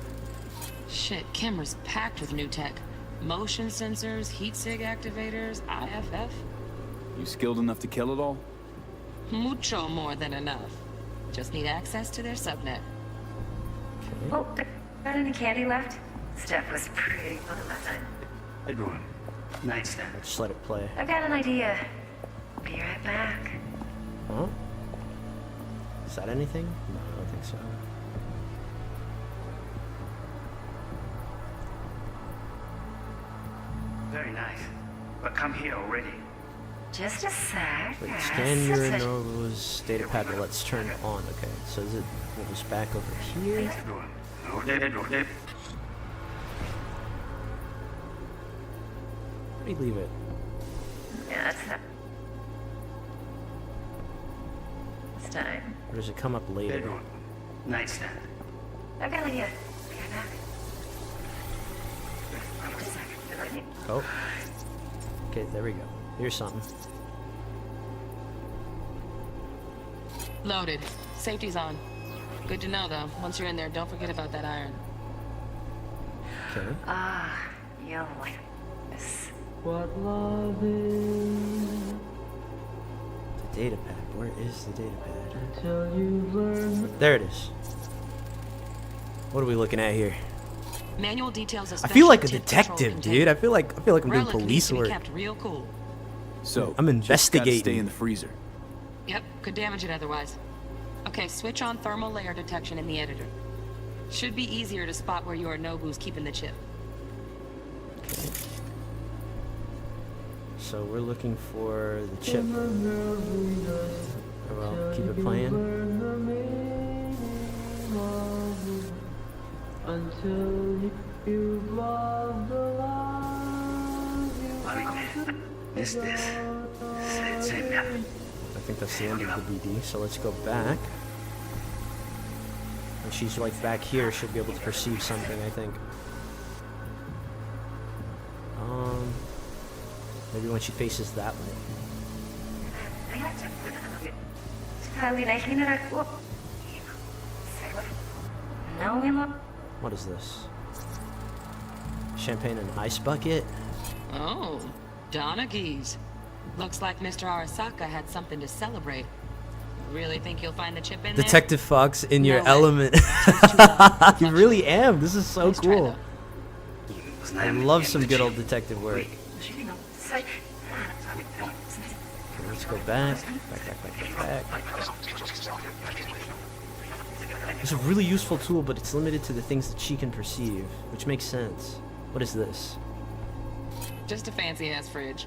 Shit, camera's packed with new tech. Motion sensors, heat sig activators, IFF. You skilled enough to kill it all? Mucho more than enough. Just need access to their subnet. Oh, got any candy left? Stuff was pretty fun last time. Bedroom, nightstand. Just let it play. I've got an idea. Be right back. Huh? Is that anything? No, I don't think so. Very nice. But come here already. Just a sec. Wait, scan Yorinobu's data pad. Well, let's turn it on. Okay, so is it moves back over here? Where do you leave it? Yeah, that's that. This time. Or does it come up later? Bedroom, nightstand. I've got an idea. Oh. Okay, there we go. Here's something. Loaded. Safety's on. Good to know, though. Once you're in there, don't forget about that iron. Okay. Ah, you'll like this. What love is. The data pad. Where is the data pad? Until you learn. There it is. What are we looking at here? Manual details. I feel like a detective, dude. I feel like I'm doing police work. Kept real cool. So I'm investigating. Stay in the freezer. Yep, could damage it otherwise. Okay, switch on thermal layer detection in the editor. Should be easier to spot where Yorinobu's keeping the chip. Okay. So we're looking for the chip. Oh, well, keep it playing. Until you've loved the love you. Is this? I think that's the end of the BD, so let's go back. When she's like back here, she'll be able to perceive something, I think. Maybe when she faces that way. What is this? Champagne and ice bucket? Oh, Donaghys. Looks like Mr. Arasaka had something to celebrate. Really think you'll find the chip in there? Detective Fox in your No way. element. You really am. This is so cool. I love some good old detective work. Okay, let's go back. Back. It's a really useful tool, but it's limited to the things that she can perceive, which makes sense. What is this? Just a fancy-ass fridge.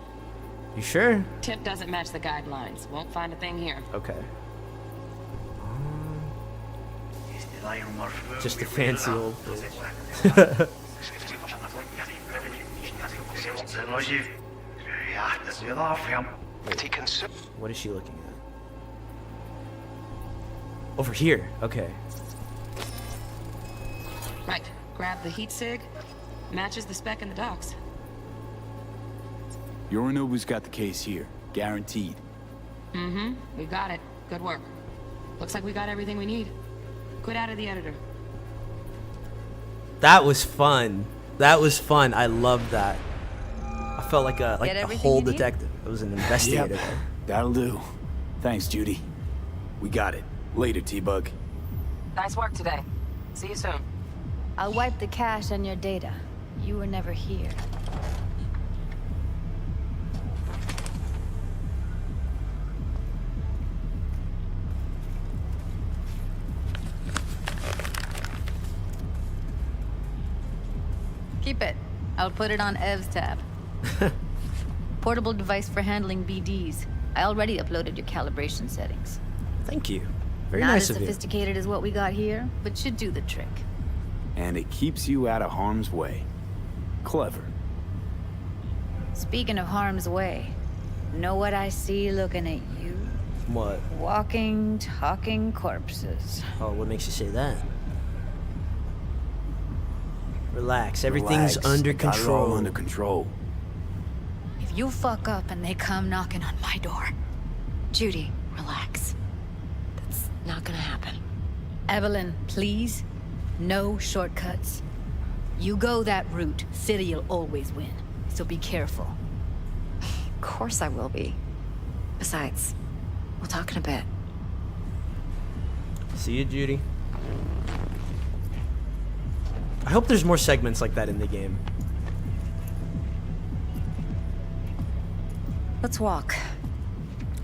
You sure? Tip doesn't match the guidelines. Won't find a thing here. Okay. Just a fancy old fridge. What is she looking at? Over here. Okay. Right. Grab the heat sig. Matches the spec in the docks. Yorinobu's got the case here. Guaranteed. Mm-hmm. We got it. Good work. Looks like we got everything we need. Quit out of the editor. That was fun. That was fun. I loved that. I felt like a whole detective. It was an investigator. Yep. That'll do. Thanks, Judy. We got it. Later, T-Bug. Nice work today. See you soon. I'll wipe the cache on your data. You were never here. Keep it. I'll put it on Ev's tab. Portable device for handling BDs. I already uploaded your calibration settings. Thank you. Very Not nice as of you. sophisticated as what we got here, but should do the trick. And it keeps you out of harm's way. Clever. Speaking of harm's way, know what I see looking at you? What? Walking, talking corpses. Oh, what makes you say that? Relax. Everything's Relax. under Got it all control. under control. If you fuck up and they come knocking on my door. Judy, relax. That's not gonna happen. Evelyn, please. No shortcuts. You go that route, City'll always win. So be careful. Of course I will be. Besides, we'll talk in a bit. See you, Judy. I hope there's more segments like that in the game. Let's walk.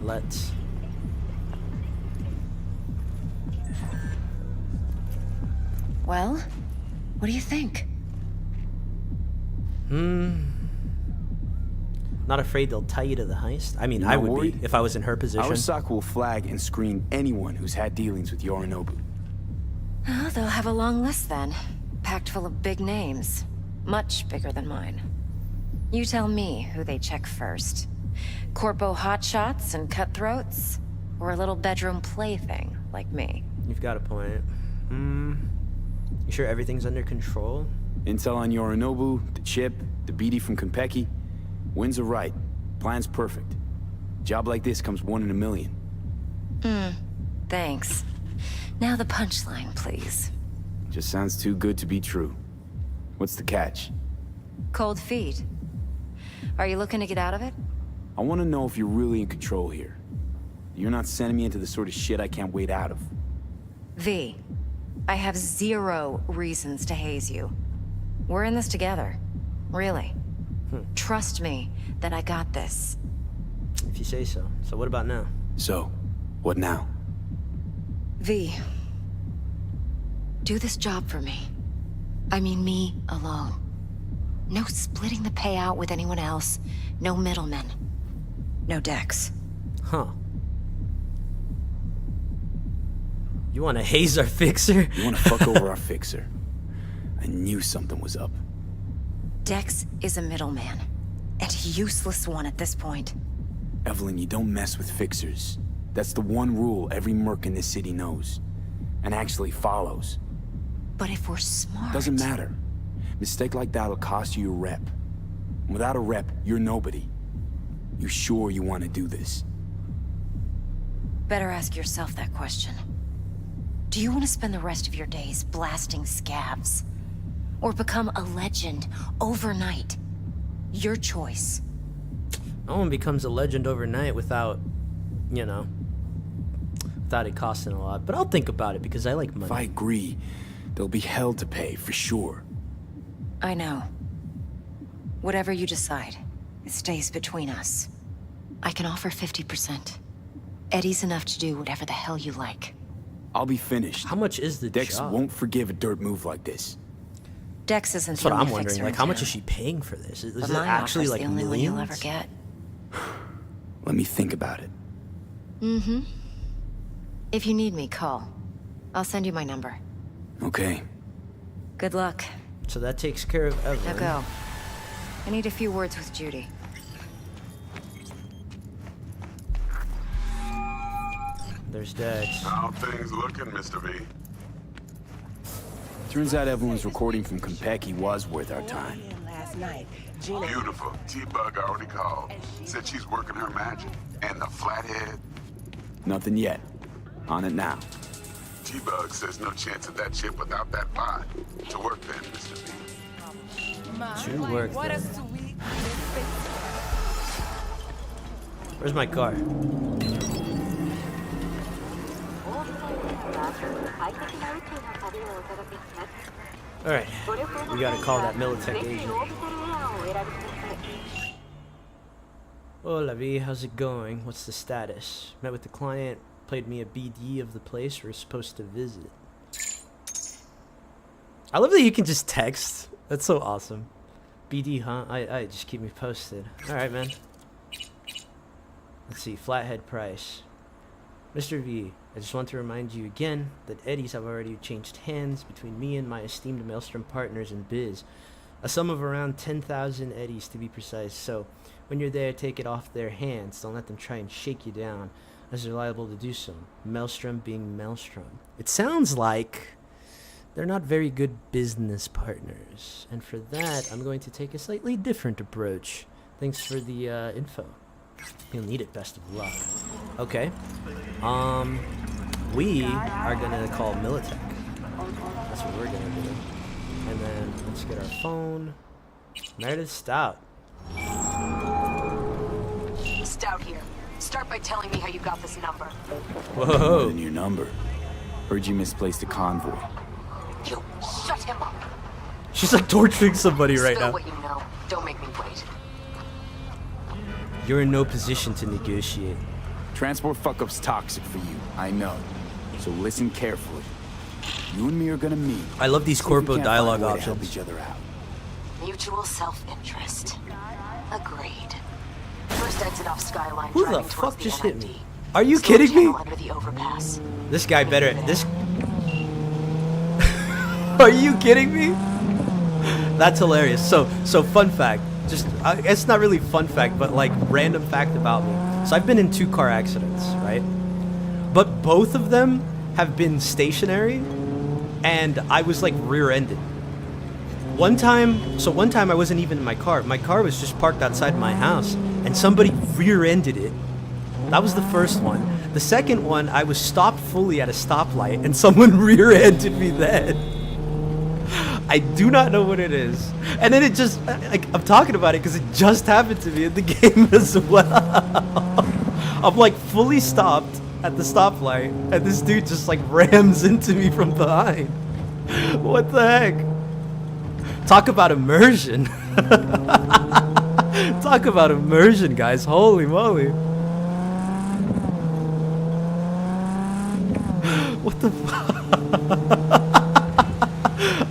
Let's. Well, what do you think? Not afraid they'll tie you to the heist? I mean, You're I not would worried? be if I was in her position. Arasaka will flag and screen anyone who's had dealings with Yorinobu. Oh, they'll have a long list then. Packed full of big names. Much bigger than mine. You tell me who they check first. Corpo hotshots and cutthroats? Or a little bedroom plaything like me? You've got a point. You sure everything's under control? Intel on Yorinobu, the chip, the BD from Konpeki. Winds are right. Plan's perfect. Job like this comes 1 in a million. Thanks. Now the punchline, please. Just sounds too good to be true. What's the catch? Cold feet. Are you looking to get out of it? I want to know if you're really in control here. You're not sending me into the sort of shit I can't wait out of. V, I have 0 reasons to haze you. We're in this together. Really. Trust me that I got this. If you say so. So what about now? So, what now? V, do this job for me. I mean me alone. No splitting the payout with anyone else. No middlemen. No decks. Huh. You want to haze our fixer? You want to fuck over our fixer? I knew something was up. Dex is a middleman. And a useless one at this point. Evelyn, you don't mess with fixers. That's the one rule every merc in this city knows. And actually follows. But if we're smart... Doesn't matter. Mistake like that'll cost you your rep. Without a rep, you're nobody. You sure you want to do this? Better ask yourself that question. Do you want to spend the rest of your days blasting scabs? Or become a legend overnight? Your choice. No one becomes a legend overnight without, you know, without it costing a lot. But I'll think about it because I like money. If I agree, there'll be hell to pay, for sure. I know. Whatever you decide, it stays between us. I can offer 50%. Eddie's enough to do whatever the hell you like. I'll be finished. How much is the Dex job? won't forgive a dirt move like this. Dex isn't That's the what only I'm wondering. fixer Like, in how much town. is she paying for this? Is But it my actually offer's like the only one millions? you'll ever get. Let me think about it. Mm-hmm. If you need me, call. I'll send you my number. Okay. Good luck. So that takes care of Now everything. go. I need a few words with Judy. There's Dex. How things looking, Mr. V? Turns out everyone's recording from Konpeki was worth our time. Beautiful. T-Bug already called. Said she's working her magic. And the flathead? Nothing yet. On it now. T-Bug says no chance of that chip without that pie. To work then, Mr. V. To work What a then. sweet Where's my car? Alright, we gotta call that Militech agent. Hola V, how's it going? What's the status? Met with the client, played me a BD of the place we're supposed to visit. I love that you can just text. That's so awesome. BD, huh? I just keep me posted. Alright, man. Let's see, flathead price. Mr. V, I just want to remind you again that Eddies have already changed hands between me and my esteemed Maelstrom partners in biz. A sum of around 10,000 Eddies to be precise, so when you're there, take it off their hands. Don't let them try and shake you down, as they're liable to do so. Maelstrom being Maelstrom. It sounds like they're not very good business partners, and for that, I'm going to take a slightly different approach. Thanks for the info. You'll need it, best of luck. Okay. We are gonna call Militech. That's what we're gonna do. And then let's get our phone. Meredith Stout. Stout here. Start by telling me how you got this number. Whoa. And your number. Heard you misplaced a convoy. You shut him up. She's like torturing somebody right Spill now. what you know. Don't make me wait. You're in no position to negotiate. Transport fuck-up's toxic for you, I know. So listen carefully. You and me are gonna meet. I love these See if we corpo can't dialogue find a way to help options. each other out. Mutual self-interest. Agreed. First exit off Skyline. Who the driving towards fuck just hit me? NID. Are you Slow kidding me? channel under the overpass. This guy better. This. Are you kidding me? That's hilarious. So fun fact. Just it's not really fun fact, but like random fact about me. So I've been in 2 car accidents, right? But both of them have been stationary, and I was like rear-ended. One time I wasn't even in my car. My car was just parked outside my house, and somebody rear-ended it. That was the first one. The second one, I was stopped fully at a stoplight, and someone rear-ended me then. I do not know what it is. And then it just, like, I'm talking about it because it just happened to me in the game as well. I'm like fully stopped at the stoplight, and this dude just like rams into me from behind. What the heck? Talk about immersion. Talk about immersion, guys. Holy moly. What the fuck?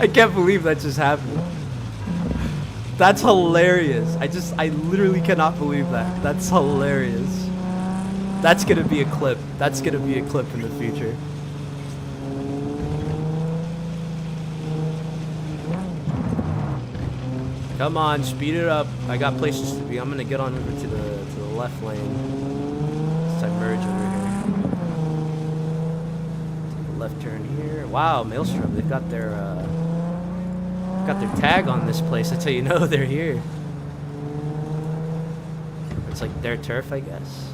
I can't believe that just happened. That's hilarious. I literally cannot believe that. That's hilarious. That's gonna be a clip. That's gonna be a clip in the future. Come on, speed it up. I got places to be. I'm gonna get on over to the left lane. Let's merge over here. Take a left turn here. Wow, Maelstrom. They've got their tag on this place. That's how you know they're here. It's like their turf, I guess.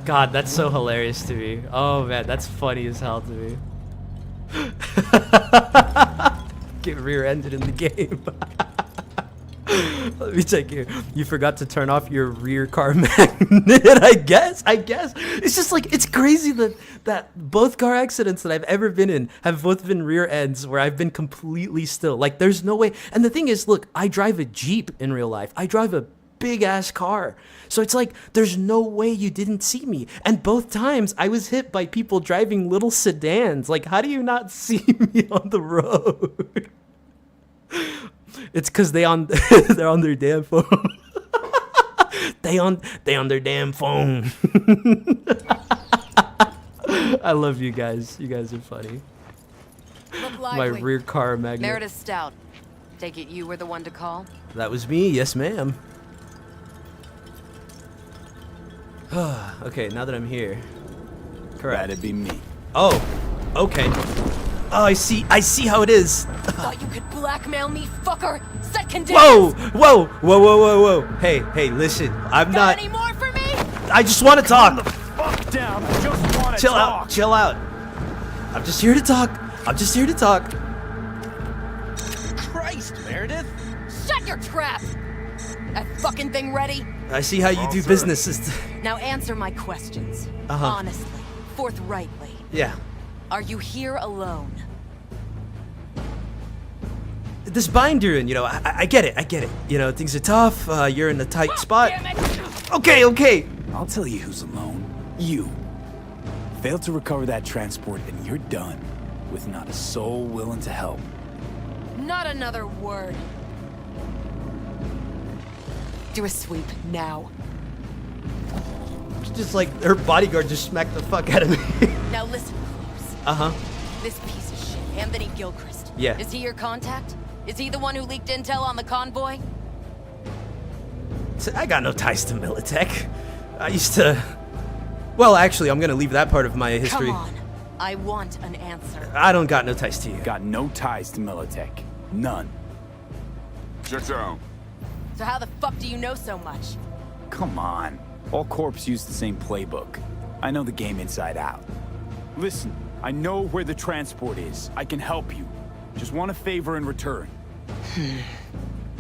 God, that's so hilarious to me. Oh man, that's funny as hell to me. Get rear-ended in the game. Let me check here. You forgot to turn off your rear car magnet. I guess. It's just like, it's crazy that both car accidents that I've ever been in have both been rear ends where I've been completely still. Like, there's no way. And the thing is, look, I drive a Jeep in real life. I drive a big ass car. So it's like, there's no way you didn't see me. And both times I was hit by people driving little sedans. Like, how do you not see me on the road? It's because they're on their damn phone. they on their damn phone. I love you guys. You guys are funny. My rear car magnet. Meredith Stout. Take it you were the one to call? That was me. Yes, ma'am. Okay, now that I'm here. Correct. That'd be me. Oh, okay. Oh, I see how it is. Thought you could blackmail me, fucker? Set conditions. Whoa. Hey, listen. I'm not. Got any more for me? I just want to talk. Calm the fuck down. I just want to talk. Chill out. I'm just here to talk. Christ, Meredith. Shut your trap. That fucking thing ready? I see how you do business. Now answer my questions. Uh-huh. Honestly, forthrightly. Yeah. Are you here alone? This binder, and I get it. Things are tough. You're in a tight spot. Damn it. Okay. I'll tell you who's alone. You. Failed to recover that transport and you're done. With not a soul willing to help. Not another word. Do a sweep now. Just like her bodyguard just smacked the fuck out of me. Now listen close. Uh-huh. This piece of shit, Anthony Gilchrist. Yeah. Is he your contact? Is he the one who leaked intel on the convoy? I got no ties to Militech. I used to... Well, actually, I'm gonna leave that part of my history. Come on. I want an answer. I don't got no ties to you. Got no ties to Militech. None. Shut down. So how the fuck do you know so much? Come on. All corps use the same playbook. I know the game inside out. Listen, I know where the transport is. I can help you. Just want a favor in return.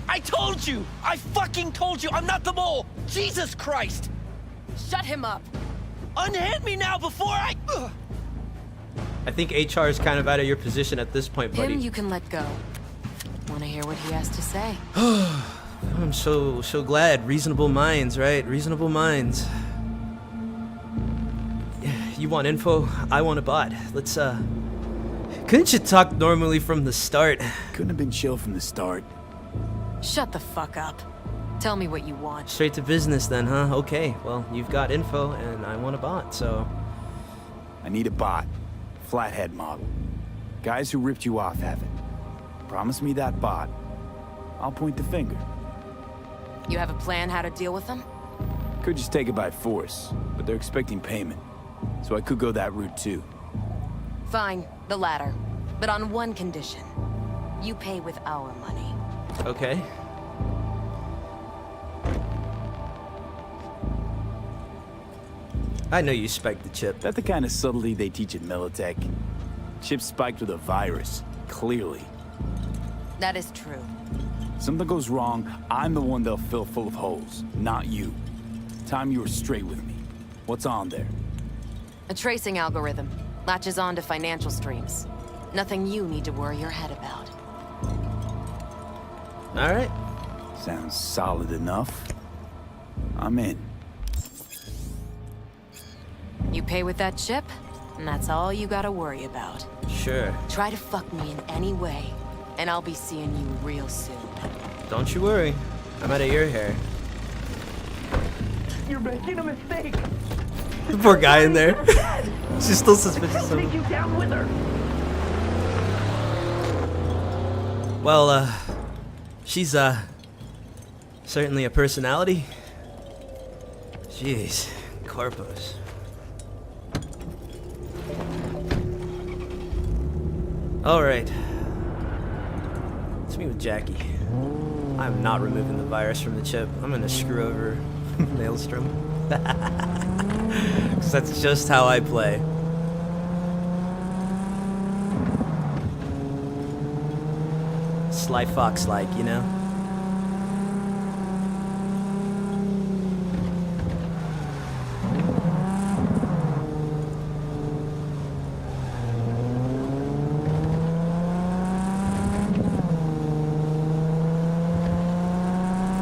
I told you! I fucking told you! I'm not the mole! Jesus Christ! Shut him up! Unhand me now before I... I think HR is kind of out of your position at this point, buddy. Him you can let go. Want to hear what he has to say? I'm so glad. Reasonable minds, right? Reasonable minds. You want info? I want a bot. Let's, Couldn't you talk normally from the start? Couldn't have been chill from the start. Shut the fuck up. Tell me what you want. Straight to business then, huh? Okay, well, you've got info, and I want a bot, so... I need a bot. Flathead model. Guys who ripped you off have it. Promise me that bot. I'll point the finger. You have a plan how to deal with them? Could just take it by force, but they're expecting payment. So I could go that route too. Fine, the latter. But on one condition. You pay with our money. Okay. I know you spiked the chip. That's the kind of subtlety they teach at Militech. Chip spiked with a virus, clearly. That is true. Something goes wrong, I'm the one they'll fill full of holes, not you. Time you were straight with me. What's on there? A tracing algorithm. Latches on to financial streams. Nothing you need to worry your head about. Alright. Sounds solid enough. I'm in. You pay with that chip, and that's all you gotta worry about. Sure. Try to fuck me in any way, and I'll be seeing you real soon. Don't you worry. I'm out of your hair. You're making a mistake! The poor guy in there. She's still suspicious of him. Take you down with her! Well, she's, certainly a personality. Jeez. Corpos. Alright. Let's meet with Jackie. I'm not removing the virus from the chip. I'm gonna screw over Maelstrom. 'Cause that's just how I play. Sly Fox-like, you know?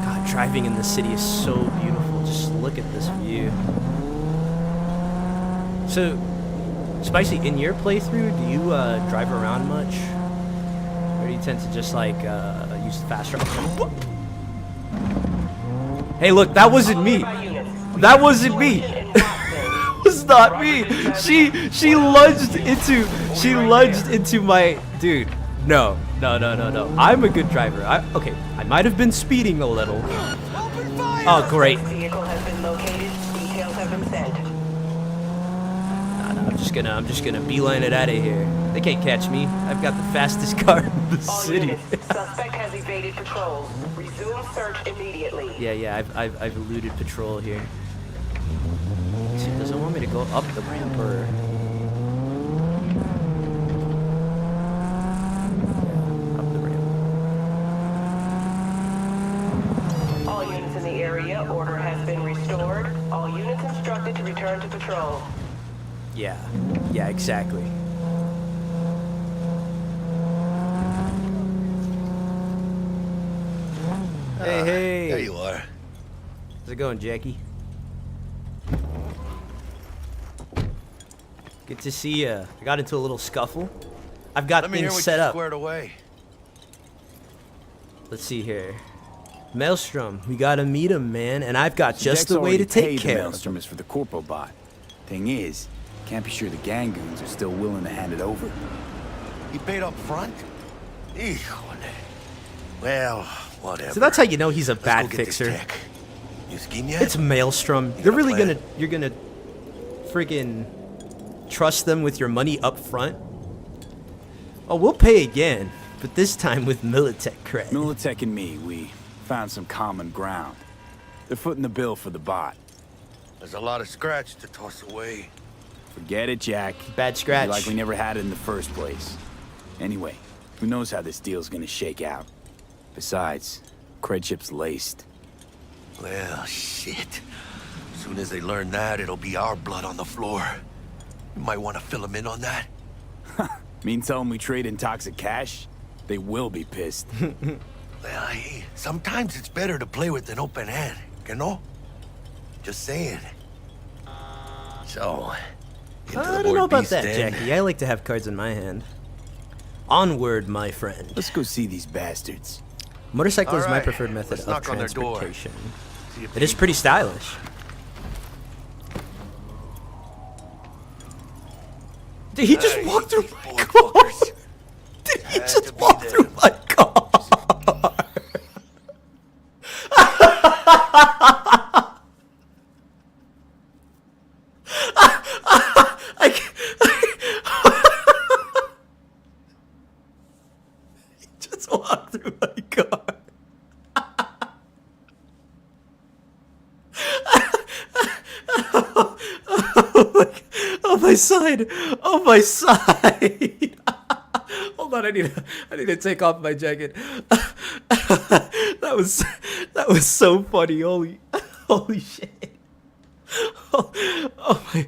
God, driving in the city is so beautiful. Just look at this view. So, Spicy, in your playthrough, do you drive around much? Or do you tend to just like use the fast travel? Hey, look, that wasn't me. That wasn't me. It's not me. She lunged into my dude. No. I'm a good driver. Okay, I might have been speeding a little. Oh, great. Vehicle has been located. Details have been sent. No, I'm just gonna beeline it out of here. They can't catch me. I've got the fastest car in the city. Suspect has evaded patrols. Resume search immediately. Yeah. I've eluded patrol here. See, does it want me to go up the ramp or? Up the ramp. All units in the area, order has been restored. All units instructed to return to patrol. Yeah, exactly. Hey. There you are. How's it going, Jackie? Good to see you. I got into a little scuffle. I've got things set up. Squared away. Let's see here. Maelstrom, we gotta meet him, man, and I've got just the way to take care of him. Maelstrom is for the corpo bot. Thing is, can't be sure the gang goons are still willing to hand it over. He paid up front? Híjole. Well, whatever. So that's how you know he's a bad fixer. You scheme yet? It's Maelstrom. You're really you're gonna friggin' trust them with your money up front? Oh, we'll pay again, but this time with Militech credit. Militech and me, we found some common ground. They're footing the bill for the bot. There's a lot of scratch to toss away. Forget it, Jack. Bad scratch. Like we never had it in the first place. Anyway, who knows how this deal's gonna shake out? Besides, Credship's laced. Well, shit. As soon as they learn that, it'll be our blood on the floor. You might want to fill them in on that. Mean tell them we trade in toxic cash? They will be pissed. Well, hey, sometimes it's better to play with an open hand, you know? Just saying. So, I don't know about that, Jackie. I like to have cards in my hand. Onward, my friend. Let's go see these bastards. Motorcycle is my preferred method of transportation. It is pretty stylish. Did he just walk through my car? Did he just walk through my car? He just walked through my car. Oh my side! Oh my side! Hold on, I need to take off my jacket. That was so funny. Holy shit! Oh my!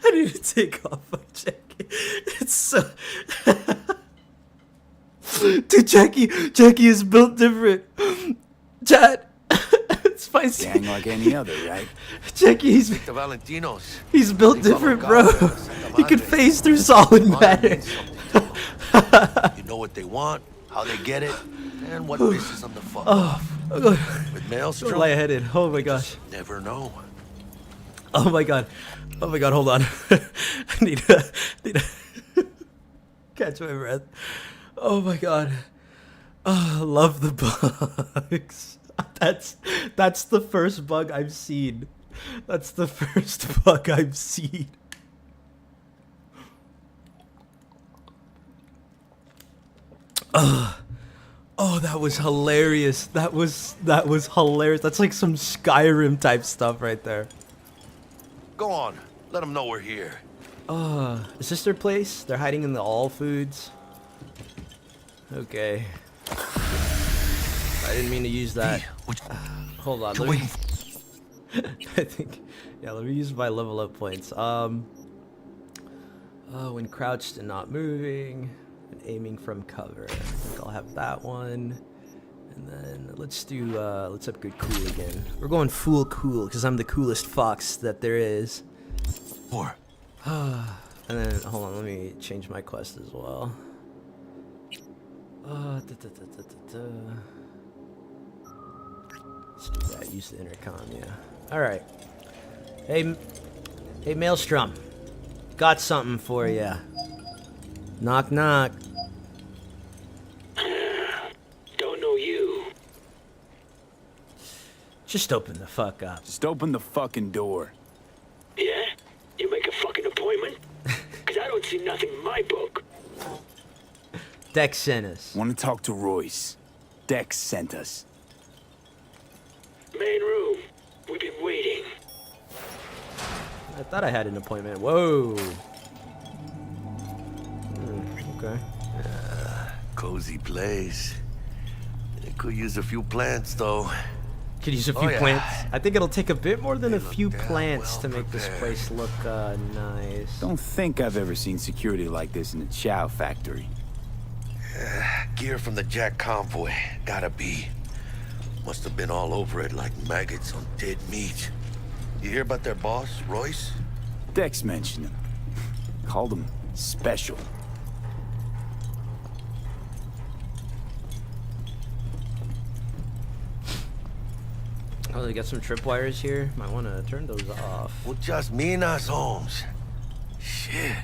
I need to take off my jacket. It's so. Dude, Jackie is built different. Chad. Spicy. Gang like any other, right? Jackie, he's built different, bro. He could phase through solid matter. You know what they want, how they get it, and what pisses them the fuck off. With Maelstrom, so lightheaded. Oh my gosh. Never know. Oh my god. Hold on. I need to catch my breath. Oh my god. Oh, love the bugs. That's the first bug I've seen. That's the first bug I've seen. Oh Oh, that was hilarious. That was hilarious. That's like some Skyrim type stuff right there. Go on. Let them know we're here. Is this their place? They're hiding in the All Foods. Okay. I didn't mean to use that. Hold on. Let me. I think. Yeah, let me use my level up points. When crouched and not moving, and aiming from cover. I think I'll have that one. And then let's upgrade cool again. We're going full cool because I'm the coolest fox that there is. Four. And then hold on, let me change my quest as well. Let's do that. Use the intercom. Yeah. All right. Hey, Maelstrom. Got something for you. Knock, knock. Don't know you. Just open the fuck up. Just open the fucking door. Yeah? You make a fucking appointment? Because I don't see nothing in my book. Dex sent us. Want to talk to Royce. Dex sent us. Main room. We've been waiting. I thought I had an appointment. Whoa. Okay. Cozy place. It could use a few plants, though. Could use a few plants. I think it'll take a bit more than a few plants to make this place look nice. Don't think I've ever seen security like this in a chow factory. Gear from the Jack convoy. Gotta be. Must have been all over it like maggots on dead meat. You hear about their boss, Royce? Dex mentioned him. Called him special. Oh, they got some tripwires here. Might want to turn those off. Well, just me and us, Holmes. Shit.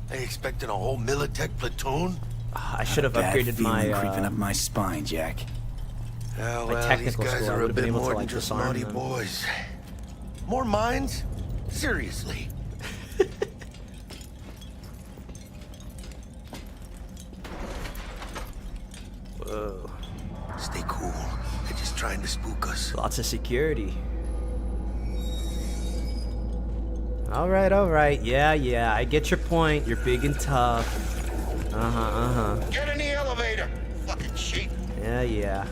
They expecting a whole Militech platoon? I should have upgraded my creeping up my spine, Jack. Yeah, my well, technical these guys skill. I are would a have been bit able more to than like just disarm naughty them. boys. More minds? Seriously. Whoa. Stay cool. They're just trying to spook us. Lots of security. All right. Yeah. I get your point. You're big and tough. Get in the elevator, fucking sheep. Yeah.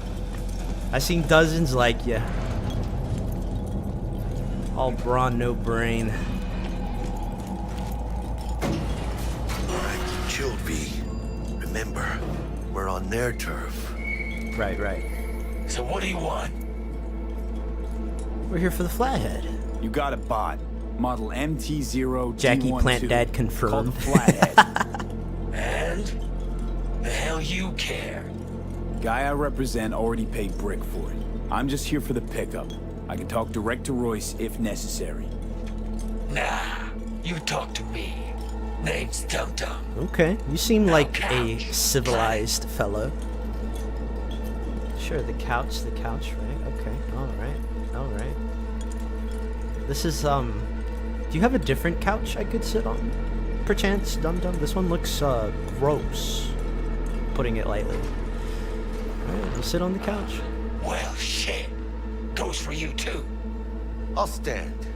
I seen dozens like you. All brawn, no brain. Alright, keep chilled, V. Remember, we're on their turf. Right. So what do you want? We're here for the Flathead. You got a bot. Model MT0 Jackie D12, Plant Dad confirmed. Called the Flathead. And? The hell you care? Guy I represent already paid brick for it. I'm just here for the pickup. I can talk direct to Royce if necessary. Nah, you talk to me. Name's Dum Dum. Okay, you seem like a civilized fellow. Sure, the couch, right? Okay, all right. This is, do you have a different couch I could sit on? Perchance, Dum Dum? This one looks, gross. Putting it lightly. Alright, we'll sit on the couch. Well, shit. Goes for you, too. I'll stand.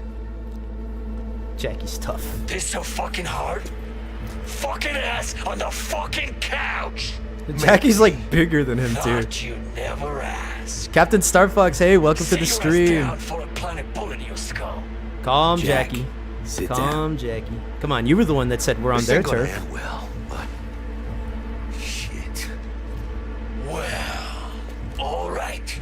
Jackie's tough. This so fucking hard? Fucking ass on the fucking couch! Jackie's like bigger than him, too. Thought you never asked. Captain Starfox, hey, welcome to the stream. Down for a planet bullet in your skull. Calm, Jack, Jackie. sit Calm, down. Jackie. Come on, you were the one that said we're on This their ain't gonna turf. end well, but... Shit. Well, alright.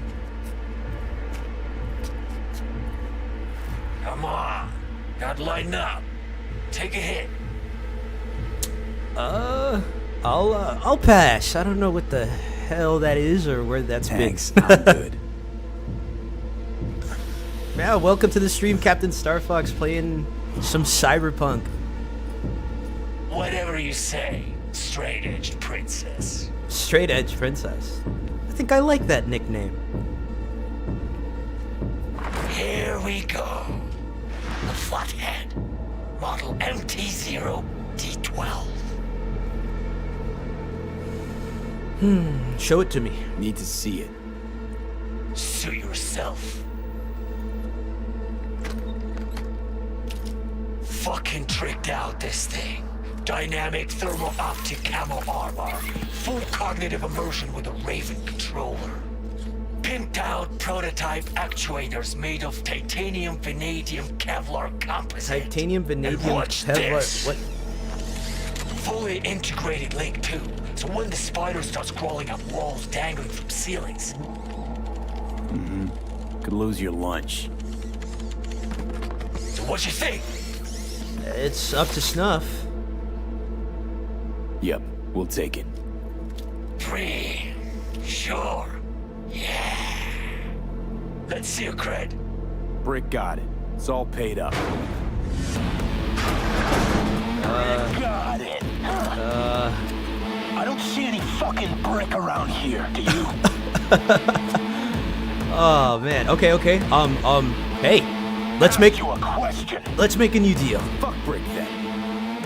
Come on. Gotta lighten up. Take a hit. I'll pass. I don't know what the hell that is or where that's Thanks, been. I'm good. Yeah, welcome to the stream, Captain Starfox, playing some Cyberpunk. Whatever you say, straight-edged princess. Straight Edge Princess. I think I like that nickname. Here we go. The Flathead. Model MT0 D12. Show it to me. Need to see it. Suit yourself. Fucking tricked out this thing. Dynamic thermal optic camo armor. Full cognitive immersion with a Raven controller. Pimped out prototype actuators made of titanium, vanadium, Kevlar composite. Titanium, vanadium, Kevlar. What? Fully integrated link too. So when the spider starts crawling up walls dangling from ceilings. Could lose your lunch. So what you think? It's up to snuff. Yep, we'll take it. Free. Sure. Yeah. Let's see your cred. Brick got it. It's all paid up. Got it. I don't see any fucking brick around here, do you? Oh man. Okay. Hey, let's make you a question. Let's make a new deal. Fuck brick then.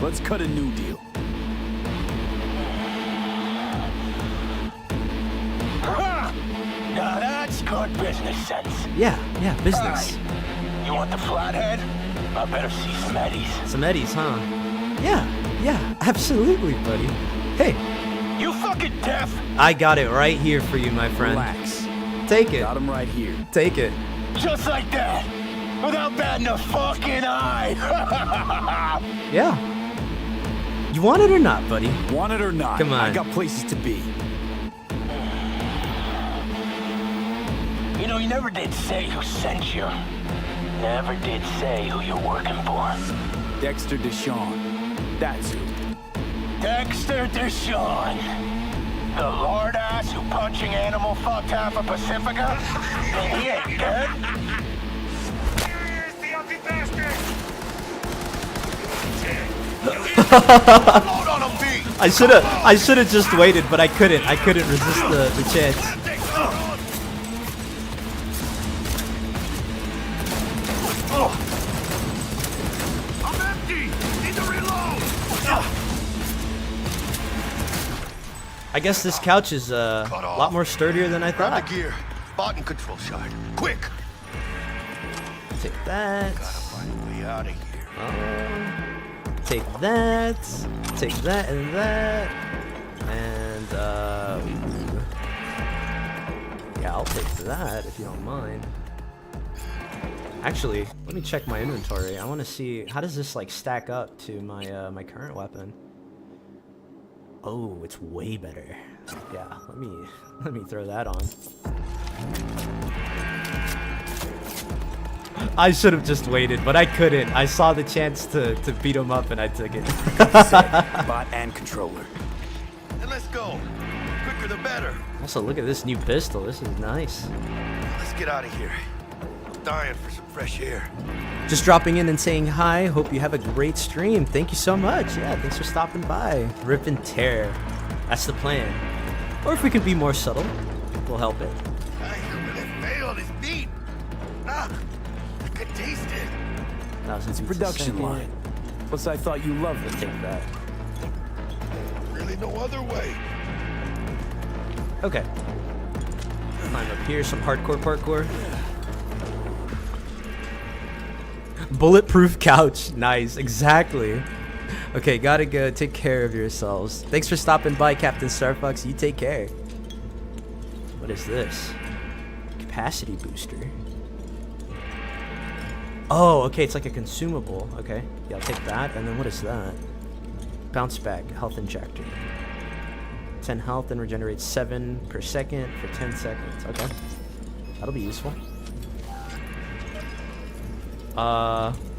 Let's cut a new deal. Now that's good business sense. Yeah, business. Right. You want the flathead? I better see some eddies. Some eddies, huh? Yeah, absolutely, buddy. Hey. You fucking deaf? I got it right here for you, my friend. Relax. Take it. Got him right here. Take it. Just like that. Without batting a fucking eye. Yeah. You want it or not, buddy? Want it or not? Come on. I got places to be. You know, you never did say who sent you. Never did say who you're working for. Dexter Deshawn. That's who. Dexter Deshawn. The lord ass who punching animal fucked half of Pacifica? Then he ain't dead. Here's the ugly bastard! I should have just waited, but I couldn't resist the chance. I'm empty! Need to reload! I guess this couch is a lot more sturdier than I Grab thought. the gear. Button control shard. Quick! Take that. Gotta find a way out of here. Take that. Take that and that. And yeah, I'll take that if you don't mind. Actually, let me check my inventory. I want to see how does this like stack up to my my current weapon. Oh, it's way better. Yeah, let me throw that on. I should have just waited, but I couldn't. I saw the chance to beat him up and I took it. Bot and controller. And let's go. Quicker the better. Also, look at this new pistol. This is nice. Let's get out of here. I'm dying for some fresh air. Just dropping in and saying hi. Hope you have a great stream. Thank you so much. Yeah, thanks for stopping by. Rip and tear. That's the plan. Or if we can be more subtle, we'll help it. I really failed his beat. I could taste it. It's a production line. Plus, I thought you loved it. Take that. Really no other way. Okay. Climb up here, some hardcore parkour. Bulletproof couch. Nice, exactly. Okay, gotta go. Take care of yourselves. Thanks for stopping by, Captain Starfox. You take care. What is this? Capacity booster. Oh, okay, it's like a consumable. Okay, yeah, I'll take that. And then what is that? Bounce back, health injector. 10 health and regenerates 7 per second for 10 seconds. Okay, that'll be useful.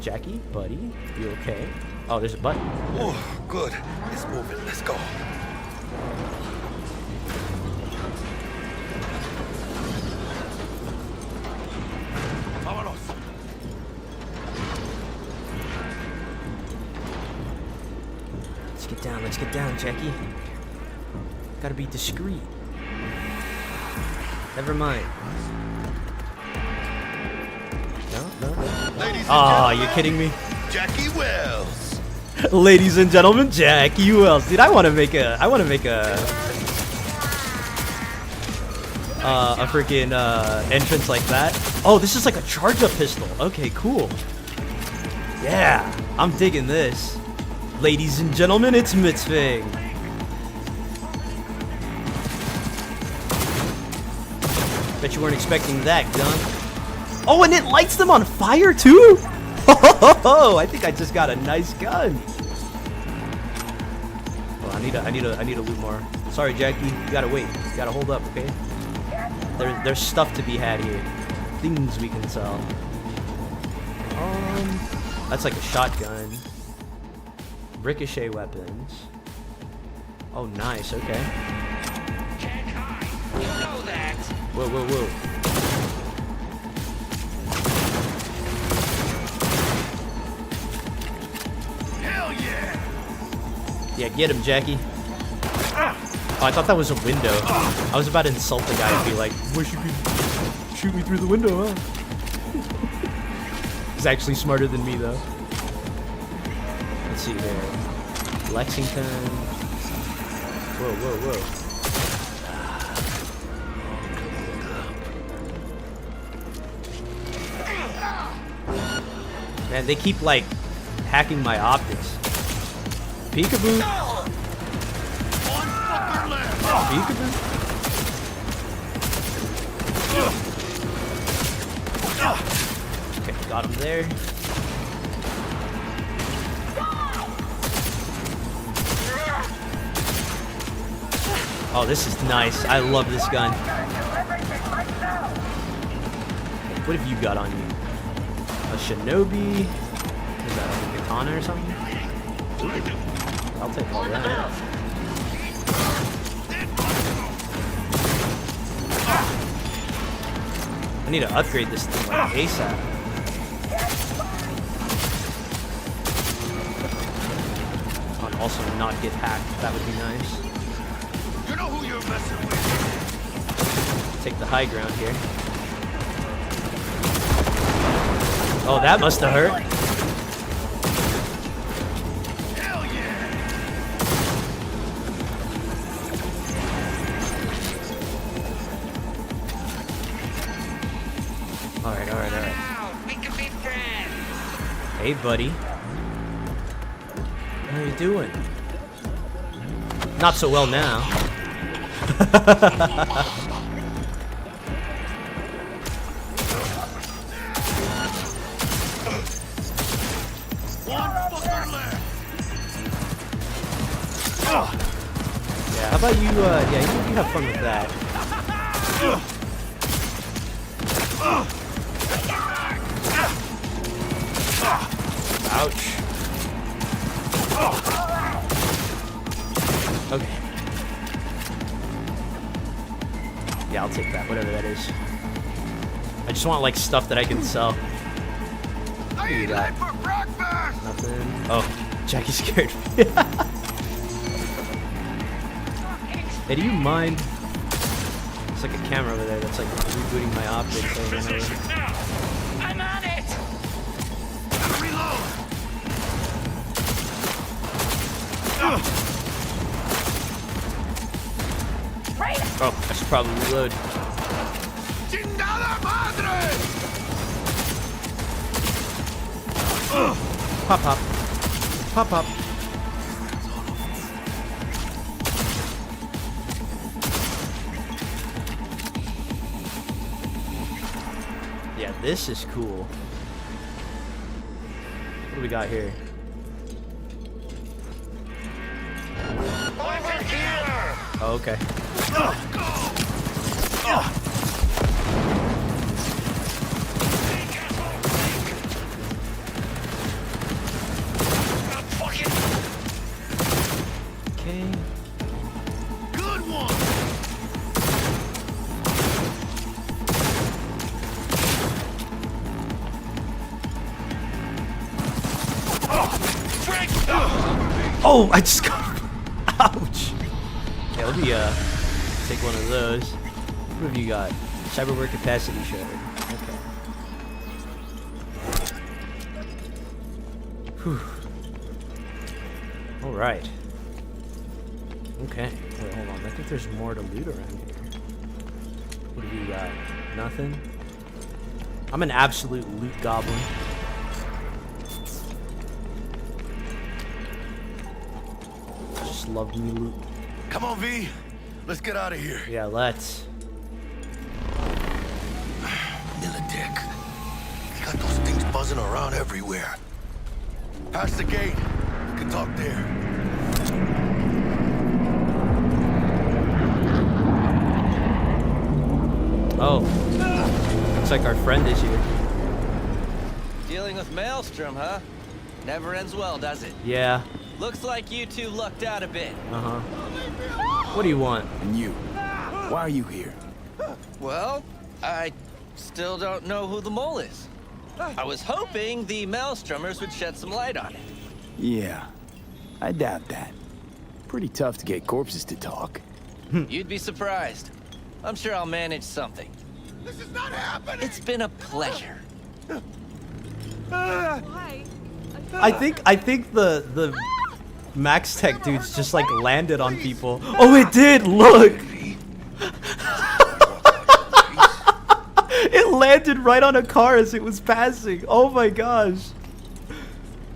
Jackie, buddy, you okay? Oh, there's a button. Oh, good. It's moving. Let's go. Vámonos. Let's get down, Jackie. Gotta be discreet. Never mind. No. Oh, you're kidding me? Jackie Wells. Ladies and gentlemen, Jackie Wells. Dude, I want to make a a freaking entrance like that. Oh, this is like a charge-up pistol. Okay, cool. Yeah, I'm digging this. Ladies and gentlemen, it's Mitzving. Bet you weren't expecting that, gun. Oh, and it lights them on fire too? Oh, I think I just got a nice gun. Oh, I need to loot more. Sorry, Jackie, you gotta wait. You gotta hold up, okay? There's stuff to be had here. Things we can sell. That's like a shotgun. Ricochet weapons. Oh, nice. Okay. Whoa, whoa, whoa. Hell yeah! Yeah, get him, Jackie. Oh, I thought that was a window. I was about to insult the guy and be like, wish you could shoot me through the window, huh? He's actually smarter than me, though. Let's see here. Lexington. Whoa, whoa, whoa. Man, they keep, like, hacking my optics. Peekaboo. Peekaboo. Okay, got him there. Oh, this is nice. I love this gun. What have you got on you? A shinobi? Is that like a katana or something? Ooh. I'll take all that. I need to upgrade this thing like ASAP. And also not get hacked. That would be nice. You know who you're messing with. Take the high ground here. Oh, that must have hurt. Hell yeah! Alright, alright, alright. We can be friends. Hey, buddy. How are you doing? Not so well now. Yeah, how about you, yeah, you have fun with that. Ouch. Okay. Yeah, I'll take that, whatever that is. I just want, like, stuff that I can sell. What do you got? Nothing. Oh, Jackie's scared me. Hey, do you mind? It's like a camera over there that's like rebooting my optics over and over. I'm on it! Reload! Oh, I should probably reload. Chingada madre! Pop, pop. Pop, pop. Yeah, this is cool. What do we got here? Over here! Oh, okay. Okay. Good one! Oh, I just got. Ouch. Okay, let me take one of those. What have you got? Cyberware capacity shredder. Okay. Whew. All right. Okay. Wait, hold on. I think there's more to loot around here. What do you got? Nothing? I'm an absolute loot goblin. Just love me loot. Come on, V. Let's get out of here. Yeah, let's. Militech. They got those things buzzing around everywhere. Past the gate. We can talk there. Oh. Looks like our friend is here. Dealing with Maelstrom, huh? Never ends well, does it? Yeah. Looks like you two lucked out a bit. Uh-huh. What do you want? And you? Why are you here? Well, I still don't know who the mole is. I was hoping the Maelstromers would shed some light on it. Yeah, I doubt that. Pretty tough to get corpses to talk. You'd be surprised. I'm sure I'll manage something. This is not happening! It's been a pleasure. I think the Max Tech dudes just like landed on people. Oh, it did. Look. It landed right on a car as it was passing. Oh my gosh.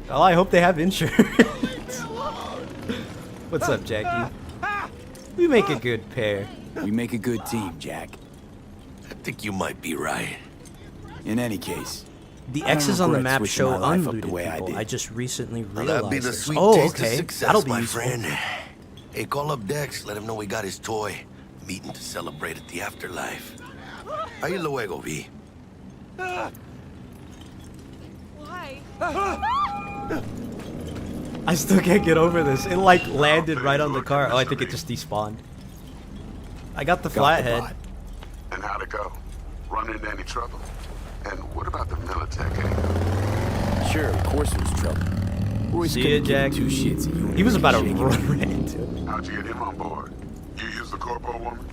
Oh, I hope they have insurance. What's up, Jackie? We make a good pair. We make a good team, Jack. I think you might be right. In any case, the X's on the map switching show my life up unlooted the way I people. did. I just recently Well, realized that'd be the this. sweet Oh, taste okay. of success, That'll be my useful. friend. Hey, call up Dex. Let him know we got his toy. Meeting to celebrate at the afterlife. Ahí luego, V. Why? I still can't get over this. It like landed right on the car. Oh, I think it just despawned. I got the flathead. bot. And how'd it go? Run into any trouble? And what about the Militech angle? Sure, of course it was trouble. Royce See ya, couldn't give Jack. two shits at you. He was about to run right into it. How'd you get him on board? You used the corpo woman?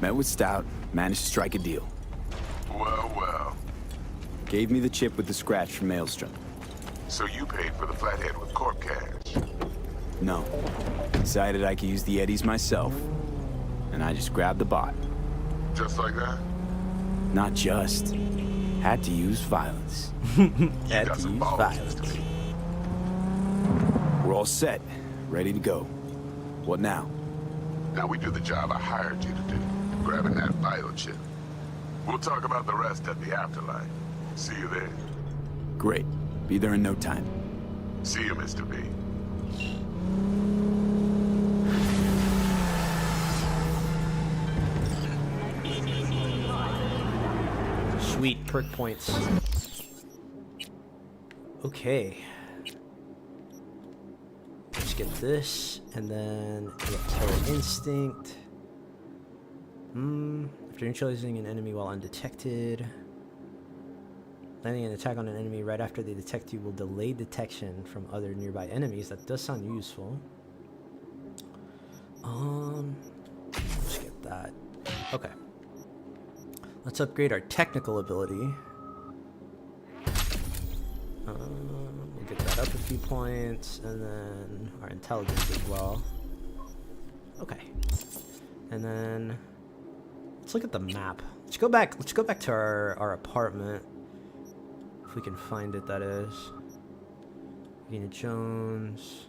Met with Stout, managed to strike a deal. Well, well. Gave me the chip with the scratch from Maelstrom. So you paid for the flathead with corp cash? No. Decided I could use the eddies myself. And I just grabbed the bot. Just like that? Not just. Had to use violence. Had to use violence. We're all set. Ready to go. What now? Now we do the job I hired you to do. Grabbing that biochip. We'll talk about the rest at the afterlife. See you there. Great. Be there in no time. See you, Mr. B. Sweet perk points. Okay. Let's get this, and then we have Terror Instinct. After neutralizing an enemy while undetected, landing an attack on an enemy right after they detect you will delay detection from other nearby enemies. That does sound useful. Let's get that. Okay. Let's upgrade our technical ability. We'll get that up a few points, and then our intelligence as well. Okay. And then let's look at the map. Let's go back to our apartment. If we can find it, that is. Regina Jones.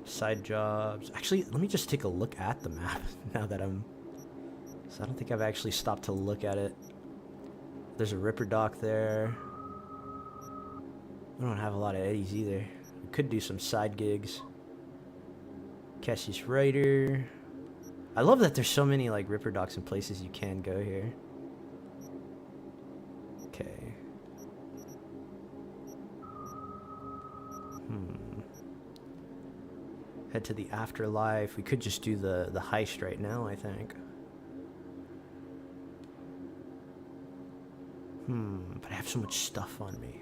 Side jobs. Actually, let me just take a look at the map now that so I don't think I've actually stopped to look at it. There's a Ripper Dock there. We don't have a lot of eddies either. We could do some side gigs. Cassius Ryder. I love that there's so many like Ripper Docks and places you can go here. Okay. Head to the afterlife. We could just do the heist right now, I think. But I have so much stuff on me.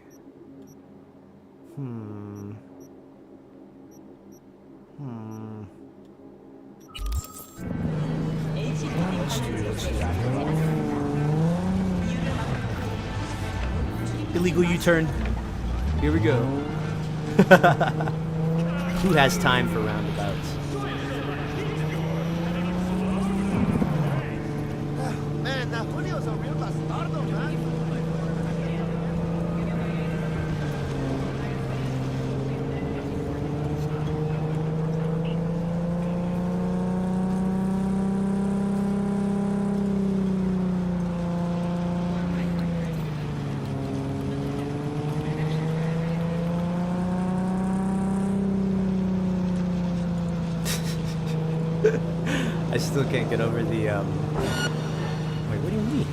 Let's do this. Illegal U-turn. Here we go. Who has time for roundabouts? I still can't get over the, Wait, what do you mean?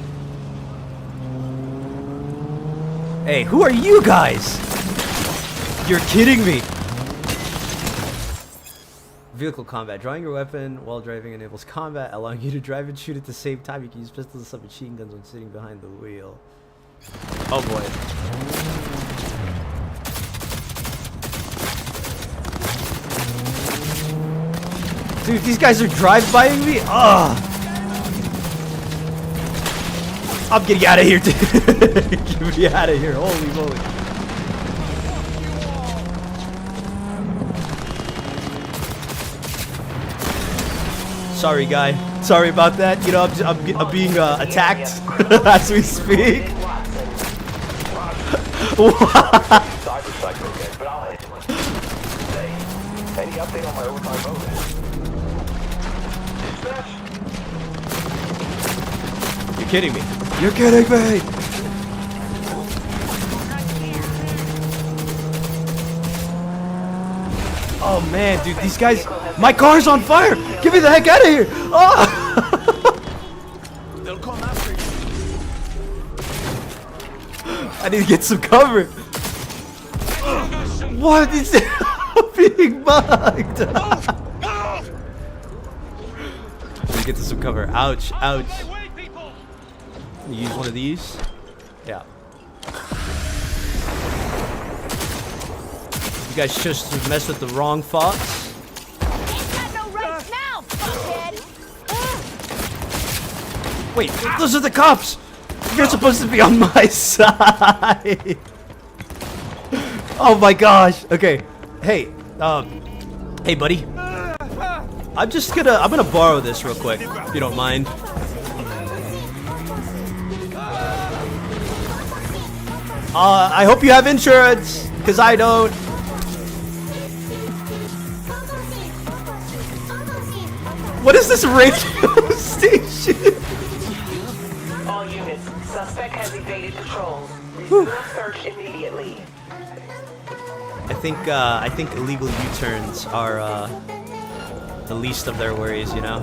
Hey, who are you guys? You're kidding me. Vehicle combat. Drawing your weapon while driving enables combat, allowing you to drive and shoot at the same time. You can use pistols and submachine guns when sitting behind the wheel. Oh boy. Dude, these guys are drive-bying me? Ugh. I'm getting out of here, dude. Get me out of here. Holy moly. Sorry, guy. Sorry about that. You know, I'm being attacked as we speak. Any update on my overtime bonus? You're kidding me. You're kidding me. Oh man, dude, these guys. My car's on fire. Get me the heck out of here. Oh. They'll come after you. I need to get some cover. What is it? Being bugged. Let me get to some cover. Ouch, ouch. You use one of these? Yeah. You guys just messed with the wrong fox. Wait, those are the cops! You're supposed to be on my side! Oh my gosh! Okay, hey, hey buddy. I'm gonna borrow this real quick, if you don't mind. I hope you have insurance, because I don't. What is this radio station? All units, suspect has evaded patrols. Resume search immediately. I think illegal U-turns are the least of their worries, you know.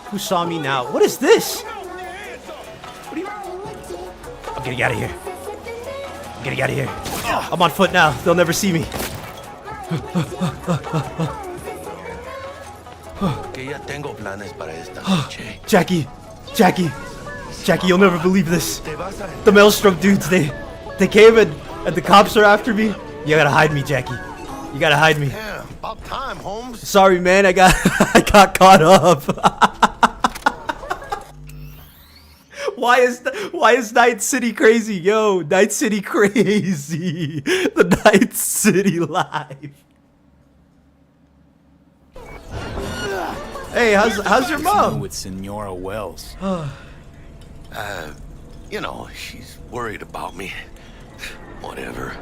Who saw me now? What is this? What are you? I'm getting out of here. I'm getting out of here. I'm on foot now. They'll never see me. Jackie, you'll never believe this. The Maelstrom dudes, they came and the cops are after me. You gotta hide me, Jackie. You gotta hide me. Yeah, about time, Holmes. Sorry, man. I got caught up. Why is Night City crazy? Yo, Night City crazy. The Night City life. Hey, how's your mom? With Senora Wells. You know, she's worried about me. Whatever.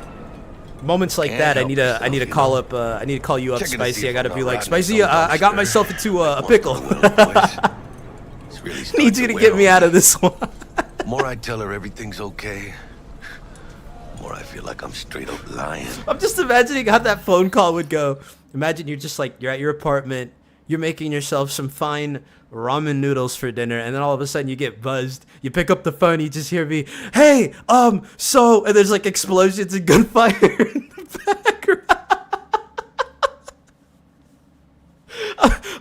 Moments like that, I need to call up. I need to call you up, Spicy. I gotta be like, Spicy. I got myself into a pickle. Needs you to get me out of this one. More I tell her everything's okay, more I feel like I'm straight up lying. I'm just imagining how that phone call would go. Imagine you're just like, you're at your apartment, you're making yourself some fine ramen noodles for dinner, and then all of a sudden you get buzzed. You pick up the phone, you just hear me, hey, so, and there's like explosions and gunfire in the background.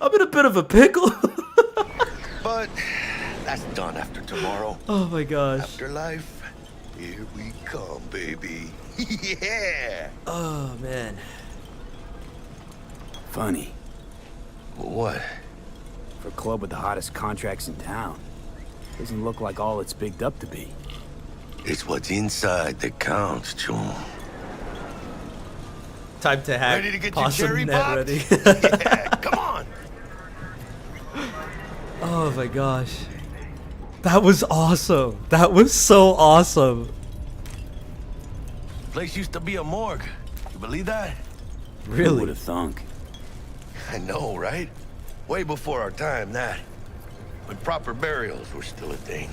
I'm in a bit of a pickle. But that's done after tomorrow. Oh my gosh. Afterlife, here we come, baby. Yeah. Oh man. Funny. What? For a club with the hottest contracts in town, doesn't look like all it's bigged up to be. It's what's inside that counts, Chum. Time to hack. Ready to get Possum your cherry net popped? ready. Yeah, come on. Oh my gosh. That was awesome. That was so awesome. Place used to be a morgue. You believe that? Really? Who would have thunk? I know, right? Way before our time, that. When proper burials were still a thing.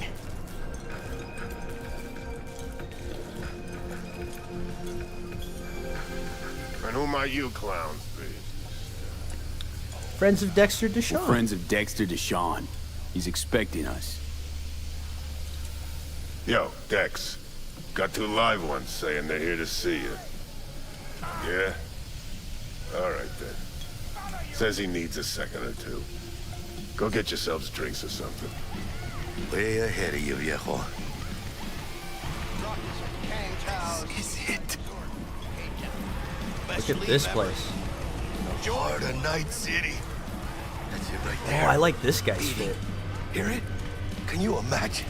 And who might you clowns be? Friends of Dexter Deshawn. We're friends of Dexter Deshawn. He's expecting us. Yo, Dex. Got 2 live ones saying they're here to see you. Yeah? Alright then. Says he needs a second or 2. Go get yourselves drinks or something. Way ahead of you, viejo. This is it. Look at this place. Jordan Night City. That's it right Oh, there. I like this guy's fit. Hear it? Can you imagine?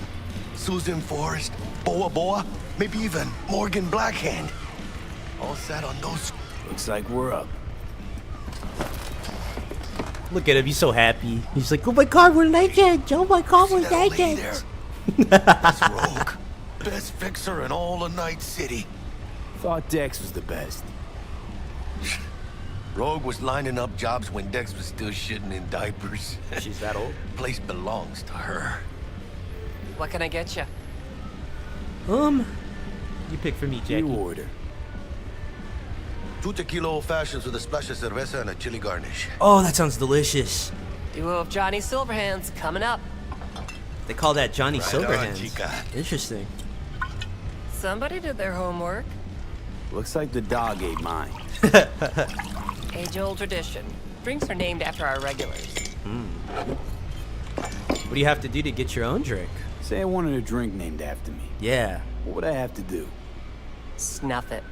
Susan Forrest, Boa Boa, maybe even Morgan Blackhand. All sat on those. Looks like we're up. Look at him, he's so happy. He's like, oh my god, we're legends! Oh my god, we're legends! That's Rogue. Best fixer in all of Night City. Thought Dex was the best. Rogue was lining up jobs when Dex was still shitting in diapers. She's that old? Place belongs to her. What can I get you? You pick for me, Jackie. You order. 2 tequila old fashions with a splash of cerveza and a chili garnish. Oh, that sounds delicious. Duo of Johnny Silverhands coming up. They call that Johnny Right on, Silverhands. chica. Interesting. Somebody did their homework. Looks like the dog ate mine. Age-old tradition. Drinks are named after our regulars. What do you have to do to get your own drink? Say I wanted a drink named after me. Yeah. What would I have to do? Snuff it.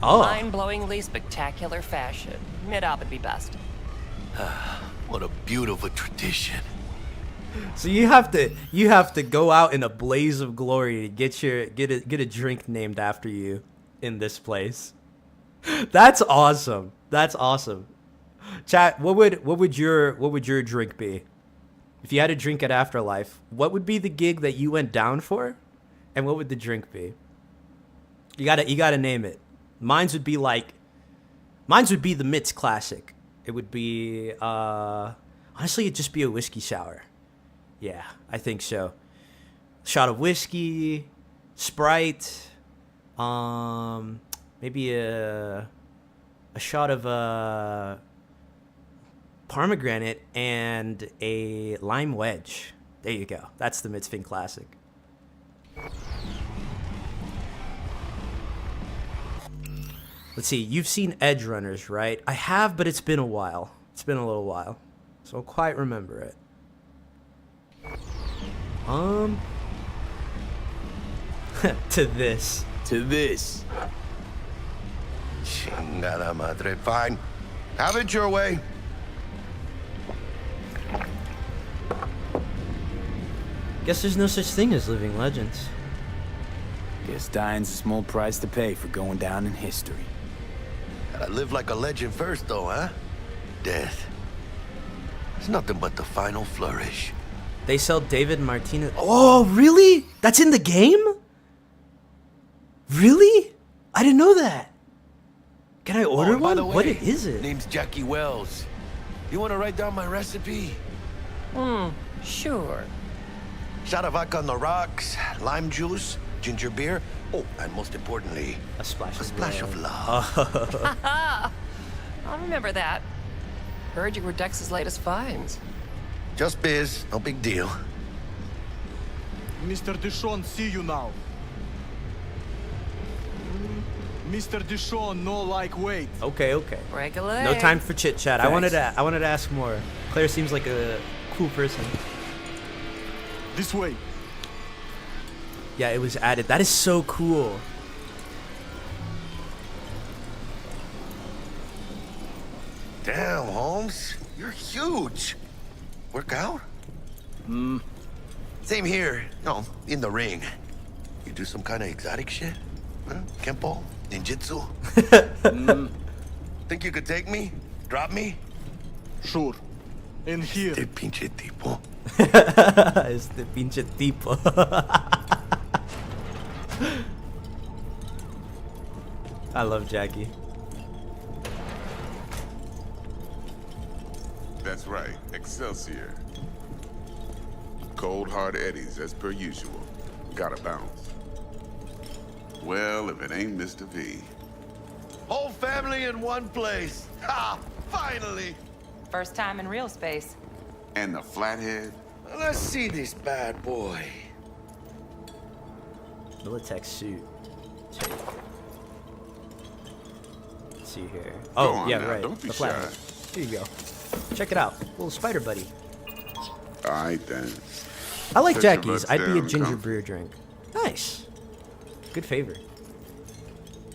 Oh. Mind-blowingly spectacular fashion. Mid-op would be best. What a beautiful tradition. So you have to go out in a blaze of glory to get a drink named after you in this place. That's awesome. That's awesome. Chat, what would your drink be? If you had a drink at Afterlife, what would be the gig that you went down for? And what would the drink be? You gotta name it. Mine would be the Mitts Classic. It would be honestly it'd just be a whiskey sour. Yeah, I think so. Shot of whiskey, Sprite, maybe a shot of pomegranate and a lime wedge. There you go. That's the Mitzvin Classic. Let's see. You've seen Edge Runners, right? I have, but it's been a while. It's been a little while. So I don't quite remember it. To this. To this. Chingada madre. Fine. Have it your way. Guess there's no such thing as living legends. Guess dying's a small price to pay for going down in history. Gotta live like a legend first, though, huh? Death. It's nothing but the final flourish. They sell David Martinez. Oh, really? That's in the game? Really? I didn't know that. Can I order By one? the way, What is it? Name's Jackie Wells. You wanna write down my recipe? Sure. Shot of vodka on the rocks, lime juice, ginger beer. Oh, and most importantly, a splash of love. I'll remember that. Heard you were Dex's latest finds. Just biz, no big deal. Mr. Deshawn, see you now. Mr. Deshawn, no like wait. Okay. Regular. No time for chit chat. I Thanks. wanted to ask more. Claire seems like a cool person. This way. Yeah, it was added. That is so cool. Damn, Holmes. You're huge. Work out? Same here. No, in the ring. You do some kind of exotic shit? Huh? Kempo? Ninjutsu? Think you could take me? Drop me? Sure. In here. Este pinche tipo. Este pinche tipo. I love Jackie. That's right, Excelsior. Cold hard eddies as per usual. Gotta bounce. Well, if it ain't Mr. V. Whole family in one place. Ha! Finally! First time in real space. And the flathead? Let's see this bad boy. Militech suit. Take. Let's see here. Go Oh, on yeah, now, right. don't be The flathead. Here you go. Check it out. Little spider buddy. All right, then. I like Set your Jackie's. butts I'd be a down, ginger come. beer drink. Nice. Good favor.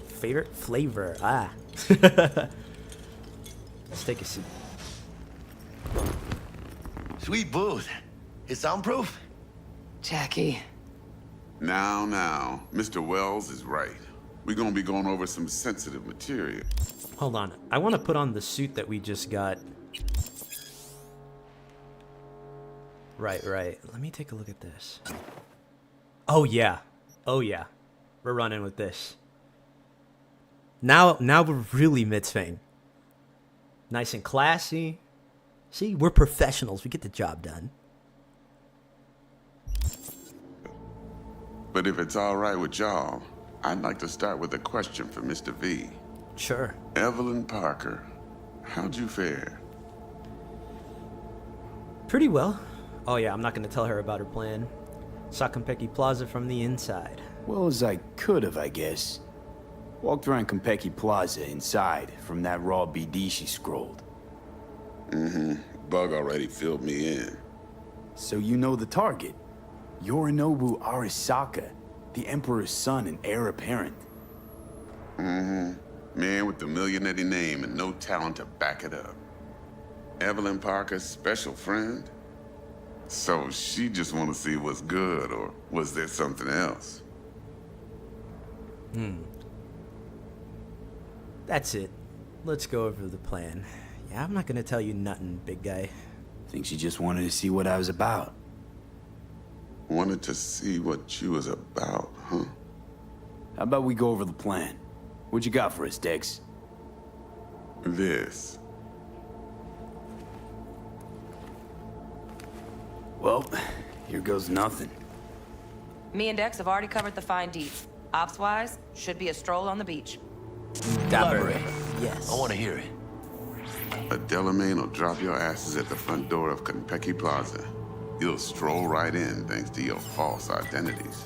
Favorite flavor. Ah. Let's take a seat. Sweet booth. It's soundproof? Jackie. Now, Mr. Wells is right. We're gonna be going over some sensitive material. Hold on. I want to put on the suit that we just got. Right. Let me take a look at this. Oh, yeah. We're running with this. Now we're really mitzvahing. Nice and classy. See, we're professionals. We get the job done. But if it's all right with y'all, I'd like to start with a question for Mr. V. Sure. Evelyn Parker, how'd you fare? Pretty well. Oh yeah, I'm not gonna tell her about her plan. Saw Konpeki Plaza from the inside. Well as I could have, I guess. Walked around Konpeki Plaza inside from that raw BD she scrolled. Bug already filled me in. So you know the target. Yorinobu Arasaka, the Emperor's son and heir apparent. Man with the millionaire name and no talent to back it up. Evelyn Parker's special friend? So she just want to see what's good, or was there something else? That's it. Let's go over the plan. Yeah, I'm not gonna tell you nothing, big guy. Think she just wanted to see what I was about. Wanted to see what you was about, huh? How about we go over the plan? What you got for us, Dex? This. Well, here goes nothing. Me and Dex have already covered the fine deeds. Ops-wise, should be a stroll on the beach. Elaborate. Yes. I want to hear it. A Delamain will drop your asses at the front door of Konpeki Plaza. You'll stroll right in thanks to your false identities.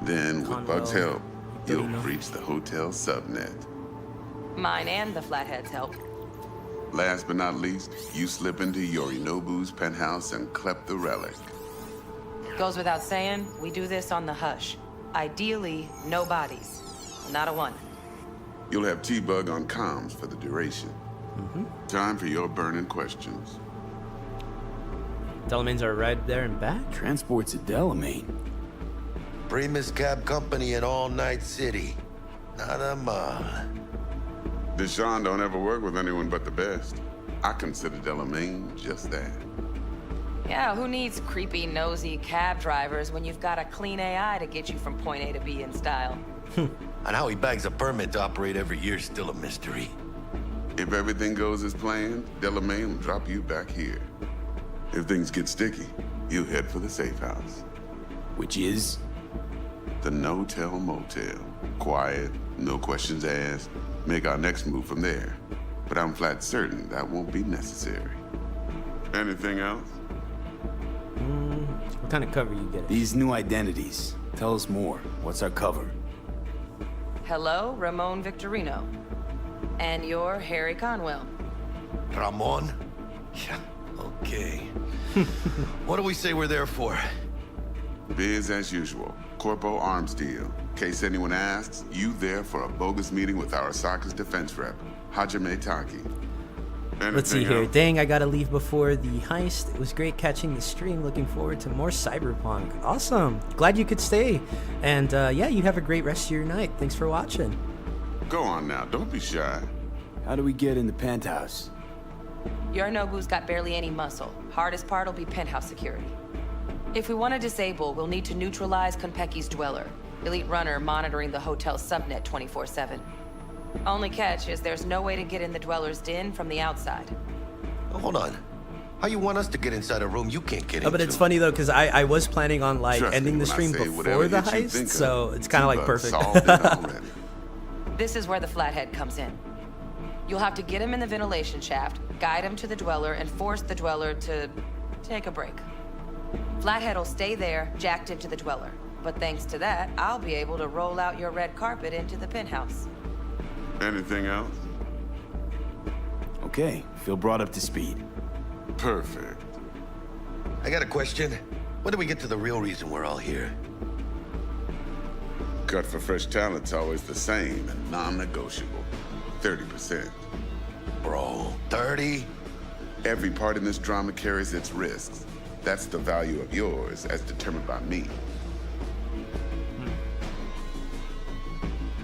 Then, with Bug's help, you'll breach the hotel subnet. Mine and the Flathead's help. Last but not least, you slip into Yorinobu's penthouse and clep the relic. Goes without saying, we do this on the hush. Ideally, no bodies. Not a one. You'll have T-Bug on comms for the duration. Time for your burning questions. Delamains are right there and back? Transport's a Delamain. Primus Cab Company in All Night City. Nada mal. Deshaun don't ever work with anyone but the best. I consider Delamain just that. Yeah, who needs creepy, nosy cab drivers when you've got a clean AI to get you from point A to B in style? And how he bags a permit to operate every year is still a mystery. If everything goes as planned, Delamain will drop you back here. If things get sticky, you head for the safe house. Which is? The no-tell motel. Quiet, no questions asked. Make our next move from there. But I'm flat certain that won't be necessary. Anything else? What kind of cover you get? These new identities. Tell us more. What's our cover? Hello, Ramon Victorino. And you're Harry Conwell. Ramon? Yeah, okay. What do we say we're there for? Biz as usual. Corpo arms deal. In case anyone asks, you there for a bogus meeting with Arasaka's defense rep, Hajime Taki. Let's see here. Dang, I gotta leave before the heist. It was great catching the stream. Looking forward to more Cyberpunk. Awesome. Glad you could stay. And yeah, you have a great rest of your night. Thanks for watching. Go on now. Don't be shy. How do we get in the penthouse? Yorinobu's got barely any muscle. Hardest part will be penthouse security. If we want to disable, we'll need to neutralize Konpeki's dweller. Elite runner monitoring the hotel's subnet 24/7. Only catch is there's no way to get in the dweller's den from the outside. Hold on. How you want us to get inside a room you can't get into? But it's funny though, because I was planning on like Trust ending me the when I stream say before whatever the hit you heist, think so of, it's kind of like T-Bug perfect. solved it already. This is where the Flathead comes in. You'll have to get him in the ventilation shaft, guide him to the dweller, and force the dweller to take a break. Flathead will stay there, jacked into the dweller. But thanks to that, I'll be able to roll out your red carpet into the penthouse. Anything else? Okay, feel brought up to speed. Perfect. I got a question. When do we get to the real reason we're all here? Cut for fresh talent's always the same and non-negotiable. 30%. Bro, 30? Every part in this drama carries its risks. That's the value of yours, as determined by me.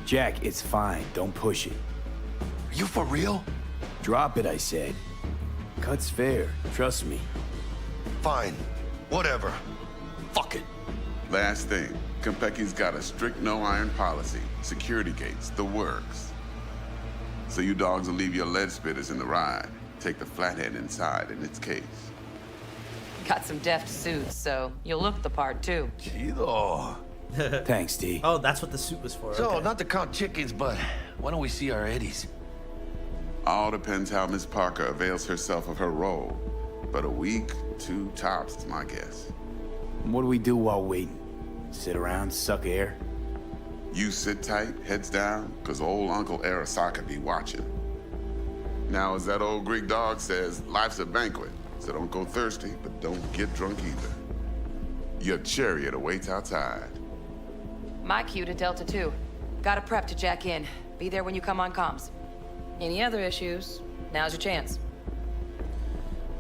Jack, it's fine. Don't push it. Are you for real? Drop it, I said. Cut's fair. Trust me. Fine. Whatever. Fuck it. Last thing, Konpeki's got a strict no-iron policy. Security gates, the works. So you dogs will leave your lead spitters in the ride. Take the flathead inside in its case. Got some deft suits, so you'll look the part too. Chido. Thanks, D. Oh, that's what the suit was for. So, okay. not to count chickens, but why don't we see our eddies? All depends how Miss Parker avails herself of her role. But a week, 2 tops is my guess. What do we do while waiting? Sit around, suck air? You sit tight, heads down, cause old Uncle Arasaka be watching. Now, as that old Greek dog says, life's a banquet, so don't go thirsty, but don't get drunk either. Your chariot awaits outside. My cue to Delta 2. Gotta prep to jack in. Be there when you come on comms. Any other issues? Now's your chance.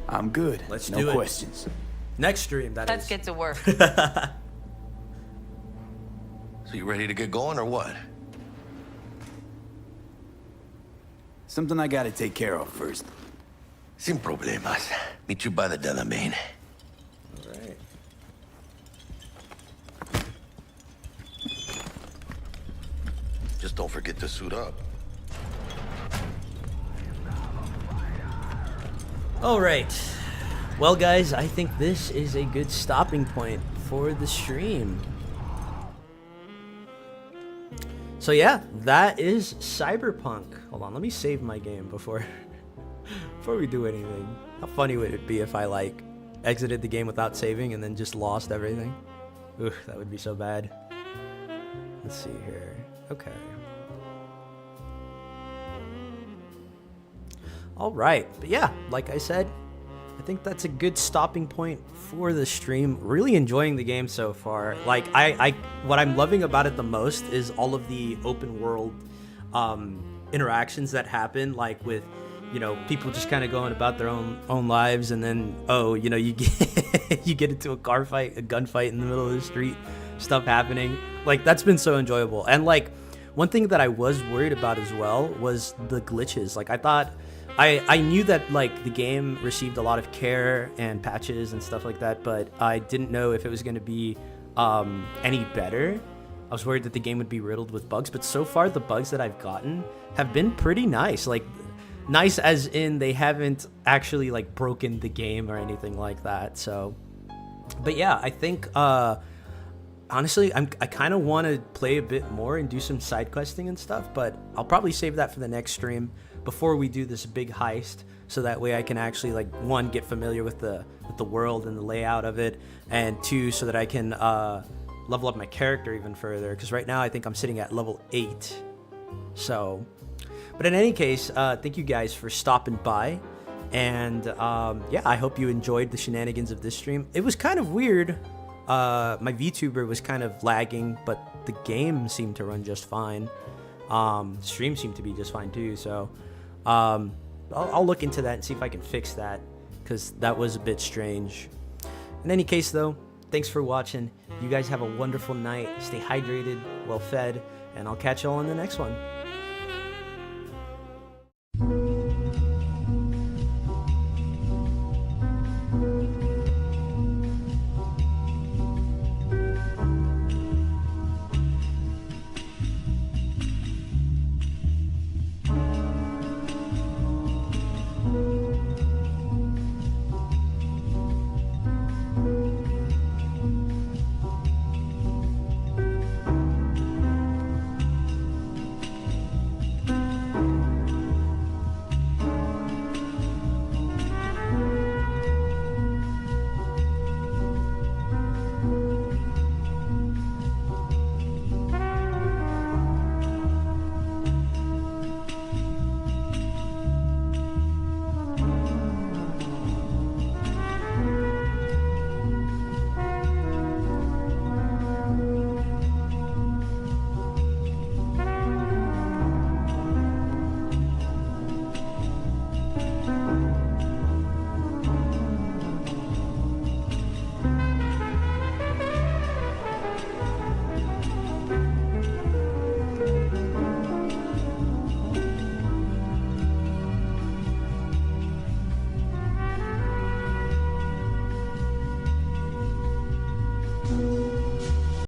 I'm good. Let's no do it. questions. Next stream, that Let's is. get to work. So you ready to get going or what? Something I gotta take care of first. Sin problemas. Meet you by the Delamain. Alright. Just don't forget to suit up. Alright. Well, guys, I think this is a good stopping point for the stream. So yeah, that is Cyberpunk. Hold on, let me save my game before we do anything. How funny would it be if I like exited the game without saving and then just lost everything? Ooh, that would be so bad. Let's see here. Okay. All right, but yeah, like I said, I think that's a good stopping point for the stream. Really enjoying the game so far. Like what I'm loving about it the most is all of the open world interactions that happen, like with, you know, people just kind of going about their own lives, and then you know, you get you get into a gunfight in the middle of the street, stuff happening. Like that's been so enjoyable. And like one thing that I was worried about as well was the glitches. Like I knew that like the game received a lot of care and patches and stuff like that, but I didn't know if it was going to be any better. I was worried that the game would be riddled with bugs, but so far the bugs that I've gotten have been pretty nice. Like nice as in they haven't actually like broken the game or anything like that. So, but yeah, I think honestly I kind of want to play a bit more and do some side questing and stuff, but I'll probably save that for the next stream before we do this big heist, so that way I can actually like one, get familiar with the world and the layout of it, and two, so that I can level up my character even further, because right now I think I'm sitting at level 8. So, but in any case, thank you guys for stopping by, and yeah, I hope you enjoyed the shenanigans of this stream. It was kind of weird. My VTuber was kind of lagging, but the game seemed to run just fine. Stream seemed to be just fine too, so I'll look into that and see if I can fix that, because that was a bit strange. In any case though, thanks for watching. You guys have a wonderful night. Stay hydrated, well fed, and I'll catch y'all on the next one.